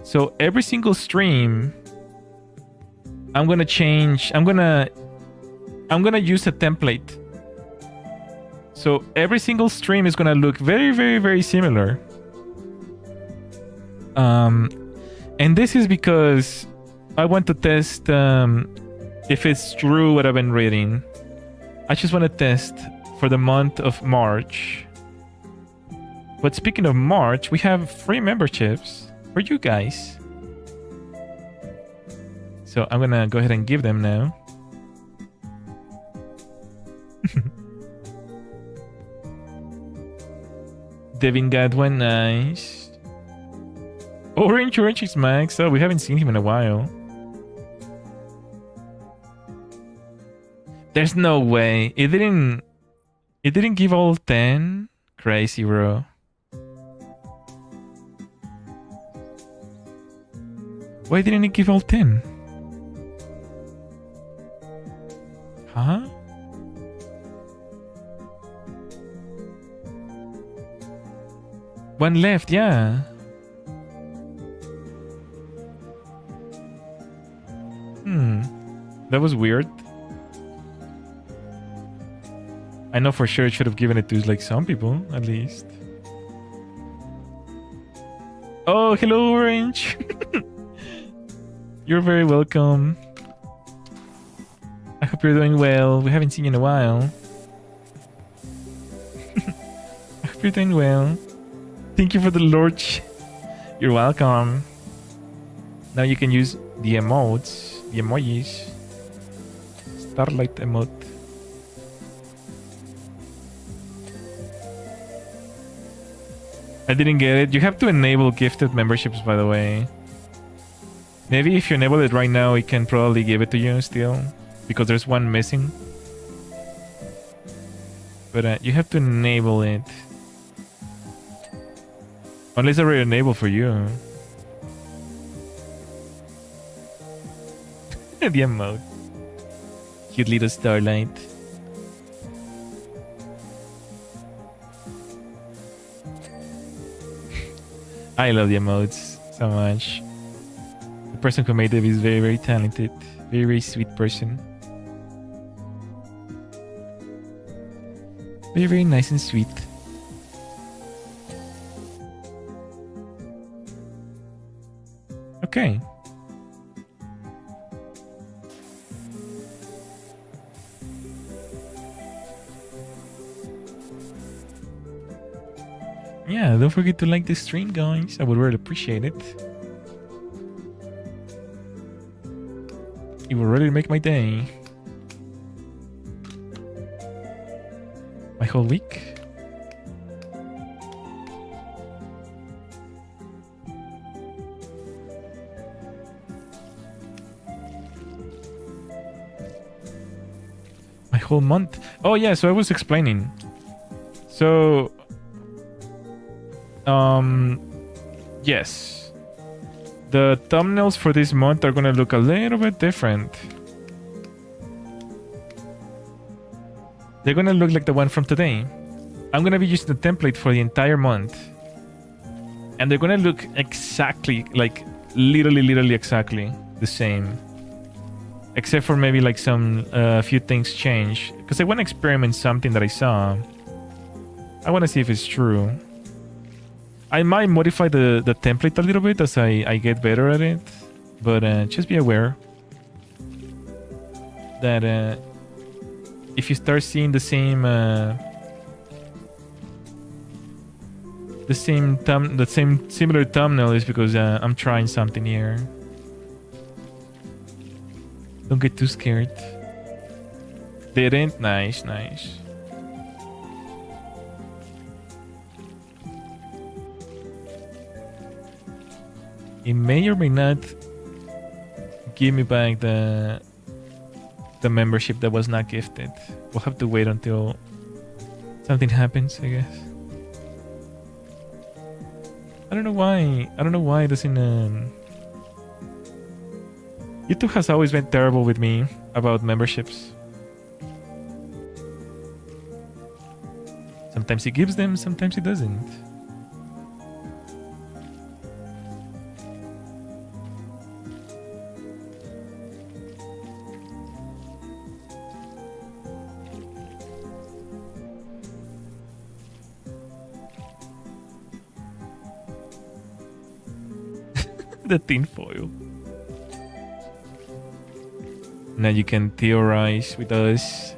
Speaker 1: So every single stream, I'm gonna change. I'm gonna use a template. So every single stream is gonna look very, very, very similar. And this is because I want to test if it's true what I've been reading. I just want to test for the month of March. But speaking of March, we have free memberships for you guys. So I'm gonna go ahead and give them now. Devin got one, nice. Orange is Max. Oh, we haven't seen him in a while. There's no way. It didn't give all 10? Crazy, bro. Why didn't it give all 10? Huh? One left, yeah. That was weird. I know for sure it should have given it to like some people, at least. Oh, hello, Orange. You're very welcome. I hope you're doing well. We haven't seen you in a while. I hope you're doing well. Thank you for the lurch. You're welcome. Now you can use the emotes, the emojis. Starlight emote. I didn't get it. You have to enable gifted memberships, by the way. Maybe if you enable it right now, it can probably give it to you still. Because there's one missing. But you have to enable it. Unless I already enabled for you. The emote. Cute little Starlight. I love the emotes so much. The person who made them is very, very talented. Very, very sweet person. Very, very nice and sweet. Okay. Yeah, don't forget to like the stream, guys. I would really appreciate it. It would really make my day. My whole week. My whole month. Oh yeah, so I was explaining. So yes. The thumbnails for this month are gonna look a little bit different. They're gonna look like the one from today. I'm gonna be using the template for the entire month. And they're gonna look exactly, like literally exactly the same. Except for maybe like some few things change. Because I wanna experiment something that I saw. I wanna see if it's true. I might modify the template a little bit as I get better at it. But just be aware that if you start seeing the same similar thumbnail, is because I'm trying something here. Don't get too scared. Didn't? Nice. It may or may not give me back the membership that was not gifted. We'll have to wait until something happens, I guess. I don't know why. It doesn't. YouTube has always been terrible with me about memberships. Sometimes it gives them, sometimes it doesn't. The tinfoil. Now you can theorize with us.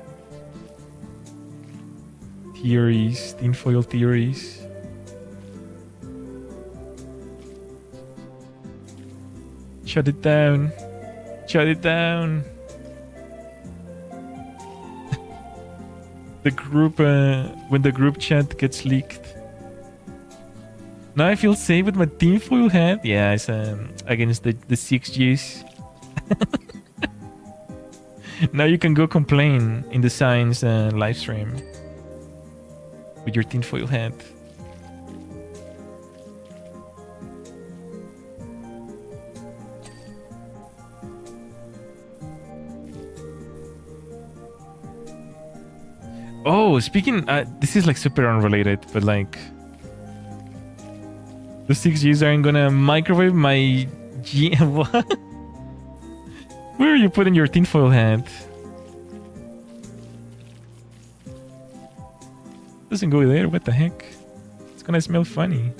Speaker 1: Theories, tinfoil theories. Shut it down. Shut it down. The group, when the group chat gets leaked. Now I feel safe with my tinfoil hat. Yeah, it's against the 6Gs. Now you can go complain in the Science live stream with your tinfoil hat. Oh, speaking, this is like super unrelated, but like the 6Gs aren't gonna microwave my what? Where are you putting your tinfoil hat? Doesn't go there, what the heck? It's gonna smell funny.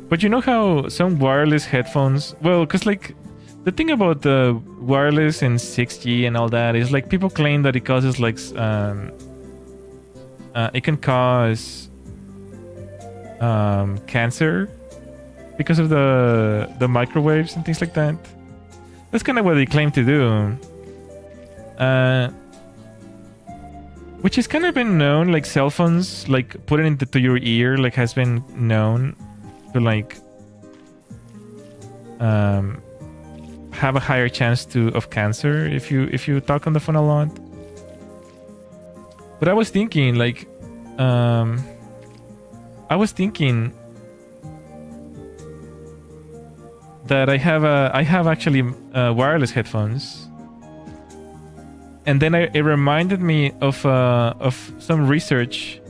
Speaker 1: But you know how some wireless headphones, well, cause like the thing about the wireless and 6G and all that is like people claim that it causes like it can cause cancer because of the microwaves and things like that. That's kind of what they claim to do. Which has kind of been known, like cell phones, like put it into your ear, like has been known to like have a higher chance of cancer if you talk on the phone a lot. But I was thinking like that I have actually wireless headphones, and then it reminded me of some research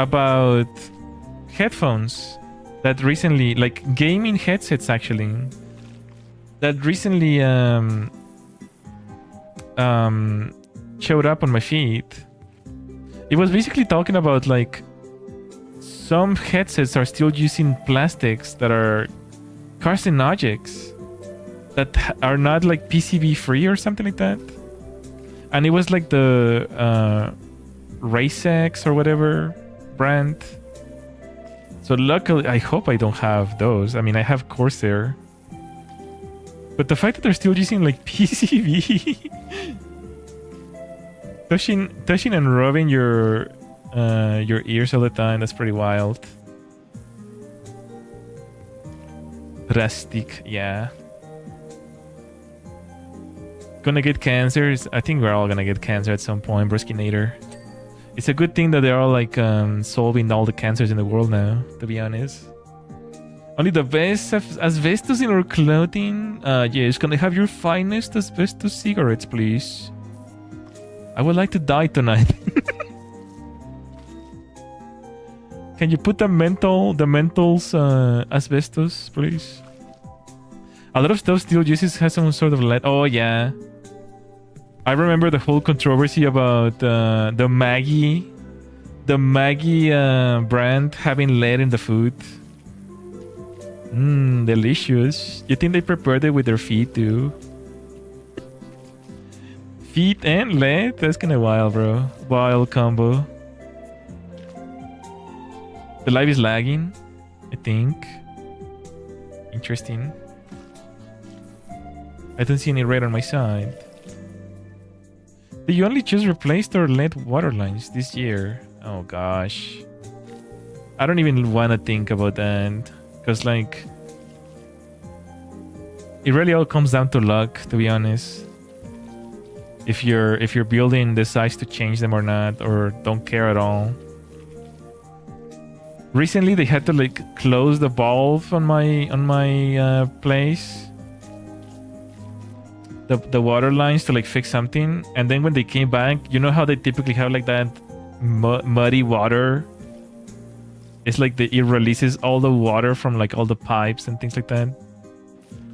Speaker 1: about headphones that recently, like gaming headsets actually, that recently showed up on my feed. It was basically talking about like some headsets are still using plastics that are carcinogenics, that are not like PCB free or something like that. And it was like the Racex or whatever brand. So luckily, I hope I don't have those. I mean, I have Corsair. But the fact that they're still using like PCB, touching and rubbing your ears all the time, that's pretty wild. Drastic, yeah. Gonna get cancer. I think we're all gonna get cancer at some point, Bruskinator. It's a good thing that they're all like solving all the cancers in the world now, to be honest. Only the best asbestos in our clothing. Yes, can I have your finest asbestos cigarettes, please? I would like to die tonight. Can you put the mentals asbestos, please? A lot of stuff still has some sort of lead. Oh yeah, I remember the whole controversy about the Maggie brand having lead in the food. Delicious. You think they prepared it with their feet too? Feet and lead? That's kind of wild, bro. Wild combo. The live is lagging, I think. Interesting. I don't see any red on my side. They only just replaced our lead water lines this year. Oh gosh. I don't even want to think about that. Because like, it really all comes down to luck, to be honest. If your building decides to change them or not, or don't care at all. Recently, they had to like close the valve on my place, the water lines, to like fix something. And then when they came back, you know how they typically have like that muddy water. It's like it releases all the water from like all the pipes and things like that.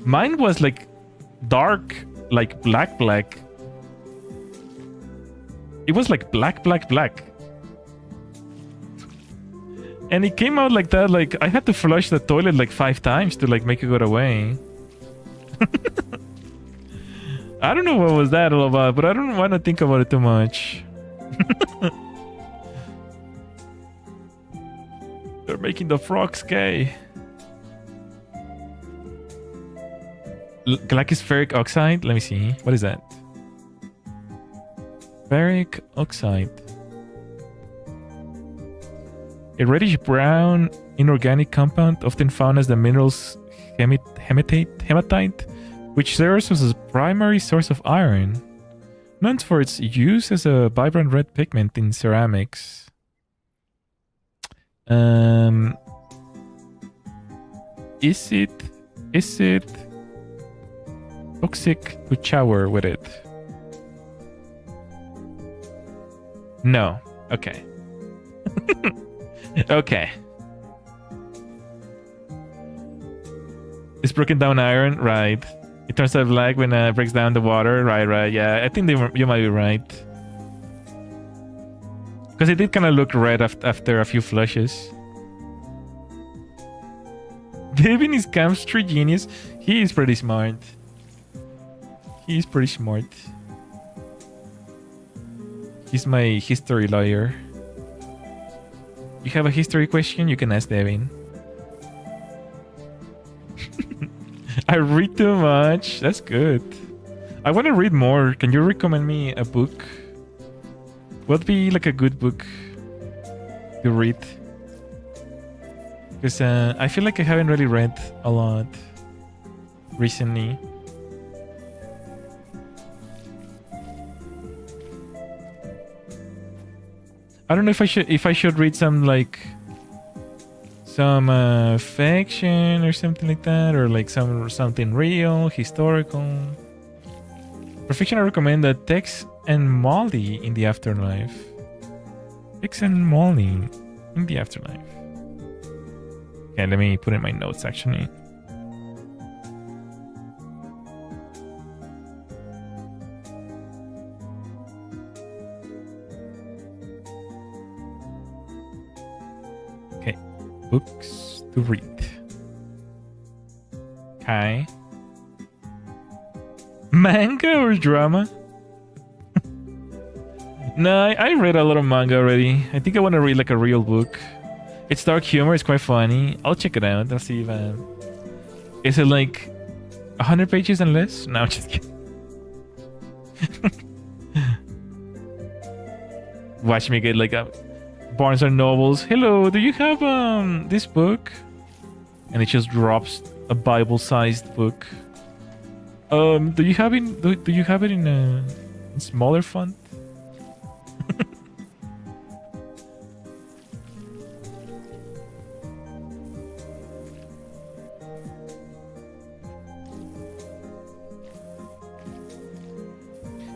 Speaker 1: Mine was like dark, like black. It was like black. And it came out like that. Like I had to flush the toilet like 5 times to like make it go away. I don't know what was that all about, but I don't want to think about it too much. They're making the frogs gay. Like is ferric oxide? Let me see. What is that? Ferric oxide. A reddish brown inorganic compound often found as the mineral's hematite, which serves as a primary source of iron, known for its use as a vibrant red pigment in ceramics. Is it toxic to shower with it? No. Okay. Okay. It's broken down iron, right? It turns out black when it breaks down the water, right? Yeah, I think you might be right. Because it did kind of look red after a few flushes. Devin is chemistry genius. He is pretty smart. He's my history lawyer. You have a history question? You can ask Devin. I read too much. That's good. I want to read more. Can you recommend me a book? What would be like a good book to read? Because I feel like I haven't really read a lot recently. I don't know if I should read some like some fiction or something like that, or like something real, historical. For fiction, I recommend Tex and Molly in the Afterlife. Tex and Molly. In the afterlife. Okay, let me put in my notes actually. Okay, books to read. Okay. Manga or drama? No, I read a lot of manga already. I think I want to read like a real book. It's dark humor. It's quite funny. I'll check it out. I'll see if... Is it like 100 pages and less? No, I'm just kidding. Watch me get like a Barnes and Nobles. Hello, do you have this book? And it just drops a Bible-sized book. Do you have it? Do you have it in a smaller font?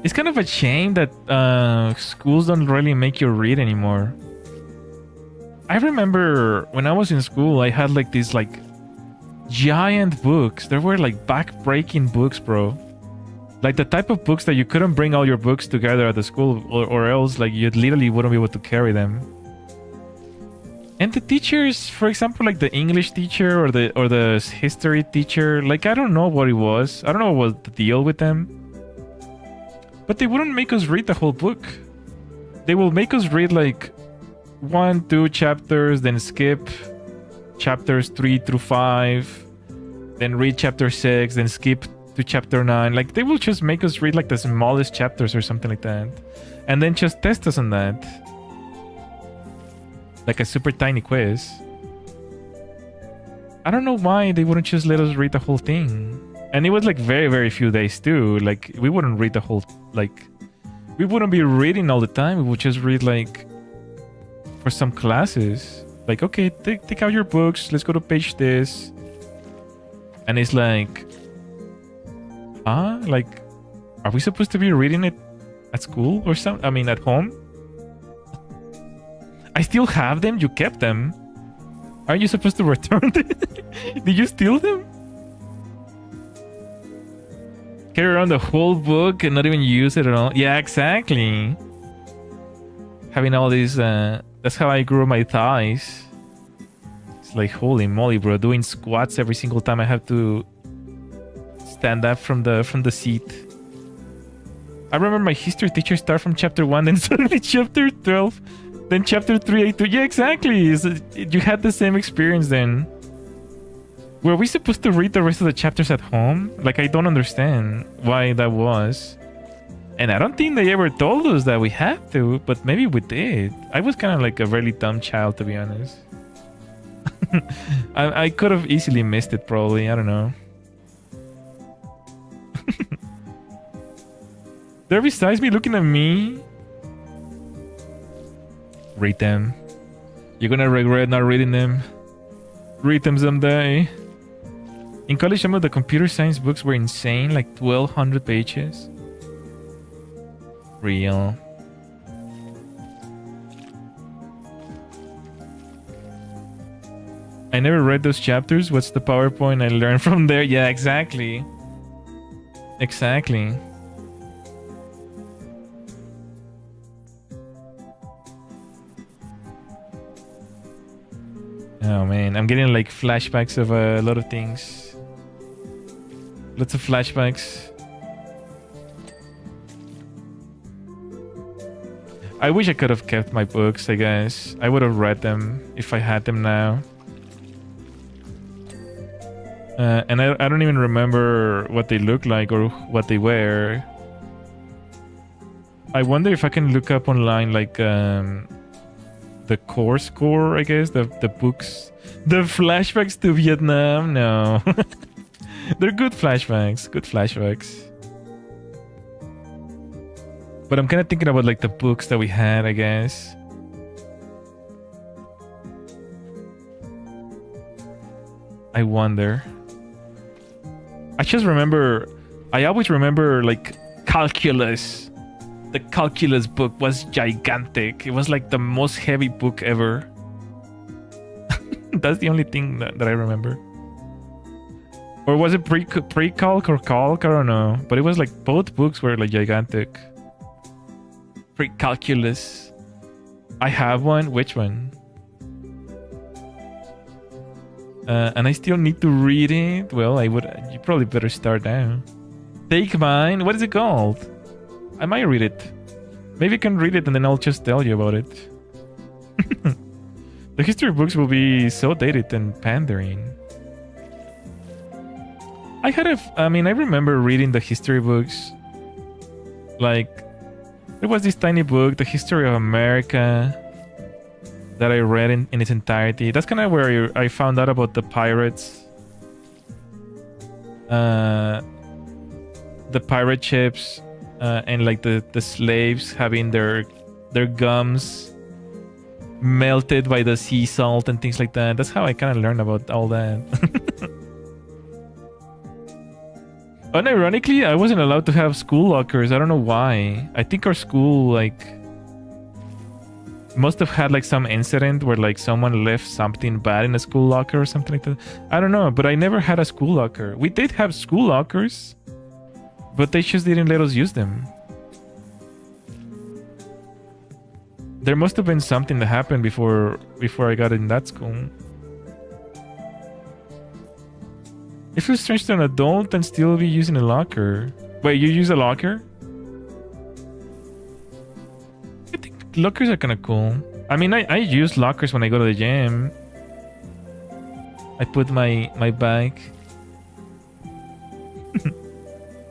Speaker 1: It's kind of a shame that schools don't really make you read anymore. I remember when I was in school, I had like these like giant books. There were like back-breaking books, bro. Like the type of books that you couldn't bring all your books together at the school, or else like you literally wouldn't be able to carry them. And the teachers, for example, like the English teacher or the history teacher, like I don't know what it was. I don't know what was the deal with them. But they wouldn't make us read the whole book. They will make us read like 1, 2 chapters, then skip chapters 3 through 5, then read chapter 6, then skip to chapter 9. Like they will just make us read like the smallest chapters or something like that, and then just test us on that, like a super tiny quiz. I don't know why they wouldn't just let us read the whole thing. And it was like very, very few days too. Like we wouldn't read the whole, like we wouldn't be reading all the time. We would just read like for some classes. Like, okay, take out your books. Let's go to page this. And it's like, like, are we supposed to be reading it at school or something? I mean, at home? I still have them. You kept them. Aren't you supposed to return them? Did you steal them? Carry around the whole book and not even use it at all. Yeah, exactly. Having all these, that's how I grew my thighs. It's like, holy moly, bro. Doing squats every single time I have to stand up from the seat. I remember my history teacher start from chapter 1, then suddenly chapter 12, then chapter 382. Yeah, exactly. You had the same experience then. Were we supposed to read the rest of the chapters at home? Like, I don't understand why that was. And I don't think they ever told us that we had to, but maybe we did. I was kind of like a really dumb child, to be honest. I could have easily missed it, probably. I don't know. They're besides me looking at me. Read them. You're gonna regret not reading them. Read them someday. In college, some of the computer science books were insane, like 1,200 pages. Real. I never read those chapters. What's the PowerPoint I learned from there? Yeah, exactly. Exactly. Oh man, I'm getting like flashbacks of a lot of things. Lots of flashbacks. I wish I could have kept my books, I guess. I would have read them if I had them now. And I don't even remember what they look like or what they were. I wonder if I can look up online like the course score, I guess, the books. The flashbacks to Vietnam? No. They're good flashbacks. Good flashbacks. But I'm kind of thinking about like the books that we had, I guess. I wonder. I just remember, I always remember like calculus. The calculus book was gigantic. It was like the most heavy book ever. That's the only thing that I remember. Or was it pre-calc or calc? I don't know. But it was like both books were like gigantic. Pre-calculus. I have one. Which one? And I still need to read it. Well, you probably better start now. Take mine. What is it called? I might read it. Maybe I can read it and then I'll just tell you about it. The history books will be so dated and pandering. I remember reading the history books. Like, there was this tiny book, The History of America, that I read in its entirety. That's kind of where I found out about the pirates. The pirate ships, and like the slaves having their gums melted by the sea salt and things like that. That's how I kind of learned about all that. Unironically, I wasn't allowed to have school lockers. I don't know why. I think our school must have had like some incident where like someone left something bad in a school locker or something like that. I don't know, but I never had a school locker. We did have school lockers, but they just didn't let us use them. There must have been something that happened before I got in that school. It feels strange to an adult and still be using a locker. Wait, you use a locker? I think lockers are kind of cool. I mean, I use lockers when I go to the gym. I put my bag.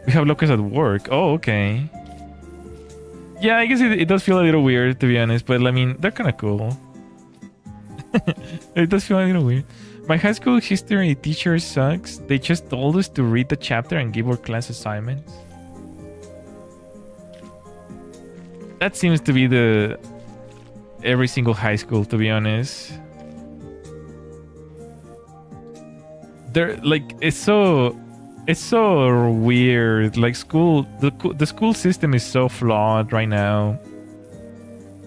Speaker 1: We have lockers at work. Oh, okay. Yeah, I guess it does feel a little weird, to be honest. But, I mean, they're kind of cool. It does feel a little weird. My high school history teacher sucks. They just told us to read the chapter and give our class assignments. That seems to be every single high school, to be honest. They're like, it's so weird. Like the school system is so flawed right now.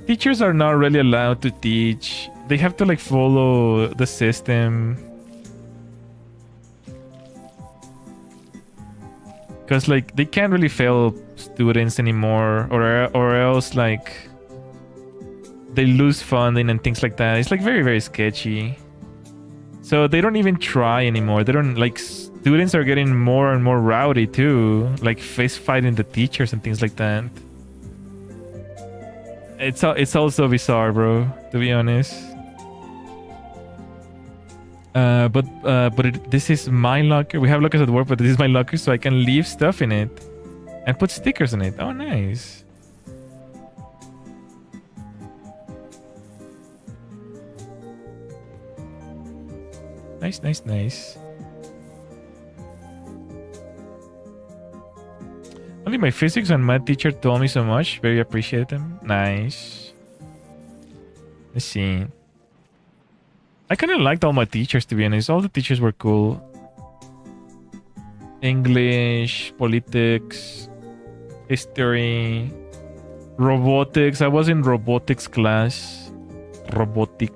Speaker 1: Teachers are not really allowed to teach. They have to like follow the system. Because like they can't really fail students anymore, or else like they lose funding and things like that. It's like very, very sketchy. So they don't even try anymore. They don't like, students are getting more and more rowdy too, like fist fighting the teachers and things like that. It's also bizarre, bro, to be honest. This is my locker. We have lockers at work, but this is my locker, so I can leave stuff in it and put stickers in it. Oh, nice. Nice. Only my physics and math teacher told me so much. Very appreciate them. Nice. Let's see. I kind of liked all my teachers, to be honest. All the teachers were cool. English, politics, history, robotics. I was in robotics class. Robotic.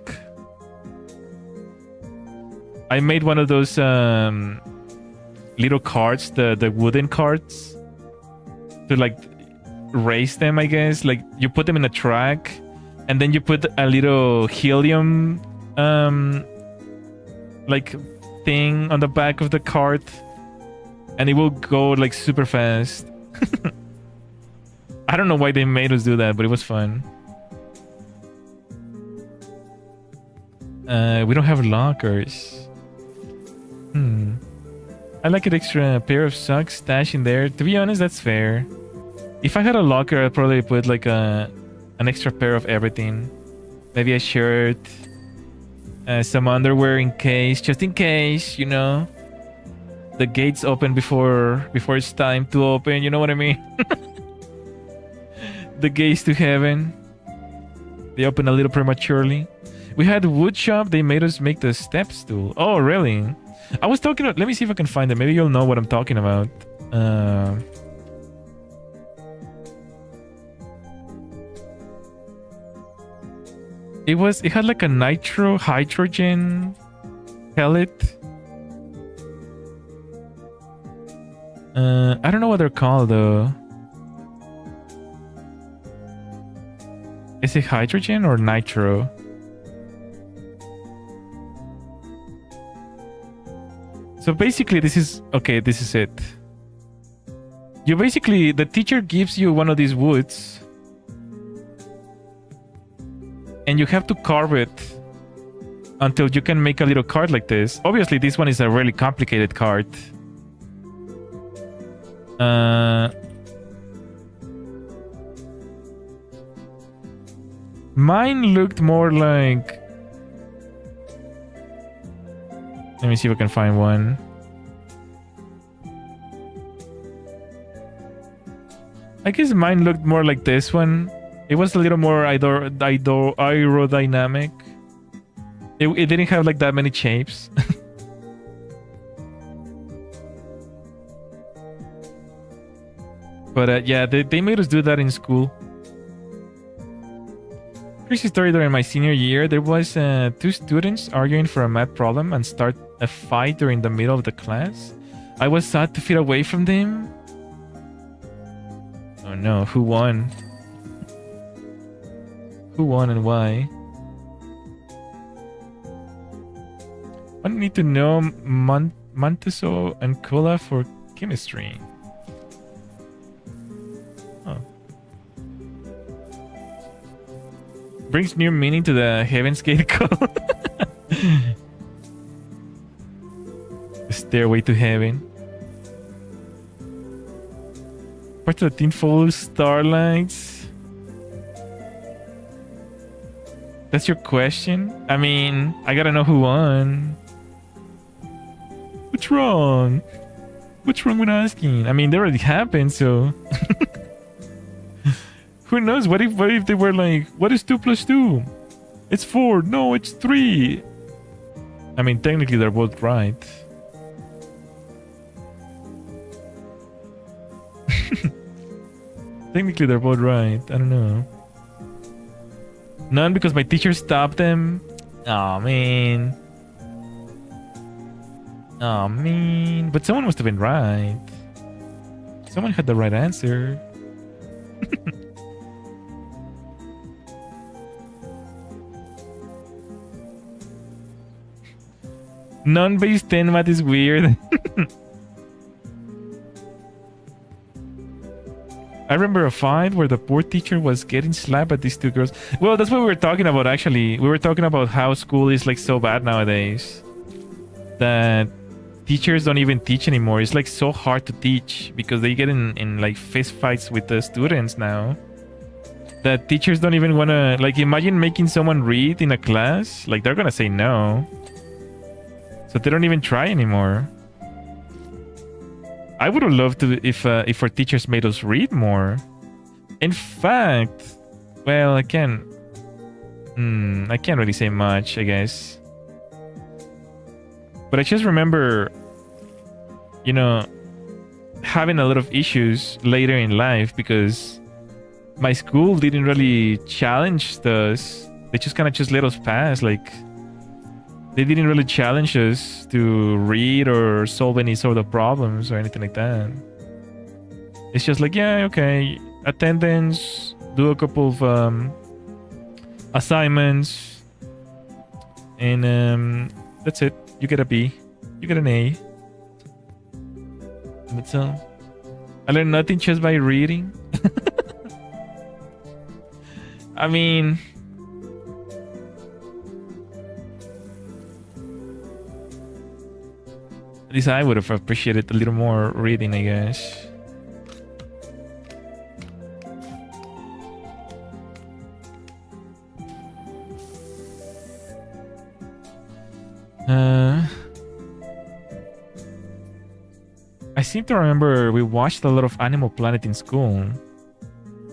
Speaker 1: I made one of those little carts, the wooden carts, to like race them, I guess. Like you put them in a track and then you put a little helium like thing on the back of the cart and it will go like super fast. I don't know why they made us do that, but it was fun. We don't have lockers. I like an extra pair of socks stashed in there. To be honest, that's fair. If I had a locker, I'd probably put like an extra pair of everything. Maybe a shirt, some underwear just in case, you know. The gates open before it's time to open, you know what I mean? The gates to heaven. They open a little prematurely. We had wood shop, they made us make the step stool. Oh, really? I was talking about, let me see if I can find it. Maybe you'll know what I'm talking about. It had like a nitro hydrogen pellet. I don't know what they're called though. Is it hydrogen or nitro? So basically this is it. You basically, the teacher gives you one of these woods and you have to carve it until you can make a little card like this. Obviously this one is a really complicated card. Mine looked more like... Let me see if I can find one. I guess mine looked more like this one. It was a little more aerodynamic. It didn't have like that many shapes. But yeah, they made us do that in school. Crazy story, during my senior year, there was two students arguing for a math problem and start a fight during the middle of the class. I was sad to feel away from them. Oh no, who won? Who won and why? I need to know Mantuso and Cola for chemistry. Oh. Brings new meaning to the Heaven's Gate call. Stairway to Heaven. Part of the tinfoil Starlites. That's your question? I mean, I gotta know who won. What's wrong? What's wrong with asking? I mean, that already happened, so... Who knows? What if they were like, what is 2 plus 2? It's 4. No, it's 3. I mean, technically they're both right. Technically they're both right. I don't know. None because my teacher stopped them. Oh man. Oh man. But someone must have been right. Someone had the right answer. Non-based 10 math is weird. I remember a fight where the poor teacher was getting slapped by these two girls. Well, that's what we were talking about, actually. We were talking about how school is like so bad nowadays. That teachers don't even teach anymore. It's like so hard to teach because they get in like fist fights with the students now. That teachers don't even want to... Like, imagine making someone read in a class. Like, they're going to say no. So they don't even try anymore. I would have loved to if our teachers made us read more. In fact, well, I can't really say much, I guess. But I just remember, you know, having a lot of issues later in life because my school didn't really challenge us. They just kind of just let us pass. Like, they didn't really challenge us to read or solve any sort of problems or anything like that. It's just like, yeah, okay, attendance, do a couple of assignments, and that's it. You get a B, you get an A. That's all. I learned nothing just by reading. I mean... At least I would have appreciated a little more reading, I guess. I seem to remember we watched a lot of Animal Planet in school.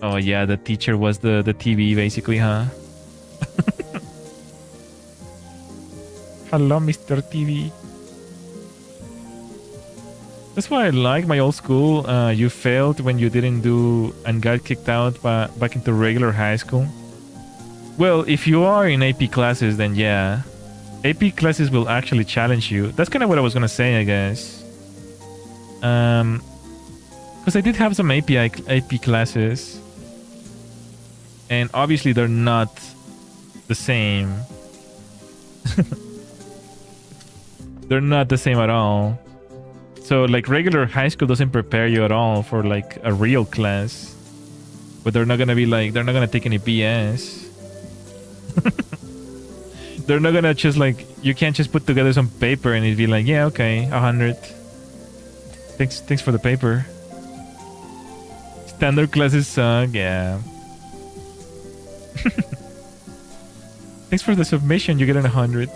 Speaker 1: Oh yeah, the teacher was the TV basically, huh? Hello, Mr. TV. That's why I like my old school. You failed when you didn't do and got kicked out back into regular high school. Well, if you are in AP classes, then yeah. AP classes will actually challenge you. That's kind of what I was gonna say, I guess. Because I did have some AP classes, and obviously they're not the same. They're not the same at all. So like regular high school doesn't prepare you at all for like a real class. But they're not gonna be like, they're not gonna take any BS. They're not gonna just like, you can't just put together some paper and it'd be like, yeah, okay, 100. Thanks for the paper. Standard classes suck, yeah. Thanks for the submission, you get an 100.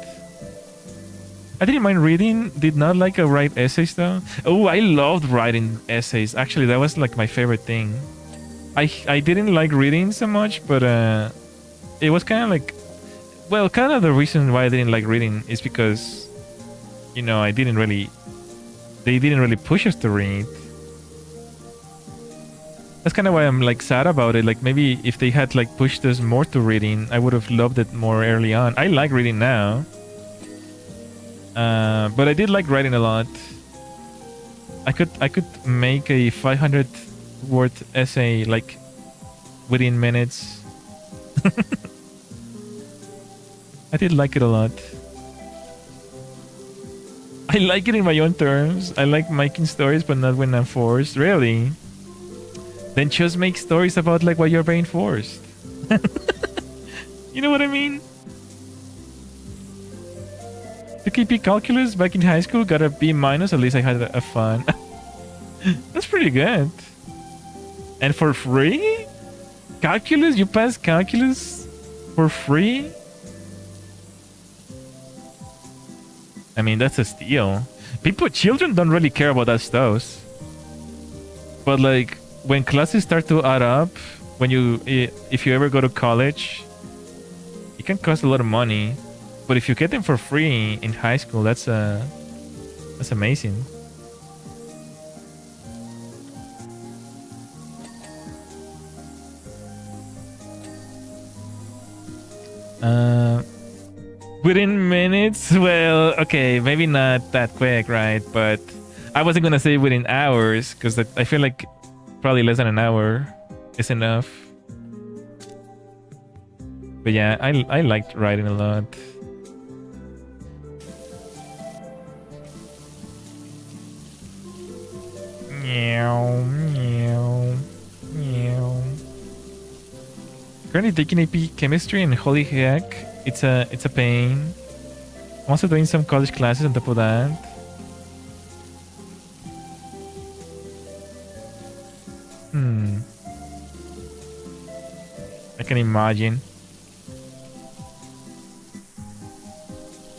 Speaker 1: I didn't mind reading, did not like write essays though. Oh, I loved writing essays. Actually, that was like my favorite thing. I didn't like reading so much, but it was kind of like, well, kind of the reason why I didn't like reading is because, you know, they didn't really push us to read. That's kind of why I'm like sad about it. Like maybe if they had like pushed us more to reading, I would have loved it more early on. I like reading now. But I did like writing a lot. I could make a 500 word essay like within minutes. I did like it a lot. I like it in my own terms. I like making stories, but not when I'm forced. Really? Then just make stories about like why you're being forced. You know what I mean? Took AP calculus back in high school, got a B minus. At least I had a fun. That's pretty good. And for free? Calculus? You passed calculus for free? I mean, that's a steal. Children don't really care about that stuff. But like, when classes start to add up, if you ever go to college, it can cost a lot of money. But if you get them for free in high school, that's amazing. Within minutes? Well, okay, maybe not that quick, right? But I wasn't gonna say within hours, because I feel like probably less than an hour is enough. But yeah, I liked writing a lot. Meow, meow, meow. Currently taking AP chemistry, and holy heck, it's a pain. I'm also doing some college classes on top of that. I can imagine.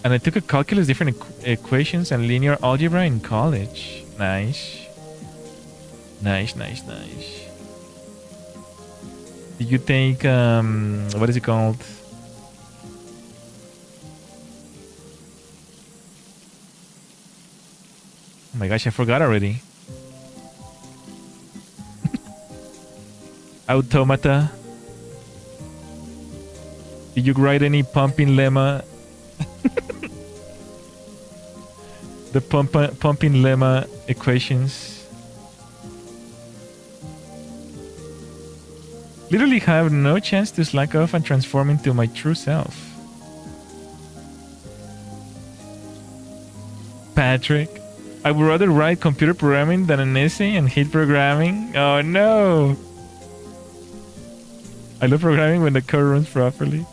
Speaker 1: And I took a calculus, different equations, and linear algebra in college. Nice. Nice. Did you take what is it called? Oh my gosh, I forgot already. Automata. Did you write any pumping lemma? The pumping lemma equations. Literally have no chance to slack off and transform into my true self. Patrick, I would rather write computer programming than an essay and hate programming. Oh no! I love programming when the code runs properly.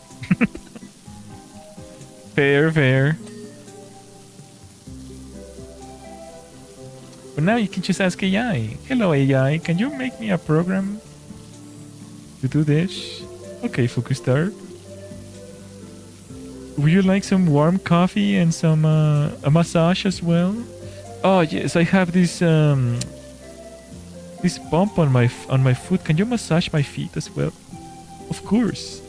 Speaker 1: Fair. But now you can just ask AI. Hello AI, can you make me a program to do this? Okay, Fukustar. Would you like some warm coffee and some a massage as well? Oh yes, I have this this bump on my foot. Can you massage my feet as well? Of course.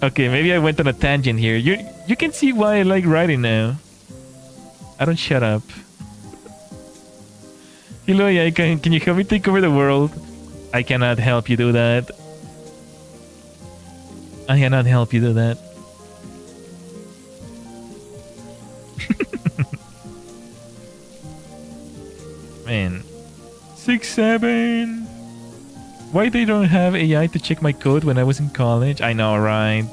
Speaker 1: Okay, maybe I went on a tangent here. You can see why I like writing now. I don't shut up. Hello, yeah, can you help me take over the world? I cannot help you do that. I cannot help you do that. 27. Why they don't have AI to check my code when I was in college? I know, right?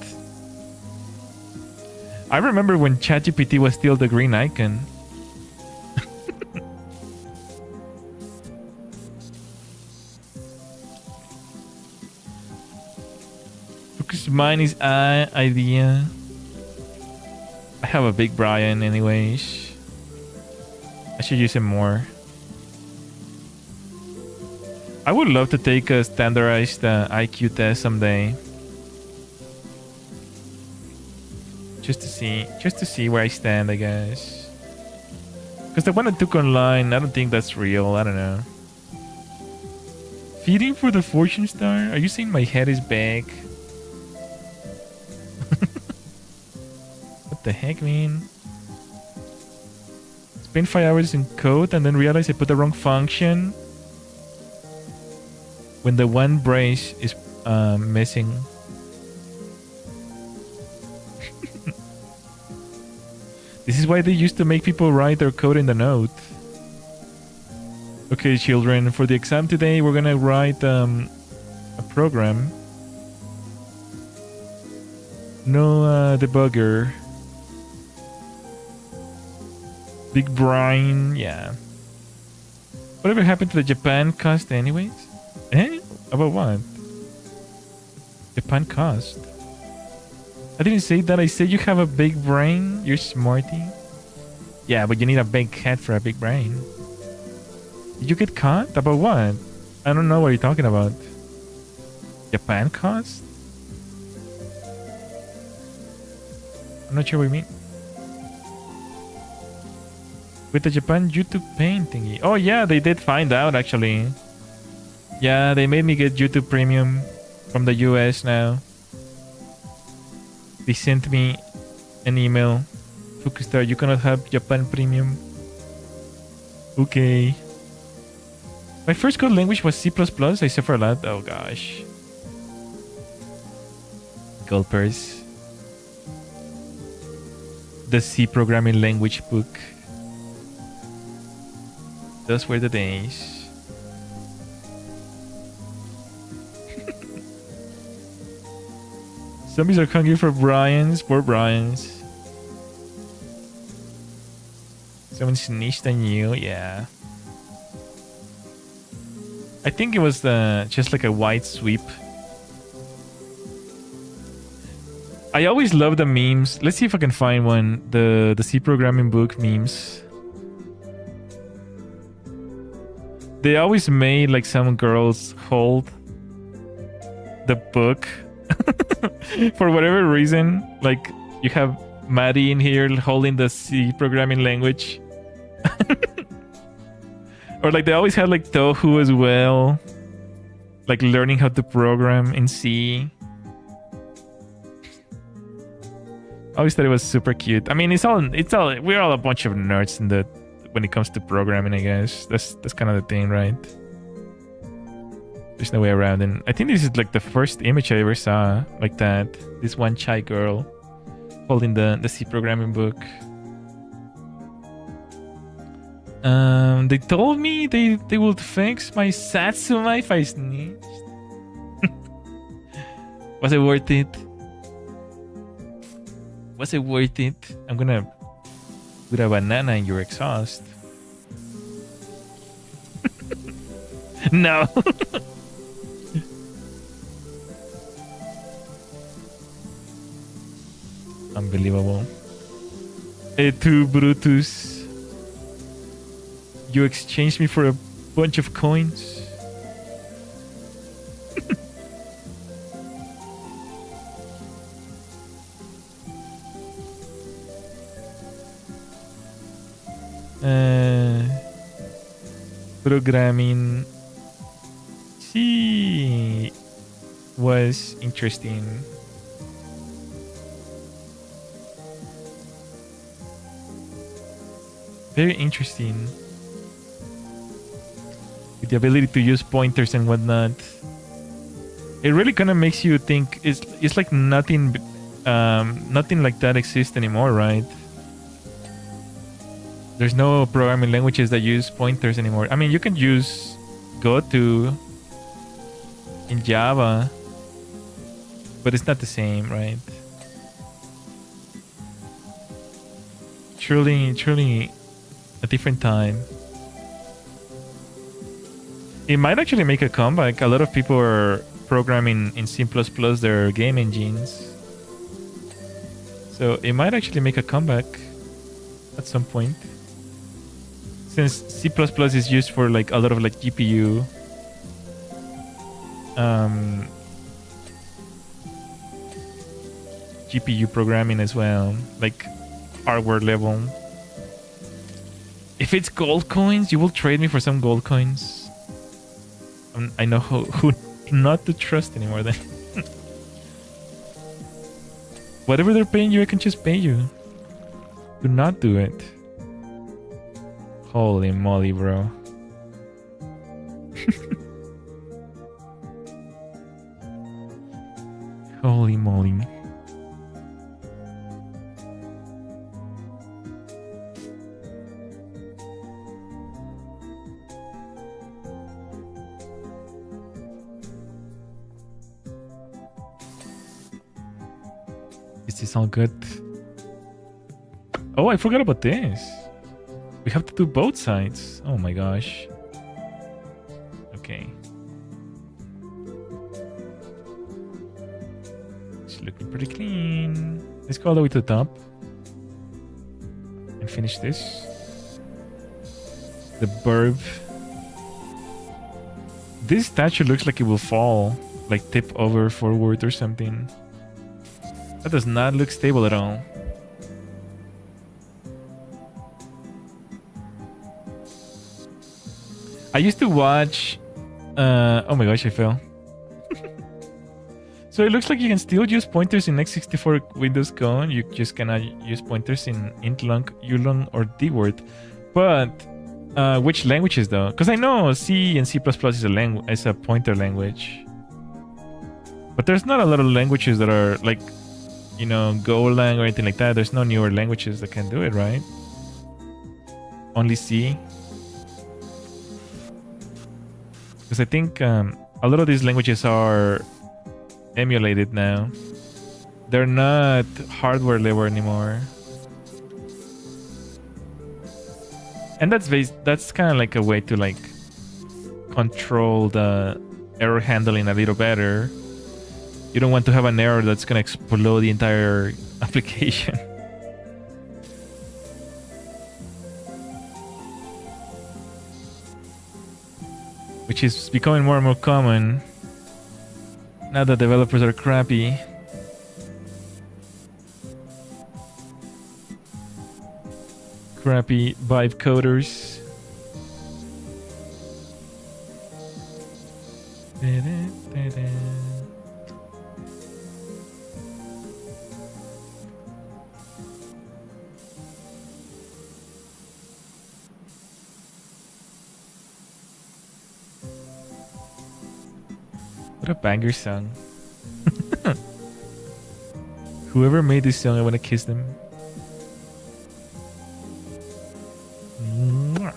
Speaker 1: I remember when ChatGPT was still the green icon. Focus mine is idea. I have a big Brian anyways. I should use him more. I would love to take a standardized IQ test someday. Just to see where I stand, I guess. Because the one I took online, I don't think that's real. I don't know. Feeding for the fortune star? Are you saying my head is big? What the heck, man? Spent 5 hours in code and then realized I put the wrong function. When the one brace is missing. This is why they used to make people write their code in the note. Okay, children, for the exam today, we're gonna write a program. No debugger. Big brain, yeah. Whatever happened to the Japan cost anyways? Eh? About what? Japan cost? I didn't say that. I said you have a big brain. You're smarty. Yeah, but you need a big head for a big brain. Did you get caught? About what? I don't know what you're talking about. Japan cost? I'm not sure what you mean. With the Japan YouTube Paint thingy. Oh yeah, they did find out actually. Yeah, they made me get YouTube Premium from the US now. They sent me an email. Fukustar, you cannot have Japan Premium. Okay. My first code language was C++. I suffer a lot. Oh gosh. Gulpers. The C programming language book. Those were the days. Zombies are hungry for Brian's. Poor Brian's. Someone sneezed on you. Yeah. I think it was just like a wide sweep. I always love the memes. Let's see if I can find one. The C programming book memes. They always made like some girls hold the book. For whatever reason, like you have Maddie in here holding the C programming language. Or like they always had like Tohu as well, like learning how to program in C. I always thought it was super cute. I mean, we're all a bunch of nerds in the when it comes to programming, I guess. That's kind of the thing, right? There's no way around. And I think this is like the first image I ever saw like that. This one shy girl holding the C programming book. They told me they would fix my Satsuma if I sneezed. Was it worth it? Was it worth it? I'm gonna put a banana in your exhaust. No. Unbelievable. Tu Brutus. You exchanged me for a bunch of coins. Programming C was interesting. Very interesting. With the ability to use pointers and whatnot. It really kind of makes you think it's like nothing like that exists anymore, right? There's no programming languages that use pointers anymore. I mean, you can use go-to in Java, but it's not the same, right? Truly a different time. It might actually make a comeback. A lot of people are programming in C++ their game engines. So it might actually make a comeback at some point. Since C++ is used for like a lot of like GPU programming as well, like hardware level. If it's gold coins, you will trade me for some gold coins. I know who not to trust anymore then. Whatever they're paying you, I can just pay you. Do not do it. Holy moly, bro. Holy moly. Is this all good? Oh, I forgot about this. We have to do both sides. Oh my gosh. Okay. It's looking pretty clean. Let's go all the way to the top. And finish this. The burb. This statue looks like it will fall. Like tip over forward or something. That does not look stable at all. I used to watch... oh my gosh, I fell. So it looks like you can still use pointers in x64 Windows Cone. You just cannot use pointers in intlong, ulong, or dword. But which languages though? Because I know C and C++ is a pointer language. But there's not a lot of languages that are like, you know, Golang or anything like that. There's no newer languages that can do it, right? Only C. Because I think a lot of these languages are emulated now. They're not hardware level anymore. And that's kind of like a way to like control the error handling a little better. You don't want to have an error that's gonna explode the entire application. Which is becoming more and more common now that developers are crappy. Crappy vibe coders. What a banger song. Whoever made this song, I want to kiss them. Mwah.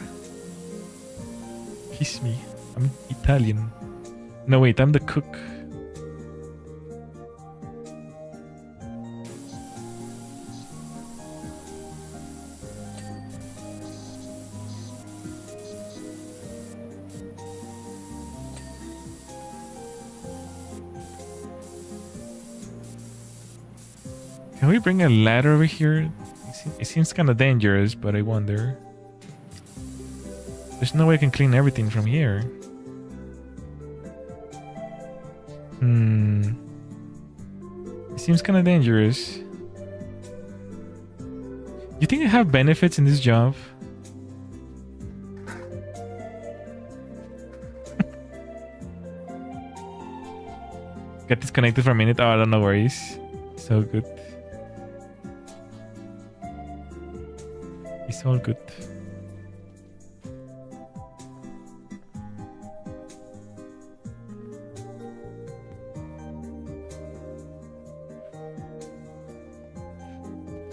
Speaker 1: Kiss me. I'm Italian. No, wait, I'm the cook. Can we bring a ladder over here? It seems kind of dangerous, but I wonder. There's no way I can clean everything from here. It seems kind of dangerous. You think I have benefits in this job? Got disconnected for a minute. Oh, I don't know where he's. So good. It's all good.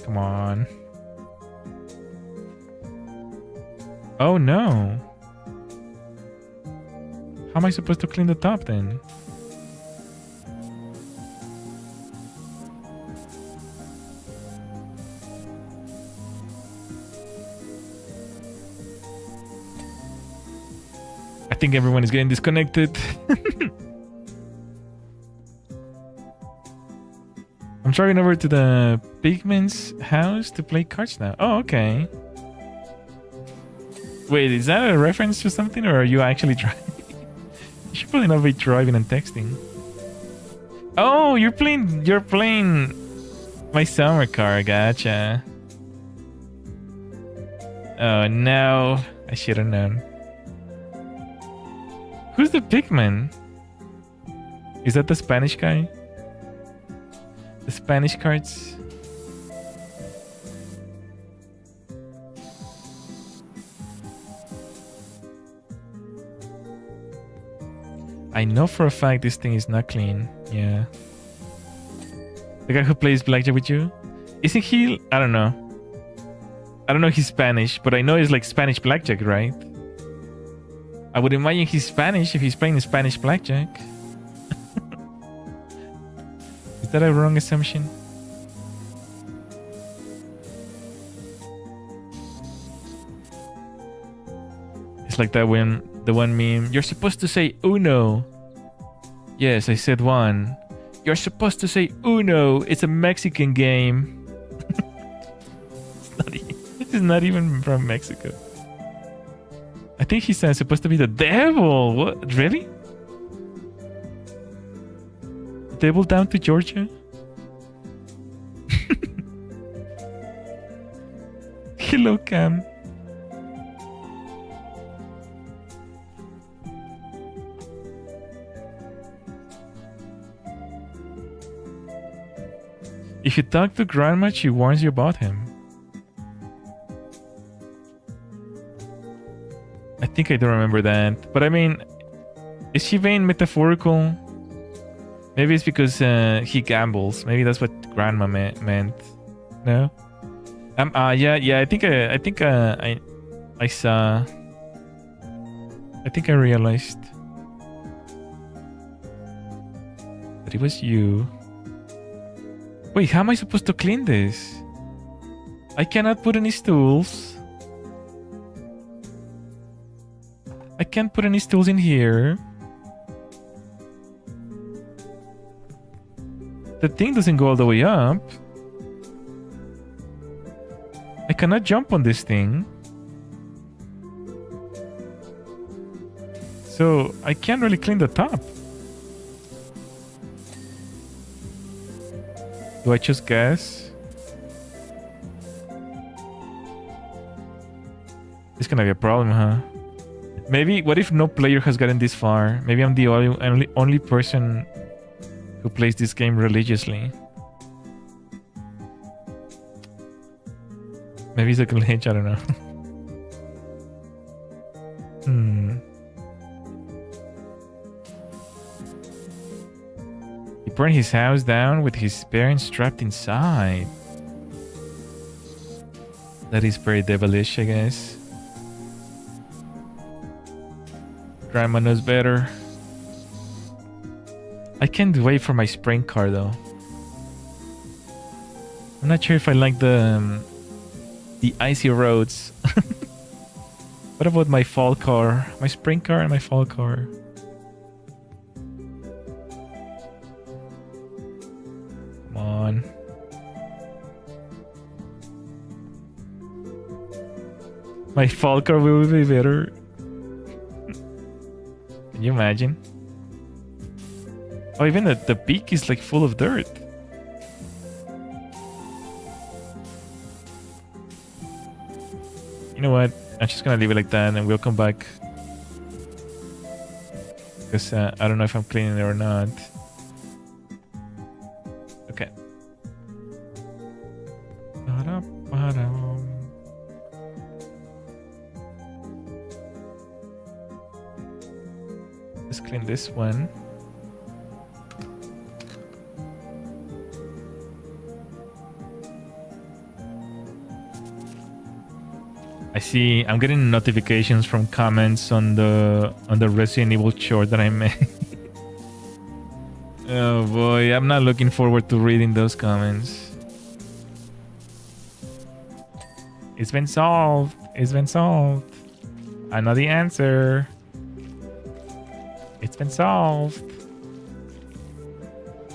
Speaker 1: Come on. Oh no. How am I supposed to clean the top then? I think everyone is getting disconnected. I'm driving over to the Pigman's house to play cards now. Oh, okay. Wait, is that a reference to something, or are you actually driving? You should probably not be driving and texting. Oh, you're playing my summer car, gotcha. Oh no, I should have known. Who's the Pigman? Is that the Spanish guy? The Spanish cards? I know for a fact this thing is not clean. Yeah. The guy who plays blackjack with you? Isn't he? I don't know. I don't know if he's Spanish, but I know it's like Spanish blackjack, right? I would imagine he's Spanish if he's playing Spanish blackjack. Is that a wrong assumption? It's like that when the one meme, you're supposed to say Uno. Yes, I said one. You're supposed to say Uno. It's a Mexican game. This is not even from Mexico. I think he's supposed to be the devil. What? Really? Devil down to Georgia? Hello, Cam. If you talk to Grandma, she warns you about him. I think I don't remember that. But I mean, is she being metaphorical? Maybe it's because he gambles. Maybe that's what Grandma meant. No? Yeah. I think I saw. I think I realized that it was you. Wait, how am I supposed to clean this? I cannot put any stools. I can't put any stools in here. The thing doesn't go all the way up. I cannot jump on this thing. So I can't really clean the top. Do I choose gas? It's gonna be a problem, huh? Maybe, what if no player has gotten this far? Maybe I'm the only person who plays this game religiously. Maybe it's a glitch, I don't know. He burned his house down with his parents trapped inside. That is very devilish, I guess. Grandma knows better. I can't wait for my sprint car though. I'm not sure if I like the icy roads. What about my fall car? My sprint car and my fall car. Come on. My fall car will be better. Can you imagine? Oh, even the peak is like full of dirt. You know what? I'm just gonna leave it like that and we'll come back. Because I don't know if I'm cleaning it or not. Okay. Let's clean this one. I see. I'm getting notifications from comments on the Resident Evil short that I made. Oh boy, I'm not looking forward to reading those comments. It's been solved. It's been solved. I know the answer. It's been solved.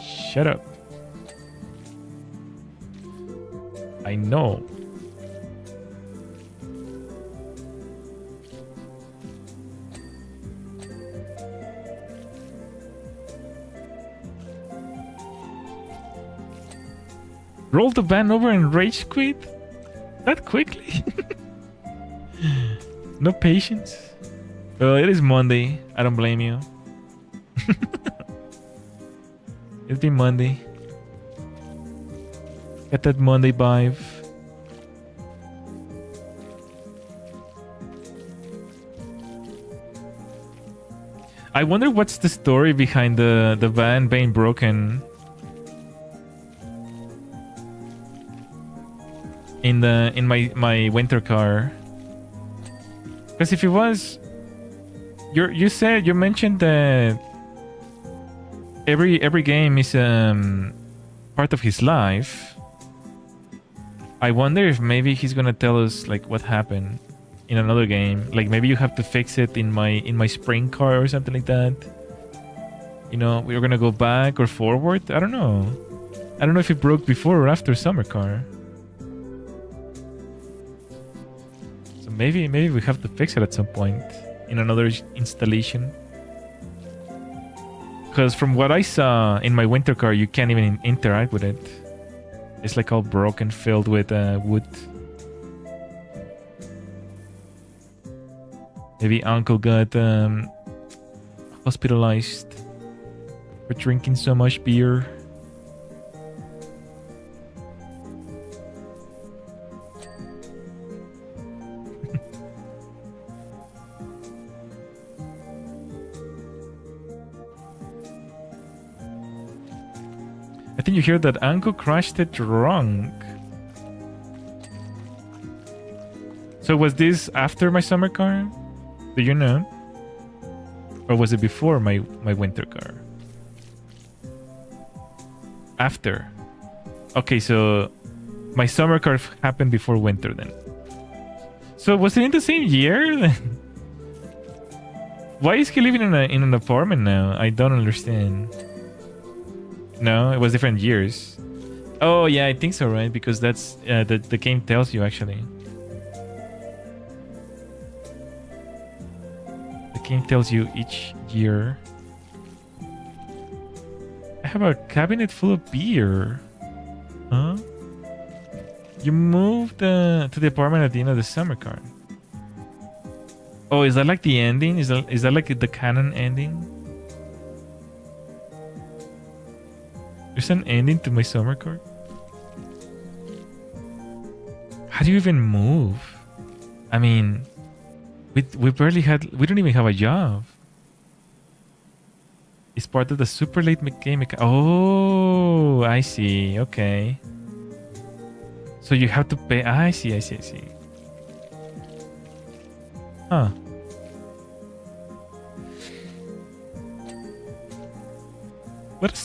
Speaker 1: Shut up. I know. Roll the van over and rage quit? That quickly? No patience. Well, it is Monday. I don't blame you. It's been Monday. Get that Monday vibe. I wonder what's the story behind the van being broken. In my winter car. Because if it was, you mentioned that every game is part of his life. I wonder if maybe he's gonna tell us like what happened in another game. Like maybe you have to fix it in my spring car or something like that. You know, we're gonna go back or forward. I don't know. I don't know if it broke before or after summer car. So maybe we have to fix it at some point in another installation. Because from what I saw in my winter car, you can't even interact with it. It's like all broken, filled with wood. Maybe Uncle got hospitalized for drinking so much beer. I think you hear that Uncle crashed it drunk. So was this after my summer car? Do you know? Or was it before my winter car? After. Okay, so my summer car happened before winter then. So was it in the same year then? Why is he living in an apartment now? I don't understand. No, it was different years. Oh yeah, I think so, right? Because that's the game tells you actually. The game tells you each year. I have a cabinet full of beer. Huh? You moved to the apartment at the end of the summer car. Oh, is that like the ending? Is that like the canon ending? There's an ending to my summer car? How do you even move? I mean, we don't even have a job. It's part of the super late game. Oh, I see. Okay. So you have to pay. I see. Huh. What a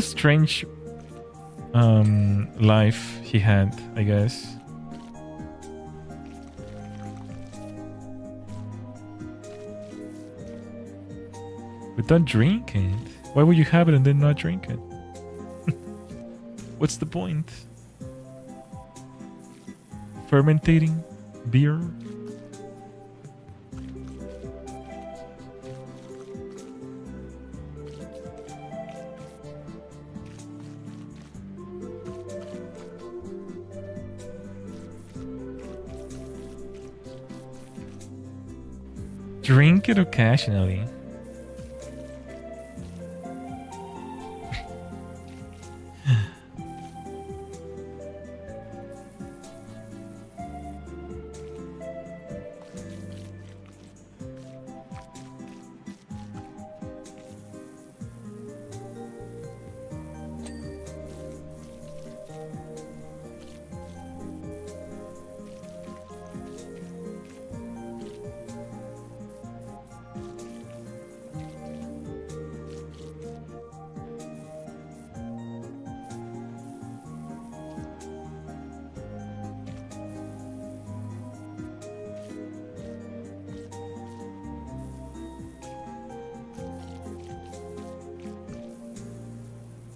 Speaker 1: strange life he had, I guess. But don't drink it. Why would you have it and then not drink it? What's the point? Fermentating beer? Drink it occasionally.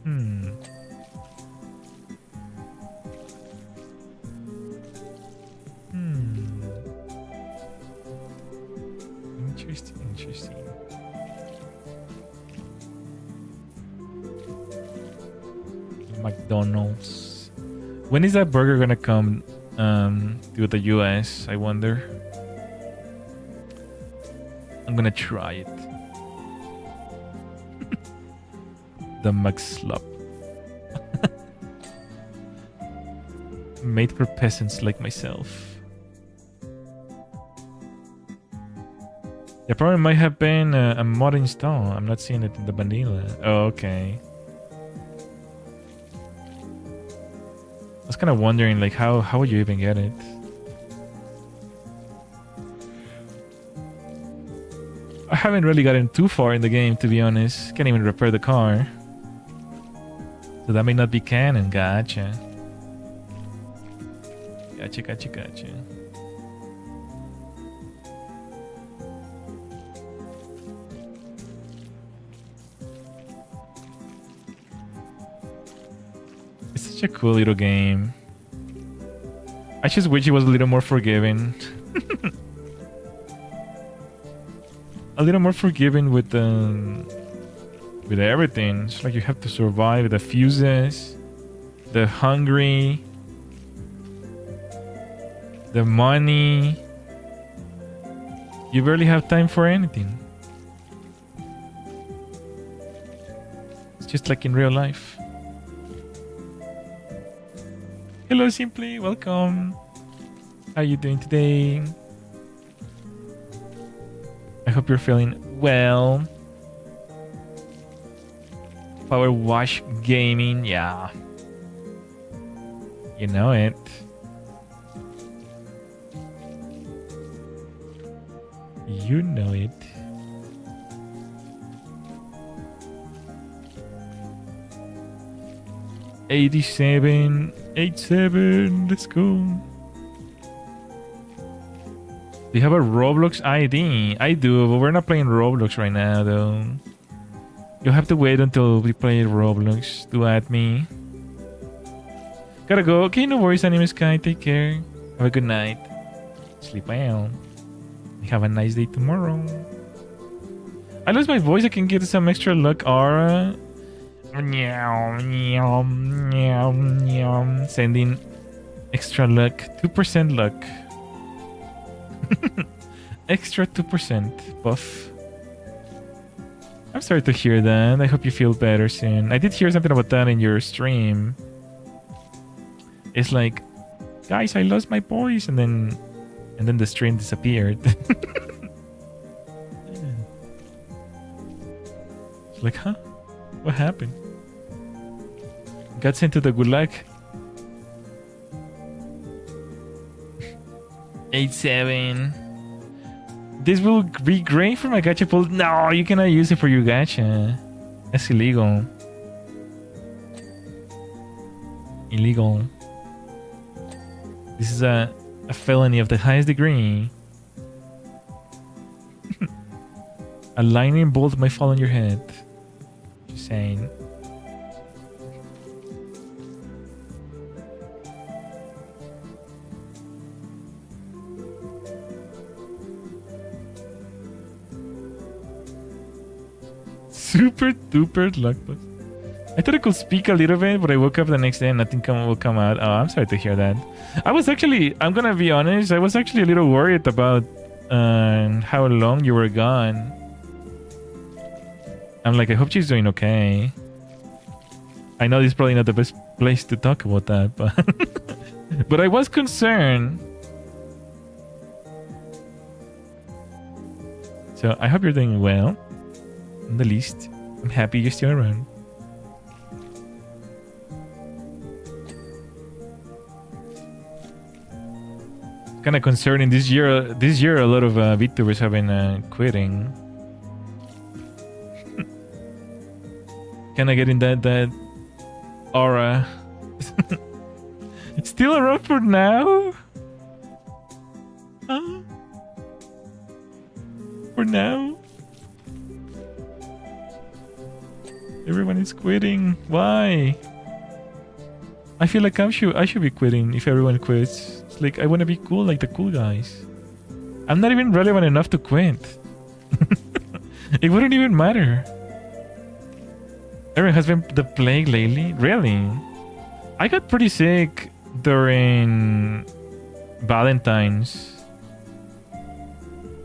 Speaker 1: Hmm. Hmm. Interesting, interesting. McDonald's. When is that burger gonna come to the US? I wonder. I'm gonna try it. The McSlop. Made for peasants like myself. There probably might have been a mod install. I'm not seeing it in the vanilla. Oh, okay. I was kind of wondering, like, how would you even get it? I haven't really gotten too far in the game, to be honest. Can't even repair the car. So that may not be canon. Gotcha. Gotcha. It's such a cool little game. I just wish it was a little more forgiving. A little more forgiving with everything. It's like you have to survive the fuses, the hungry, the money. You barely have time for anything. It's just like in real life. Hello, Simply. Welcome. How you doing today? I hope you're feeling well. PowerWash Gaming, yeah. You know it. You know it. $87, 87. Let's go. Do you have a Roblox ID? I do, but we're not playing Roblox right now, though. You'll have to wait until we play Roblox to add me. Gotta go. Okay, no worries, Anime Sky. Take care. Have a good night. Sleep well. Have a nice day tomorrow. I lost my voice. I can get some extra luck aura. Sending extra luck. 2% luck. Extra 2% buff. I'm sorry to hear that. I hope you feel better soon. I did hear something about that in your stream. It's like, guys, I lost my voice, and then the stream disappeared. It's like, huh? What happened? Got sent to the gulag. 87. This will be great for my gacha pool. No, you cannot use it for your gacha. That's illegal. Illegal. This is a felony of the highest degree. A lightning bolt might fall on your head. Just saying. Super duper luck boost. I thought I could speak a little bit, but I woke up the next day and nothing will come out. Oh, I'm sorry to hear that. I'm gonna be honest, I was actually a little worried about how long you were gone. I'm like, I hope she's doing okay. I know this is probably not the best place to talk about that, but but I was concerned. So I hope you're doing well. At the least, I'm happy you're still around. Kind of concerning this year. This year, a lot of VTubers have been quitting. Kind of getting that aura. It's still around for now. Huh? For now. Everyone is quitting. Why? I feel like I should be quitting if everyone quits. It's like I want to be cool like the cool guys. I'm not even relevant enough to quit. It wouldn't even matter. Everyone has been the plague lately. Really? I got pretty sick during Valentine's.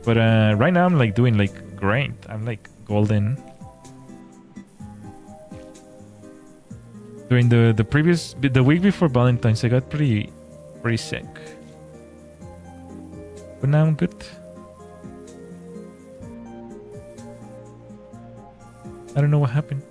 Speaker 1: But right now I'm like doing like great. I'm like golden. During the week before Valentine's, I got pretty sick. But now I'm good. I don't know what happened.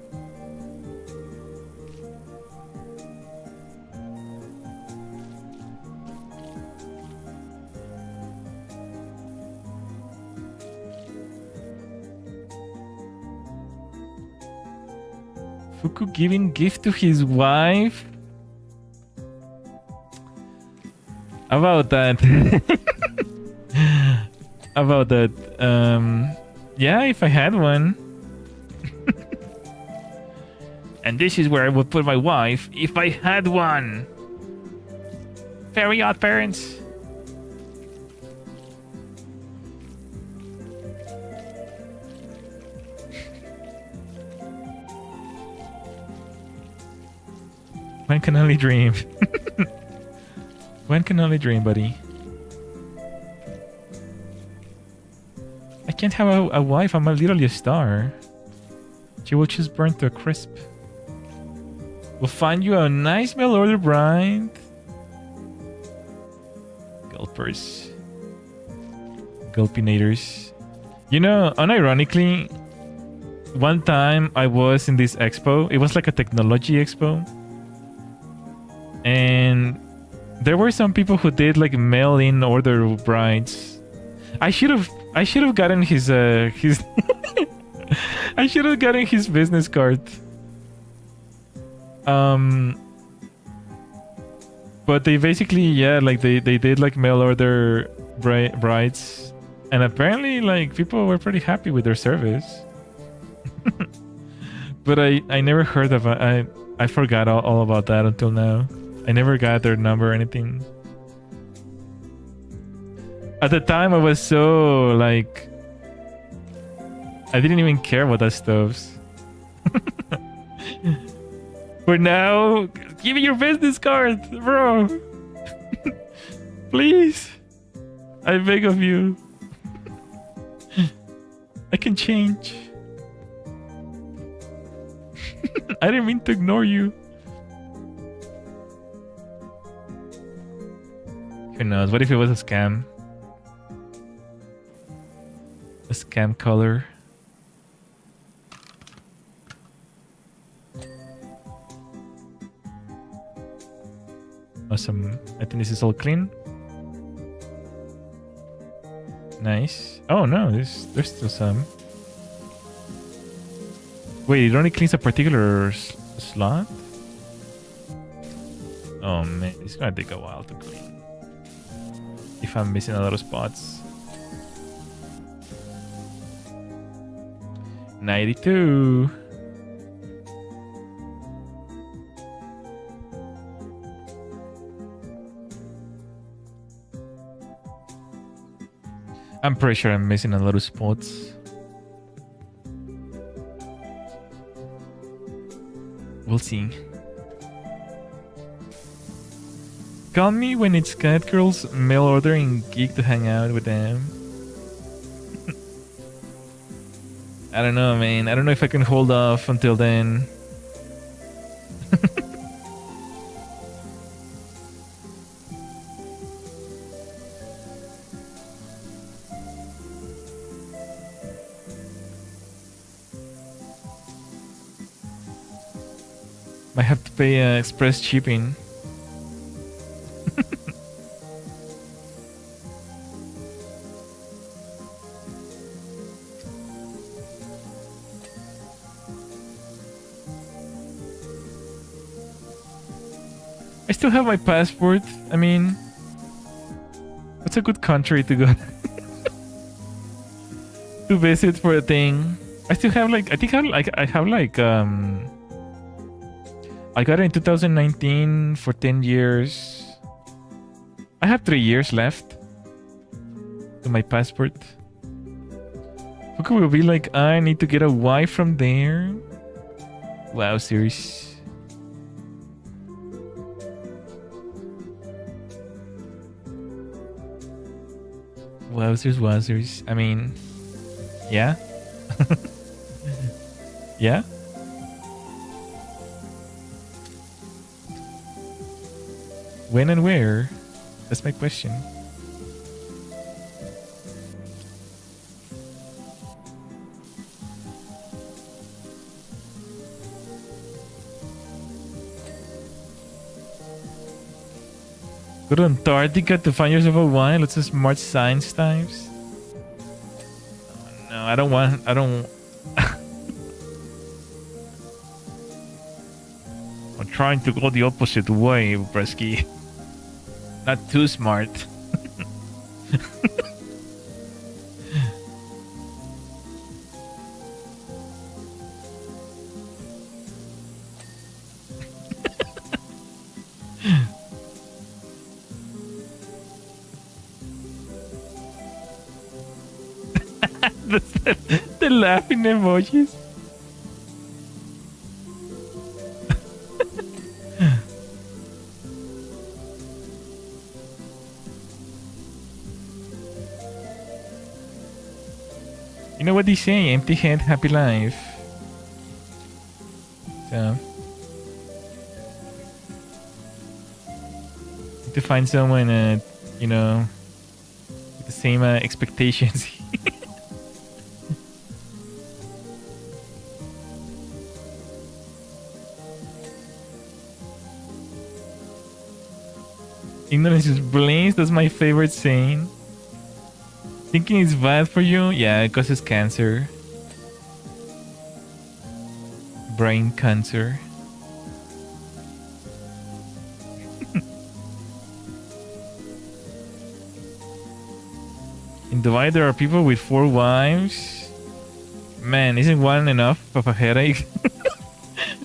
Speaker 1: Fuku giving gift to his wife? About that. About that. Yeah, if I had one. And this is where I would put my wife if I had one. Very odd parents. One can only dream. One can only dream, buddy. I can't have a wife. I'm literally a star. She will just burn to a crisp. We'll find you a nice mail order bride. Gulpers. Gulpinators. You know, unironically, one time I was in this expo. It was like a technology expo. And there were some people who did like mail-in order brides. I should have gotten his I should have gotten his business card. But they basically, yeah, like they did like mail order brides, and apparently like people were pretty happy with their service. But I never heard of it. I forgot all about that until now. I never got their number or anything. At the time, I was so like, I didn't even care about that stuff. But now, give me your business card, bro. Please, I beg of you. I can change. I didn't mean to ignore you. Who knows? What if it was a scam? A scam color. Awesome. I think this is all clean. Nice. Oh no, there's still some. Wait, it only cleans a particular slot? Oh man, it's gonna take a while to clean. If I'm missing a lot of spots. 92. I'm pretty sure I'm missing a lot of spots. We'll see. Call me when it's Cat Girls mail ordering geek to hang out with them. I don't know, man. I don't know if I can hold off until then. Might have to pay express shipping. I still have my passport. I mean, what's a good country to go to visit for a thing? I still have like I have like I got it in 2019 for 10 years. I have 3 years left to my passport. Fuku will be like, I need to get a wife from there. Wow, serious. Wowzers. I mean, yeah. Yeah. When and where? That's my question. Go to Antarctica to find yourself a wife. Let's just March science times. Oh, no, I don't. I'm trying to go the opposite way, Bresky. Not too smart. the laughing emojis. You know what they say? Empty head, happy life. So, to find someone, you know, with the same expectations. Ignorance is bliss. That's my favorite saying. Thinking it's bad for you? Yeah, it causes cancer. Brain cancer. In Dubai, there are people with 4 wives. Man, isn't one enough of a headache?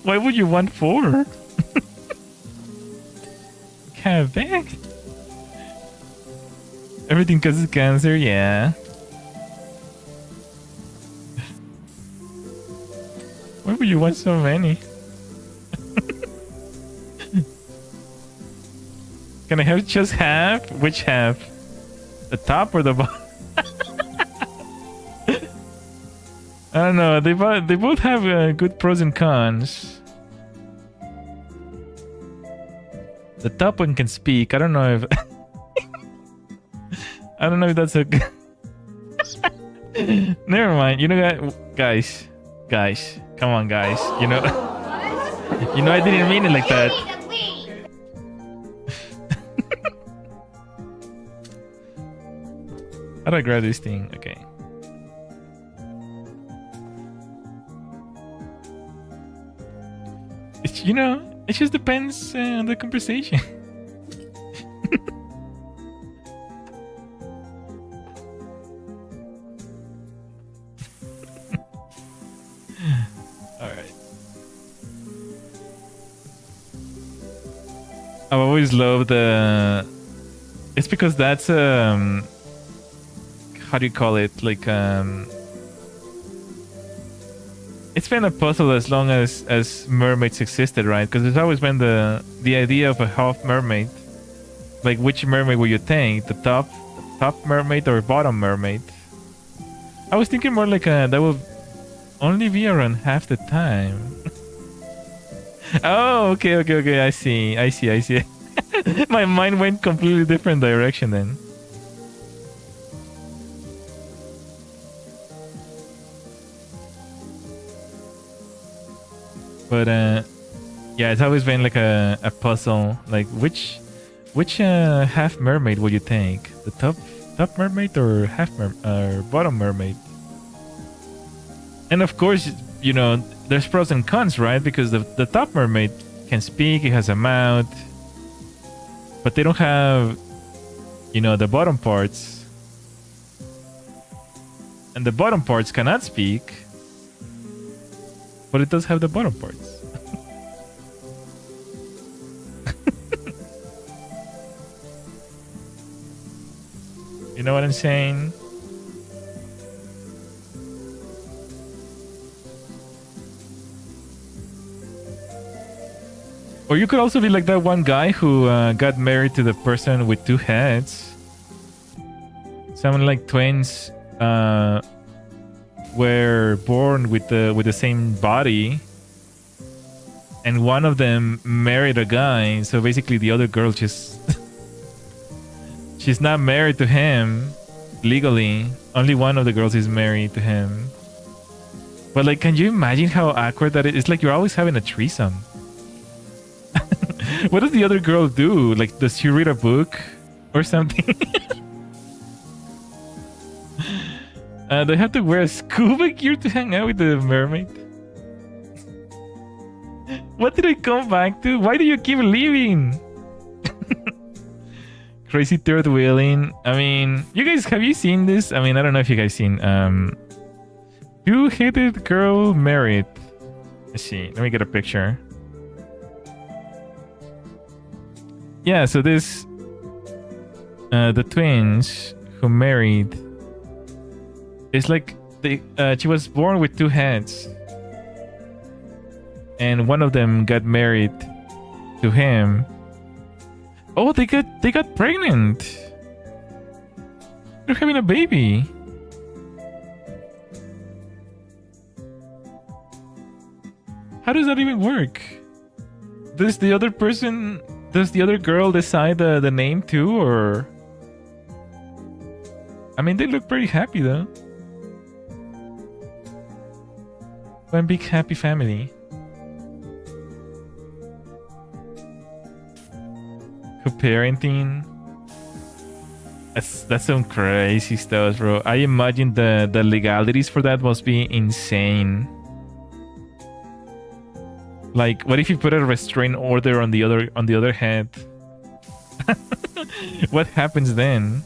Speaker 1: Why would you want 4? Have back. Everything causes cancer, yeah. Why would you want so many? Can I have just half? Which half? The top or the bottom? I don't know. They both have good pros and cons. The top one can speak. I don't know if I don't know if that's a good. Never mind. You know, guys, come on, guys. You know, I didn't mean it like that. How do I grab this thing? Okay. It's, you know, it just depends on the conversation. Alright. I've always loved it's because that's how do you call it? Like it's been a puzzle as long as mermaids existed, right? Because there's always been the idea of a half mermaid. Like, which mermaid will you think? The top mermaid or bottom mermaid? I was thinking more like that will only be around half the time. Oh, okay. I see. My mind went completely different direction then. But yeah, it's always been like a puzzle. Like, which half mermaid would you think? The top mermaid or bottom mermaid? And of course, you know, there's pros and cons, right? Because the top mermaid can speak, it has a mouth, but they don't have, you know, the bottom parts. And the bottom parts cannot speak. But it does have the bottom parts. You know what I'm saying? Or you could also be like that one guy who got married to the person with two heads. Someone like twins were born with the same body, and one of them married a guy. So basically, the other girl just she's not married to him legally. Only one of the girls is married to him. But like, can you imagine how awkward that is? It's like you're always having a threesome. What does the other girl do? Like, does she read a book or something? They have to wear a scuba gear to hang out with the mermaid. What did I come back to? Why do you keep leaving? Crazy third wheeling. I mean, you guys, have you seen this? I mean, I don't know if you guys seen two-headed girl married. Let's see. Let me get a picture. Yeah, so this the twins who married, it's like she was born with two heads, and one of them got married to him. Oh, they got pregnant. They're having a baby. How does that even work? Does the other girl decide the name too, or? I mean, they look pretty happy though. One big happy family. Co-parenting. That's some crazy stuff, bro. I imagine the legalities for that must be insane. Like, what if you put a restraint order on the other head? What happens then?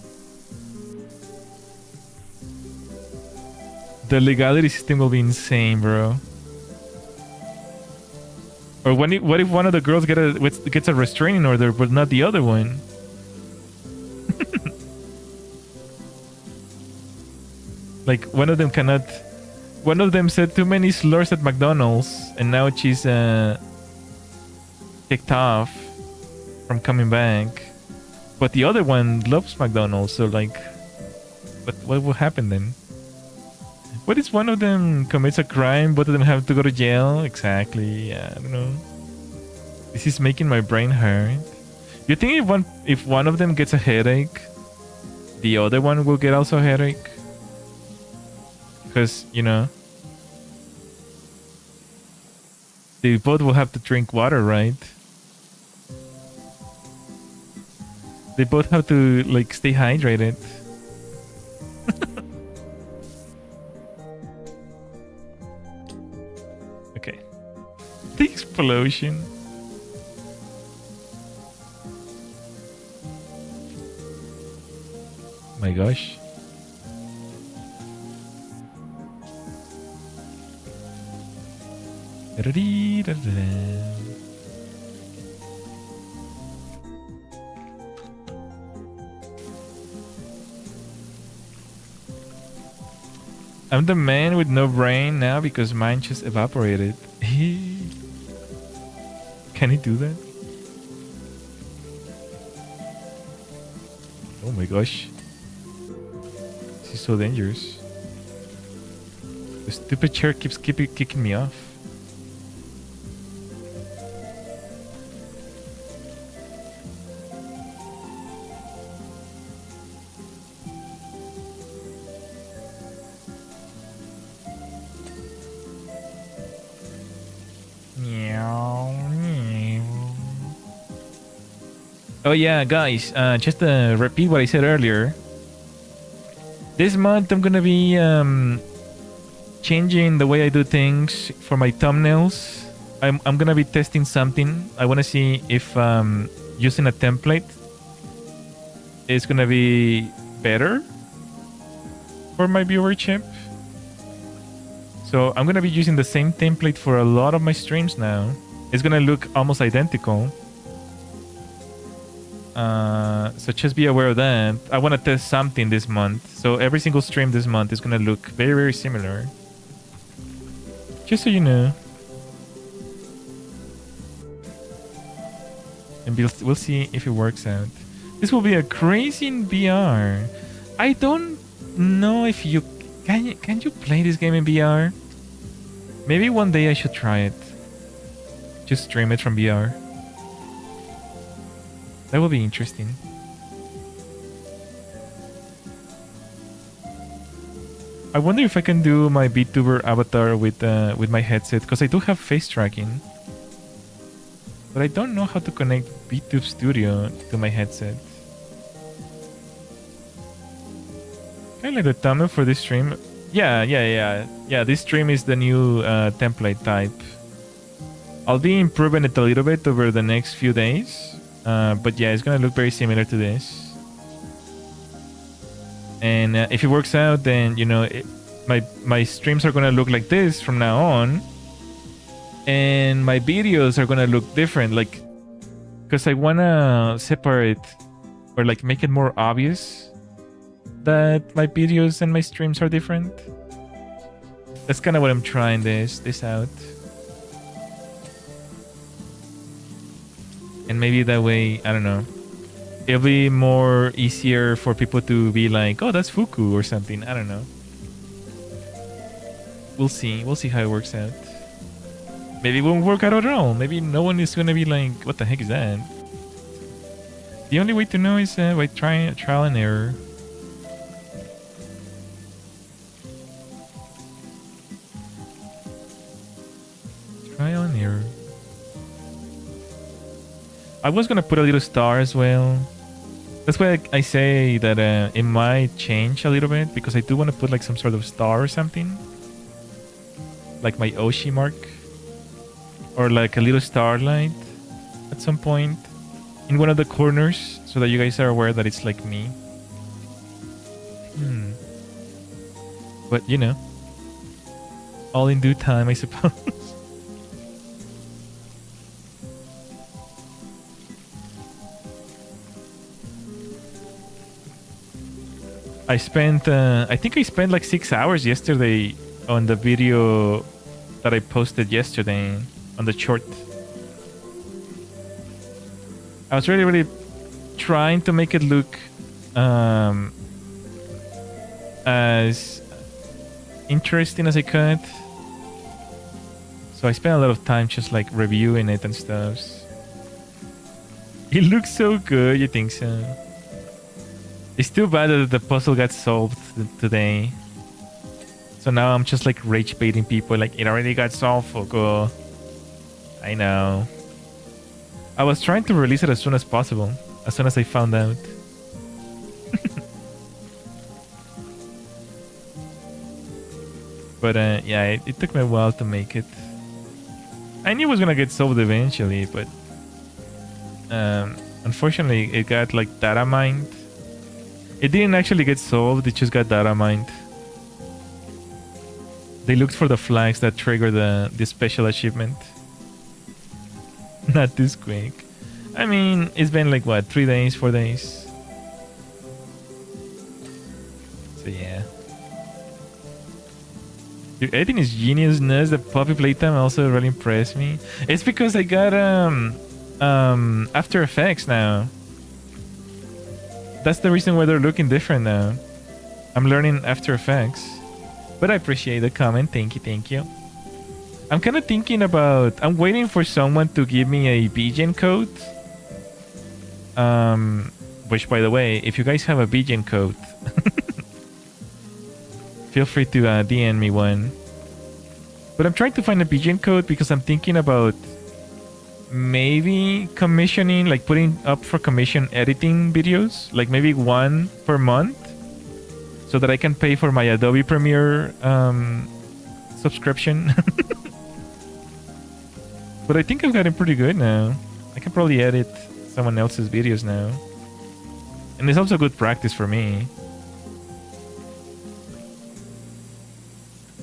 Speaker 1: The legality system will be insane, bro. Or what if one of the girls gets a restraining order, but not the other one? Like, one of them cannot. One of them said too many slurs at McDonald's, and now she's kicked off from coming back. But the other one loves McDonald's, so like, what will happen then? What if one of them commits a crime, both of them have to go to jail? Exactly. Yeah, I don't know. This is making my brain hurt. You think if one of them gets a headache, the other one will get also a headache? Because, you know, they both will have to drink water, right? They both have to, like, stay hydrated. Okay. The explosion. My gosh. I'm the man with no brain now because mine just evaporated. Can he do that? Oh my gosh. This is so dangerous. The stupid chair keeps kicking me off. Oh yeah, guys, just to repeat what I said earlier. This month I'm gonna be changing the way I do things for my thumbnails. I'm gonna be testing something. I wanna see if using a template is gonna be better for my viewership. So I'm gonna be using the same template for a lot of my streams now. It's gonna look almost identical. So just be aware of that. I want to test something this month. So every single stream this month is gonna look very, very similar. Just so you know. And we'll see if it works out. This will be a crazy in VR. I don't know if you can you play this game in VR? Maybe one day I should try it. Just stream it from VR. That will be interesting. I wonder if I can do my VTuber avatar with my headset, because I do have face tracking. But I don't know how to connect VTube Studio to my headset. Kind of like the thumbnail for this stream. Yeah, this stream is the new template type. I'll be improving it a little bit over the next few days. But yeah, it's gonna look very similar to this. And if it works out, then, you know, my streams are gonna look like this from now on. And my videos are gonna look different, like, because I wanna separate or like make it more obvious that my videos and my streams are different. That's kind of what I'm trying this out. And maybe that way, I don't know, it'll be more easier for people to be like, oh, that's Fuku or something. I don't know. We'll see. We'll see how it works out. Maybe it won't work out at all. Maybe no one is going to be like, what the heck is that? The only way to know is by trying trial and error. Trial and error. I was gonna put a little star as well. That's why I say that it might change a little bit, because I do want to put like some sort of star or something, like my Oshi mark, or like a little starlight at some point in one of the corners, so that you guys are aware that it's like me. But you know, all in due time, I suppose. I spent, I think I spent like 6 hours yesterday on the video that I posted yesterday on the short. I was really trying to make it look as interesting as I could. So I spent a lot of time just like reviewing it and stuff. It looks so good, you think so? It's too bad that the puzzle got solved today. So now I'm just like rage baiting people like, it already got solved, Fuku. I know. I was trying to release it as soon as possible, as soon as I found out. But yeah, it took me a while to make it. I knew it was gonna get solved eventually, but unfortunately it got like data mined. It didn't actually get solved, it just got data mined. They looked for the flags that trigger the special achievement. Not this quick. I mean, it's been like what, 3 days, 4 days? So yeah. Your editing is genius, Ness. The puppy playtime also really impressed me. It's because I got After Effects now. That's the reason why they're looking different now. I'm learning After Effects. But I appreciate the comment. Thank you. I'm kind of thinking about... I'm waiting for someone to give me a BGen code. Which, by the way, if you guys have a BGen code... feel free to DM me one. But I'm trying to find a BGen code because I'm thinking about... maybe commissioning, like putting up for commission editing videos, like maybe 1 per month, so that I can pay for my Adobe Premiere subscription. But I think I've gotten pretty good now. I can probably edit someone else's videos now, and it's also good practice for me.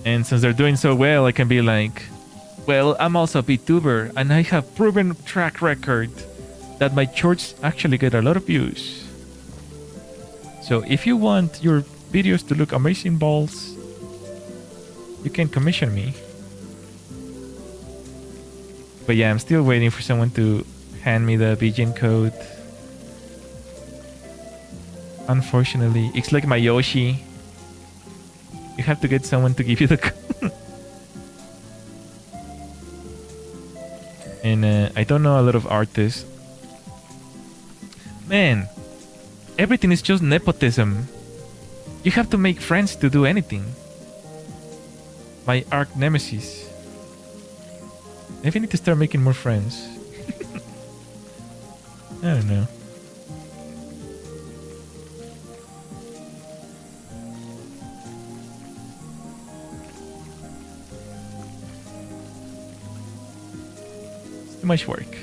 Speaker 1: And since they're doing so well, I can be like, well, I'm also a VTuber, and I have proven track record that my shorts actually get a lot of views. So if you want your videos to look amazing balls, you can commission me. But yeah, I'm still waiting for someone to hand me the VGen code. Unfortunately, it's like my Yoshi. You have to get someone to give you the code. And I don't know a lot of artists. Man, everything is just nepotism. You have to make friends to do anything. My arch nemesis. Maybe I need to start making more friends. I don't know. It's too much work.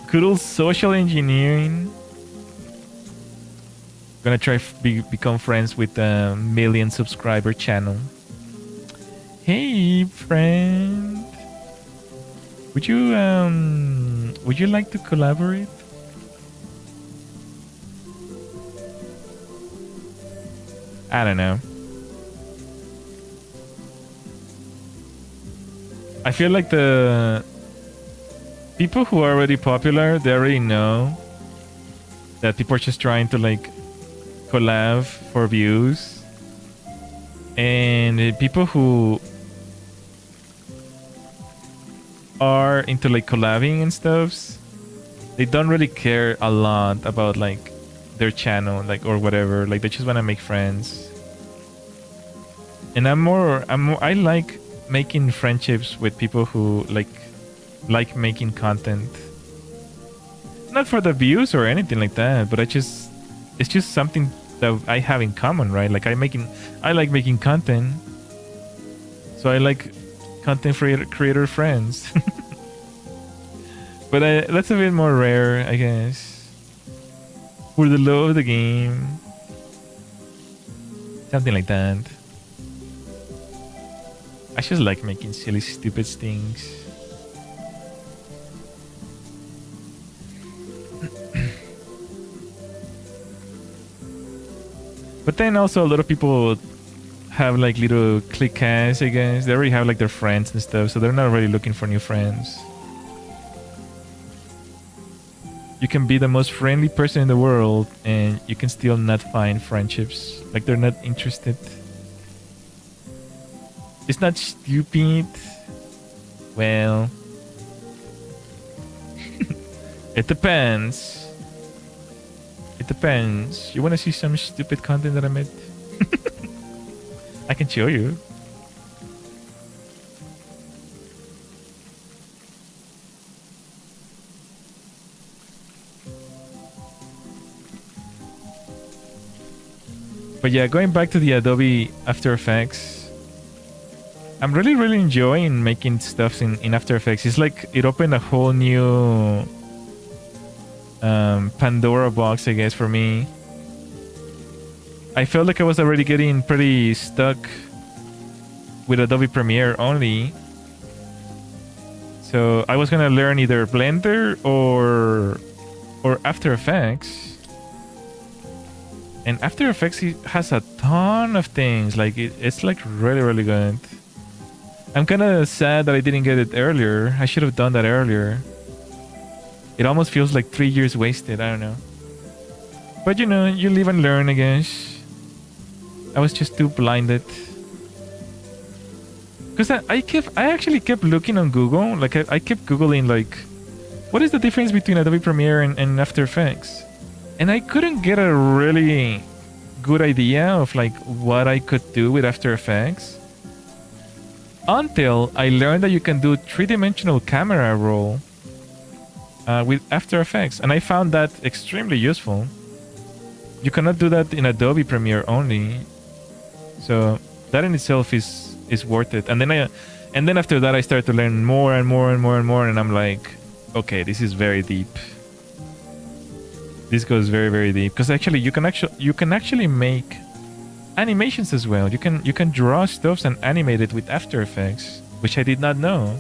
Speaker 1: Good old social engineering. Gonna try become friends with a 1 million subscriber channel. Hey friend, would you like to collaborate? I don't know. I feel like the people who are already popular, they already know that people are just trying to like collab for views, and people who are into like collabing and stuff, they don't really care a lot about like their channel, like, or whatever. Like, they just want to make friends. And I like making friendships with people who like making content, not for the views or anything like that, but it's just something that I have in common, right? Like, I like making content, so I like content creator friends. But that's a bit more rare, I guess. For the love of the game, something like that. I just like making silly, stupid things. But then also a lot of people have like little cliques, I guess. They already have like their friends and stuff, so they're not really looking for new friends. You can be the most friendly person in the world and you can still not find friendships. Like, they're not interested. It's not stupid. Well, it depends. It depends. You want to see some stupid content that I made? I can show you. But yeah, going back to the Adobe After Effects, I'm really enjoying making stuff in After Effects. It's like it opened a whole new Pandora box, I guess, for me. I felt like I was already getting pretty stuck with Adobe Premiere only. So I was gonna learn either Blender or After Effects. And After Effects has a ton of things. Like, it's like really good. I'm kind of sad that I didn't get it earlier. I should have done that earlier. It almost feels like 3 years wasted. I don't know. But you know, you live and learn, I guess. I was just too blinded. Because I actually kept looking on Google. Like, I kept Googling, like, what is the difference between Adobe Premiere and After Effects? And I couldn't get a really good idea of like what I could do with After Effects until I learned that you can do 3-dimensional camera roll with After Effects, and I found that extremely useful. You cannot do that in Adobe Premiere only, so that in itself is worth it. And then after that I started to learn more and more, and I'm like, okay, this is very deep. This goes very deep, because actually you can actually make animations as well. You can draw stuff and animate it with After Effects, which I did not know.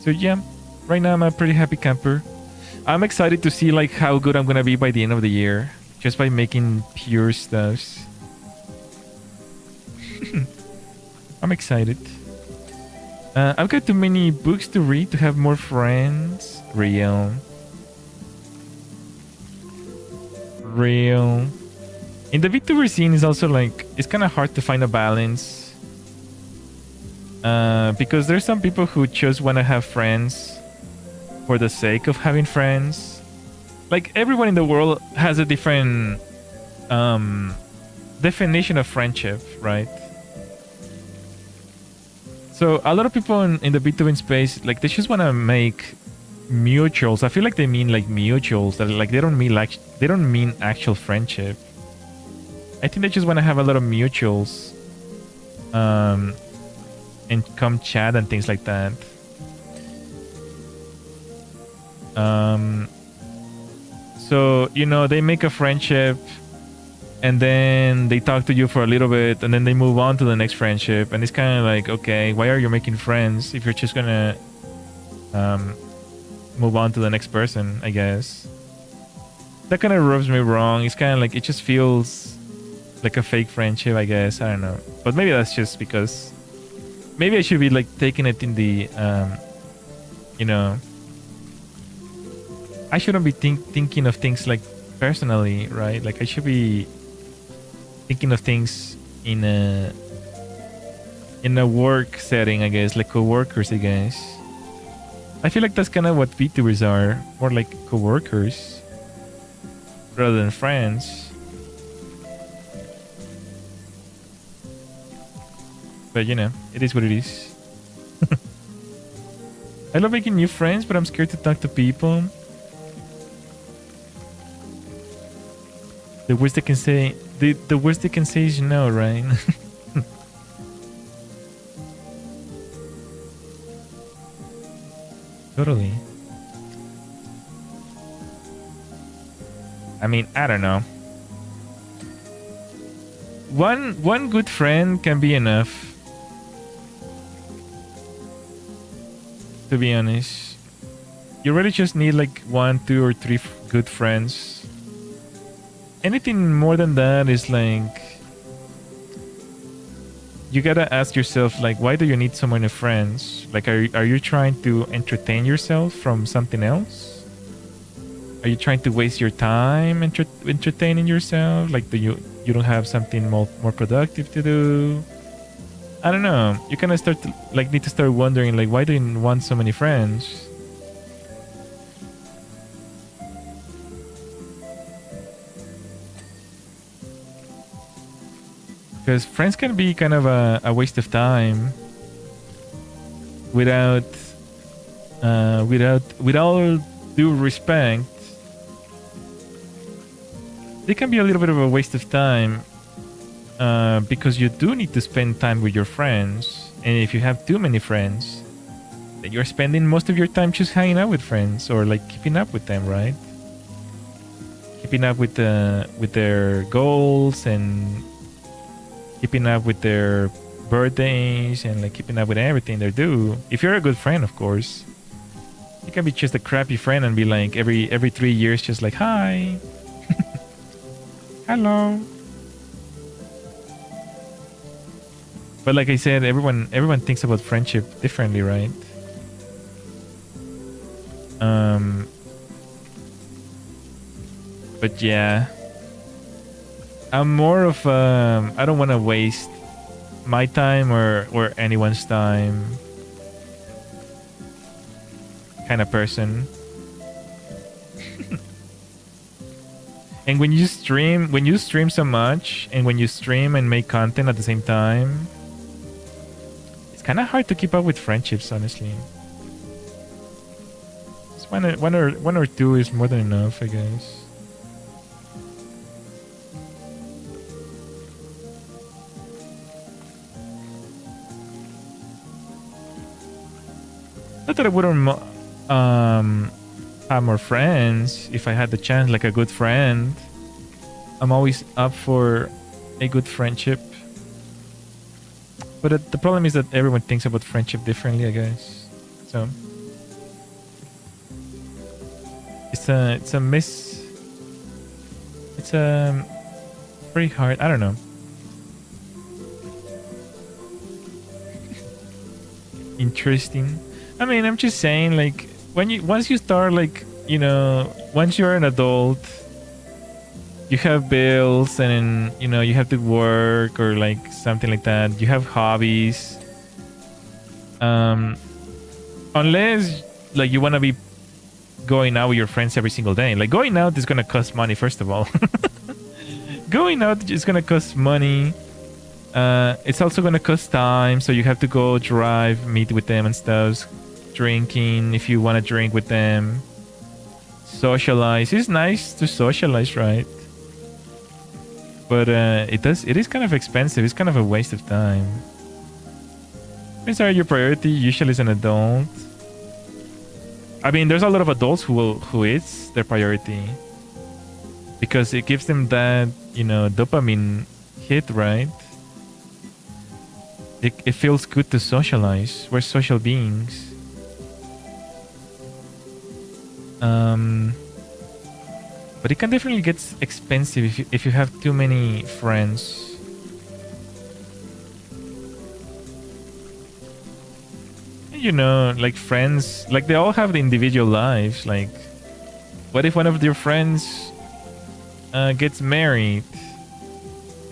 Speaker 1: So yeah, right now I'm a pretty happy camper. I'm excited to see like how good I'm gonna be by the end of the year, just by making pure stuffs. I'm excited. I've got too many books to read to have more friends. Real. In the VTuber scene is also like, it's kind of hard to find a balance. Because there's some people who just want to have friends for the sake of having friends. Like everyone in the world has a different definition of friendship, right? So a lot of people in the VTubing space, like they just want to make mutuals. I feel like they mean like mutuals, that like they don't mean actual friendship. I think they just want to have a lot of mutuals, and come chat and things like that. So you know, they make a friendship, and then they talk to you for a little bit, and then they move on to the next friendship, and it's kind of like, okay, why are you making friends if you're just gonna move on to the next person? I guess that kind of rubs me wrong. It's kind of like, it just feels like a fake friendship, I guess. I don't know, but maybe that's just because maybe I should be like taking it in the you know, I shouldn't be thinking of things like personally, right? Like I should be thinking of things in a work setting, I guess, like co-workers, I guess. I feel like that's kind of what VTubers are, more like co-workers rather than friends. But you know, it is what it is. I love making new friends, but I'm scared to talk to people. The worst they can say, the worst they can say is no, right? Totally. I mean, I don't know. One good friend can be enough. To be honest, you really just need like 1, 2, or 3 good friends. Anything more than that is like, you gotta ask yourself, like, why do you need so many friends? Like, are you trying to entertain yourself from something else? Are you trying to waste your time entertaining yourself? Like, you don't have something more productive to do? I don't know. You kind of start to like need to start wondering, like, why do you want so many friends? Because friends can be kind of a waste of time. With all due respect, they can be a little bit of a waste of time. Because you do need to spend time with your friends, and if you have too many friends, then you're spending most of your time just hanging out with friends, or like keeping up with them, right? Keeping up with their goals, and keeping up with their birthdays, and like keeping up with everything they do. If you're a good friend, of course. You can be just a crappy friend and be like every 3 years just like, hi. Hello. But like I said, everyone thinks about friendship differently, right? But yeah, I'm more of I don't want to waste my time or anyone's time kind of person. And when you stream so much, and when you stream and make content at the same time, it's kind of hard to keep up with friendships, honestly. It's one or two is more than enough, I guess. Not that I wouldn't have more friends if I had the chance, like a good friend. I'm always up for a good friendship. But the problem is that everyone thinks about friendship differently, I guess. So it's a miss. It's pretty hard. I don't know. Interesting. I mean, I'm just saying, like, once you start, like, you know, once you're an adult, you have bills and, you know, you have to work or like something like that. You have hobbies. Unless like you want to be going out with your friends every single day. Like going out is going to cost money, first of all. Going out is going to cost money. It's also going to cost time. So you have to go drive, meet with them and stuff. Drinking if you want to drink with them. Socialize. It's nice to socialize, right? But it is kind of expensive. It's kind of a waste of time. Is that your priority usually as an adult? I mean, there's a lot of adults who it's their priority because it gives them that, you know, dopamine hit, right? It feels good to socialize. We're social beings. But it can definitely get expensive if you have too many friends. You know, like friends, like they all have the individual lives. Like, what if one of your friends gets married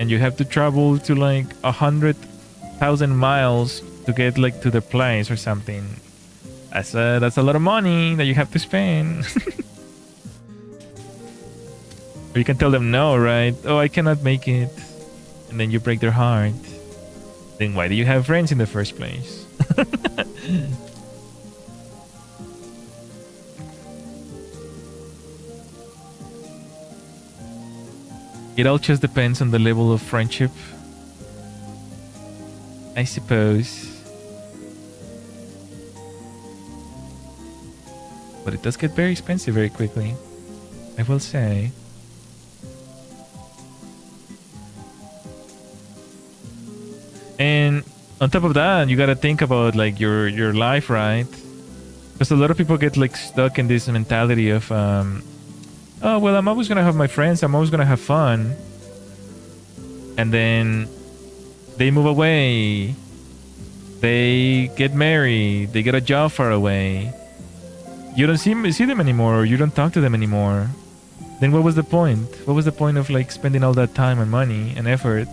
Speaker 1: and you have to travel to like 100,000 miles to get like to the place or something? That's a lot of money that you have to spend. Or you can tell them no, right? Oh, I cannot make it. And then you break their heart. Then why do you have friends in the first place? It all just depends on the level of friendship, I suppose. But it does get very expensive very quickly, I will say. And on top of that, you gotta think about like your life, right? Because a lot of people get like stuck in this mentality of oh well, I'm always gonna have my friends, I'm always gonna have fun, and then they move away, they get married, they get a job far away, you don't see them anymore, or you don't talk to them anymore. Then what was the point? What was the point of like spending all that time and money and effort?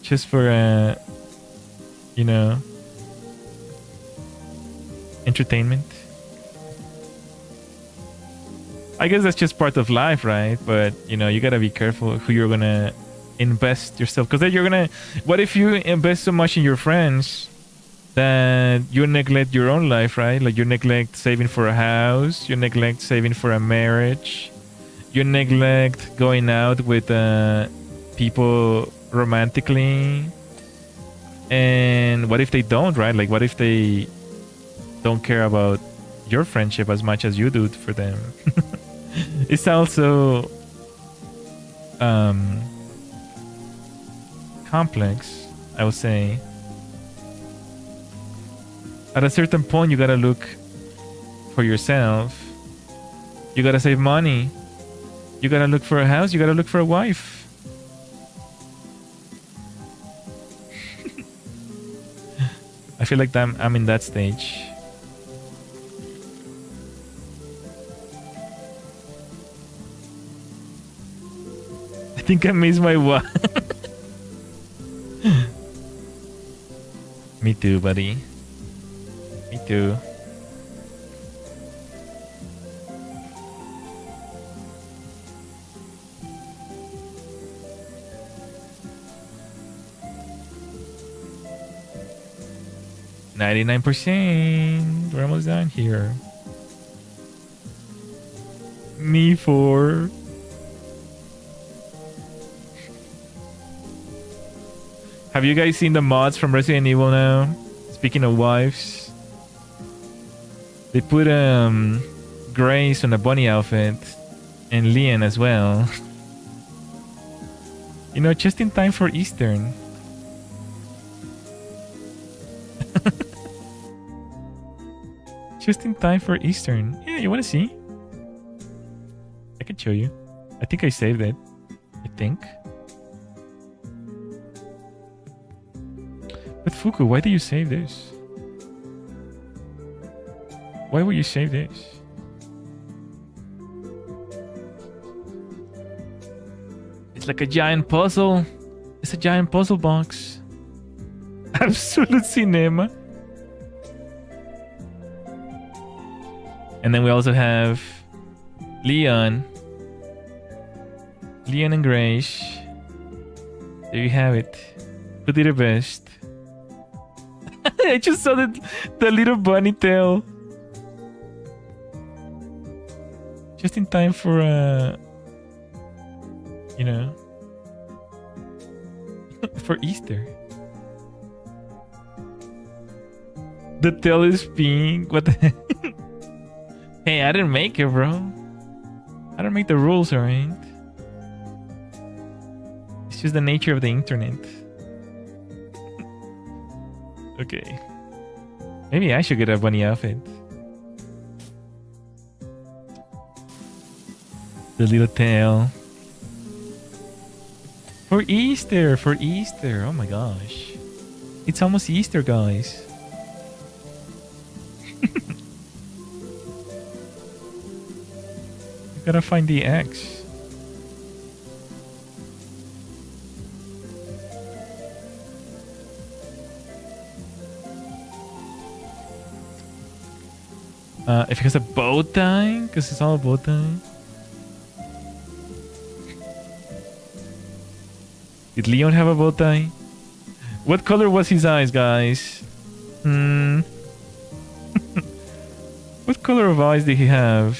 Speaker 1: Just for you know, entertainment. I guess that's just part of life, right? But you know, you gotta be careful who you're gonna invest yourself, because then you're gonna, what if you invest so much in your friends that you neglect your own life, right? Like you neglect saving for a house, you neglect saving for a marriage, you neglect going out with people romantically. And what if they don't, right? Like what if they don't care about your friendship as much as you do for them? It's also complex, I would say. At a certain point, you gotta look for yourself. You gotta save money. You gotta look for a house. You gotta look for a wife. I feel like I'm in that stage. I think I miss my wife. Me too, buddy. Me too. %. We're almost done here. Me 4. Have you guys seen the mods from Resident Evil now? Speaking of wives, they put Grace on a bunny outfit. And Leon as well. You know, just in time for Eastern. Just in time for Eastern. Yeah, you want to see? I can show you. I think I saved it. I think. But Fuku, why do you save this? Why would you save this? It's like a giant puzzle. It's a giant puzzle box. Absolute cinema. And then we also have Leon. Leon and Grace. There you have it. Who did it best? I just saw the little bunny tail. Just in time for you know, for Easter. The tail is pink. What the heck? Hey, I didn't make it, bro. I don't make the rules, alright? It's just the nature of the internet. Okay. Maybe I should get a bunny outfit. The little tail. For Easter! For Easter! Oh my gosh. It's almost Easter, guys. Gotta find the X. If it has a bow tie, because it's all a bow tie. Did Leon have a bow tie? What color was his eyes, guys? What color of eyes did he have?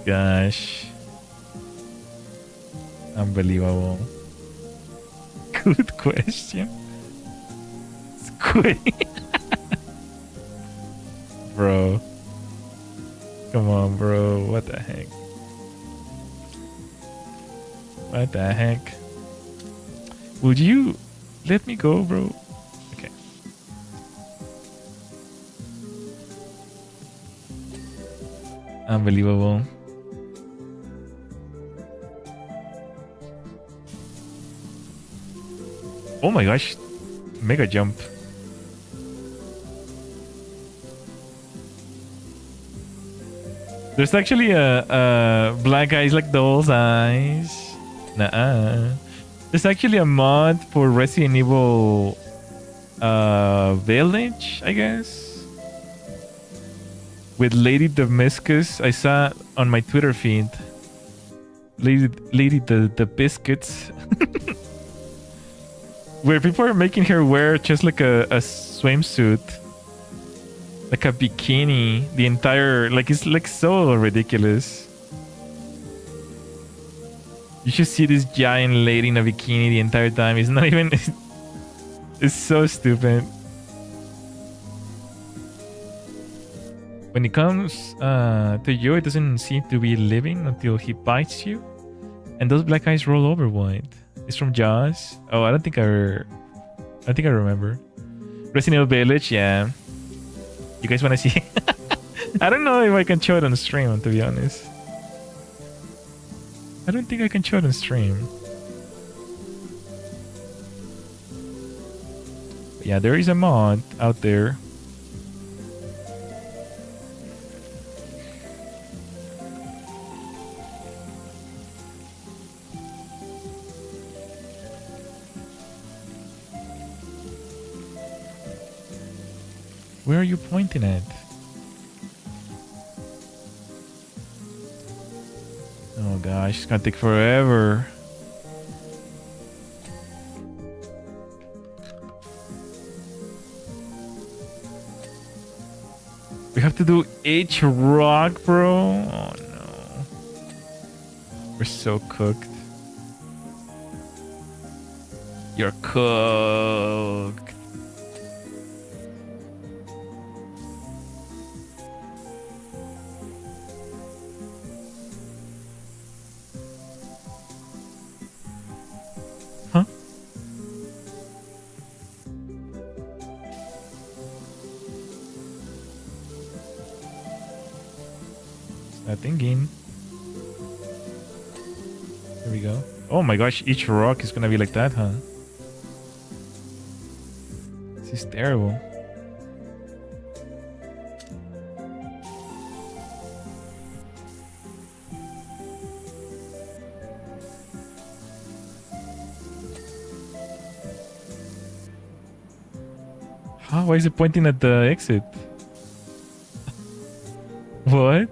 Speaker 1: Gosh. Unbelievable. Good question. Squid. Bro. Come on, bro. What the heck? What the heck? Would you let me go, bro? Okay. Unbelievable. Oh my gosh. Mega jump. There's actually a black eyes like those eyes. Nuh-uh. There's actually a mod for Resident Evil Village, I guess. With Lady Damascus. I saw on my Twitter feed. Lady the Biscuits. Where people are making her wear just like a swimsuit. Like a bikini. The entire... Like, it's like so ridiculous. You should see this giant lady in a bikini the entire time. It's not even... It's so stupid. When it comes to you, it doesn't seem to be living until he bites you. And those black eyes roll over wide. It's from Jaws. Oh, I think I remember. Resident Evil Village, yeah. You guys want to see? I don't know if I can show it on stream, to be honest. I don't think I can show it on stream. But yeah, there is a mod out there. Where are you pointing at? Oh gosh, it's gonna take forever. We have to do each rock, bro. Oh no. We're so cooked. You're cooked. thinking. There we go. Oh my gosh, each rock is gonna be like that, huh? This is terrible. Huh? Why is it pointing at the exit? What?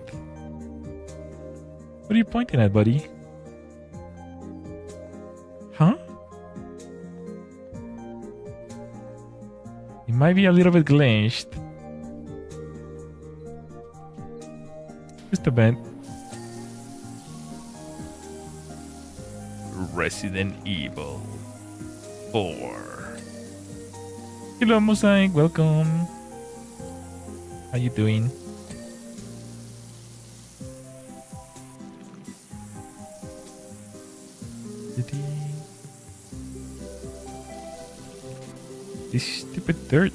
Speaker 1: What are you pointing at, buddy? Huh? It might be a little bit glitched. Just a bit. Resident Evil 4. Hello, Mosaic. Welcome. How you doing? This stupid dirt.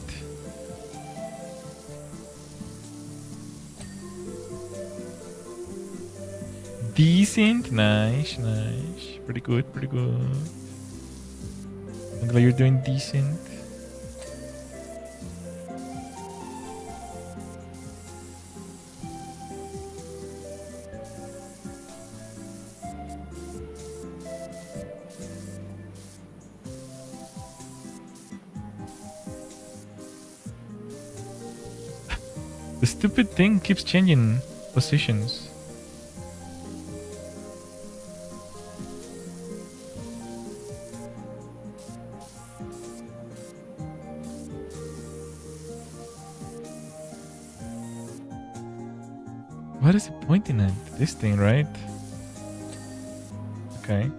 Speaker 1: Decent. Nice, nice. Pretty good, pretty good. I'm glad you're doing decent. The stupid thing keeps changing positions. What is it pointing at? This thing, right? Okay.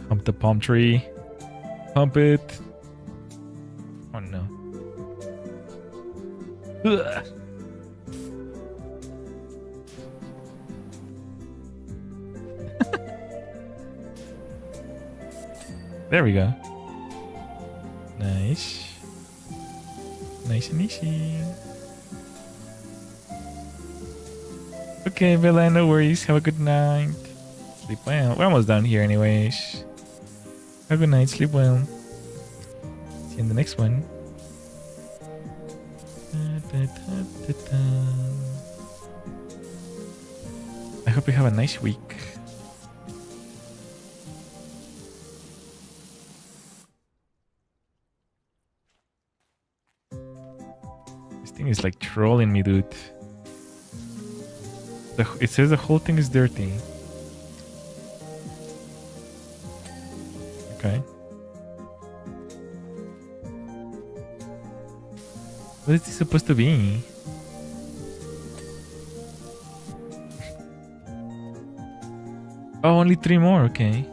Speaker 1: Hump the palm tree. Hump it. Oh no. Ugh. There we go. Nice. Nice and easy. Okay, Bella, no worries. Have a good night. Sleep well. We're almost done here anyways. Have a good night. Sleep well. See you in the next one. I hope you have a nice week. This thing is like trolling me, dude. It says the whole thing is dirty. Okay. What is this supposed to be? Oh, only 3 more. Okay.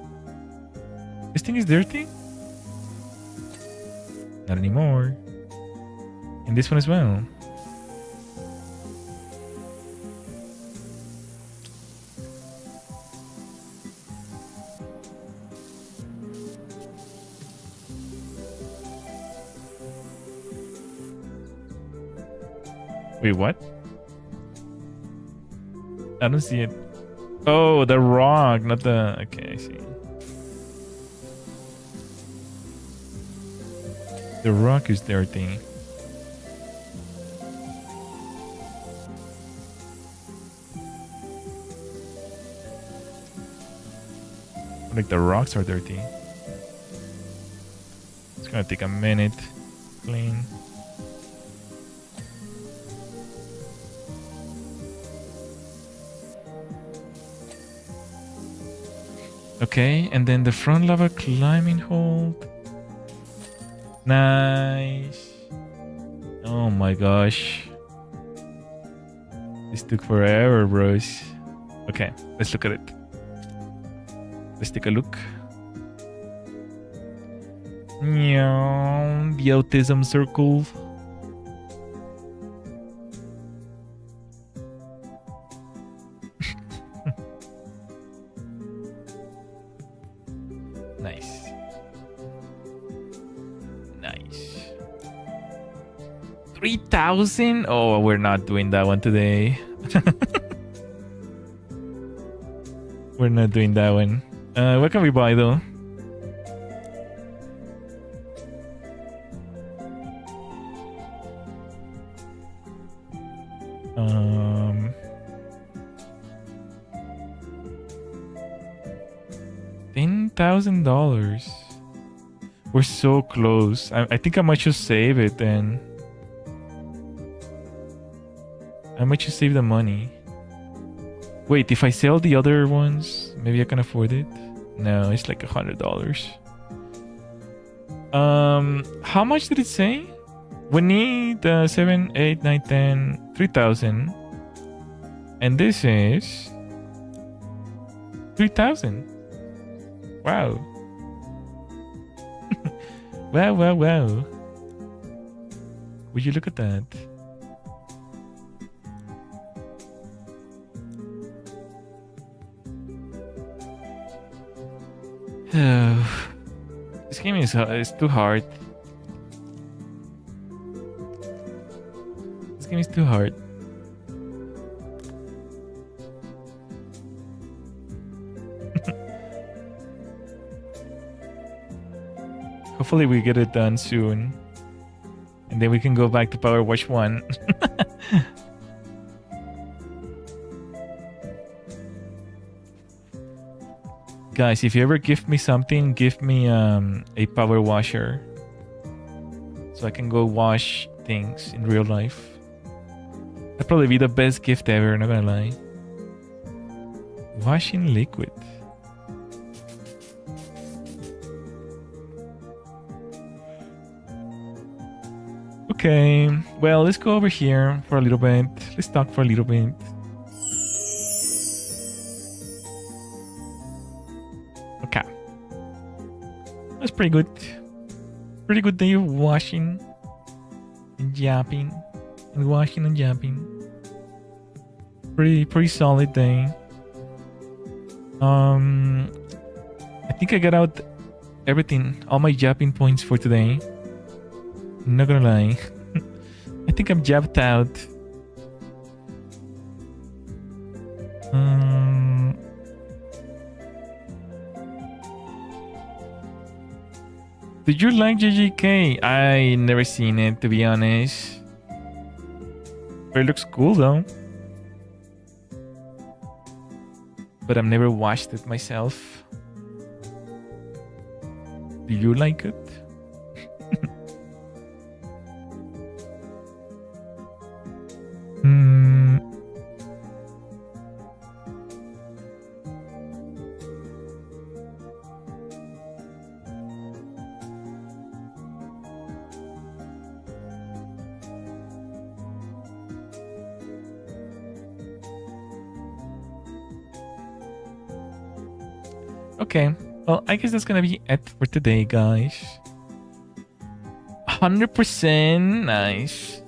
Speaker 1: This thing is dirty? Not anymore. And this one as well. Wait, what? I don't see it. Oh, the rock, not the... Okay, I see. The rock is dirty. Like the rocks are dirty. It's gonna take a minute. Clean. Okay, and then the front lava climbing hold. Nice. Oh my gosh. This took forever, bros. Okay, let's look at it. Let's take a look. Meow, the autism circle. Nice. Nice. 3,000? Oh, we're not doing that one today. We're not doing that one. What can we buy though? $10,000. We're so close. I think I might just save it then. I might just save the money. Wait, if I sell the other ones, maybe I can afford it. No, it's like $100. How much did it say? We need 7, 8, 9, 10, 3,000. And this is 3,000. Wow. Wow. Would you look at that? This game is too hard. This game is too hard. Hopefully we get it done soon. And then we can go back to PowerWash 1. Guys, if you ever gift me something, give me a power washer. So I can go wash things in real life. That'd probably be the best gift ever, not gonna lie. Washing liquid. Okay, well, let's go over here for a little bit. Let's talk for a little bit. Okay. That's pretty good. Pretty good day of washing and jumping. And washing and jumping. Pretty solid day. I think I got out everything, all my japping points for today. Not gonna lie. I think I'm jabbed out. Did you like JJK? I never seen it, to be honest. But it looks cool though. But I've never watched it myself. Do you like it? Okay, well, I guess that's gonna be it for today, guys. 100% nice.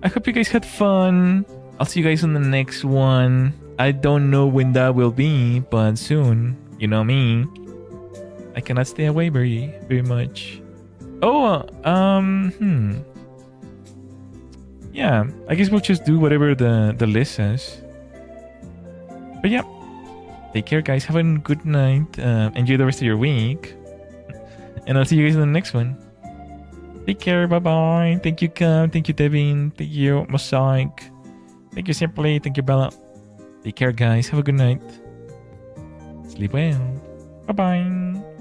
Speaker 1: I hope you guys had fun. I'll see you guys on the next one. I don't know when that will be, but soon. You know me. I cannot stay away very much. Oh, yeah, I guess we'll just do whatever the list says. But yeah. Take care, guys. Have a good night. Enjoy the rest of your week. And I'll see you guys in the next one. Take care. Bye-bye. Thank you, Cam. Thank you, Devin. Thank you, Mosaic. Thank you, Simply. Thank you, Bella. Take care, guys. Have a good night. Sleep well. Bye-bye.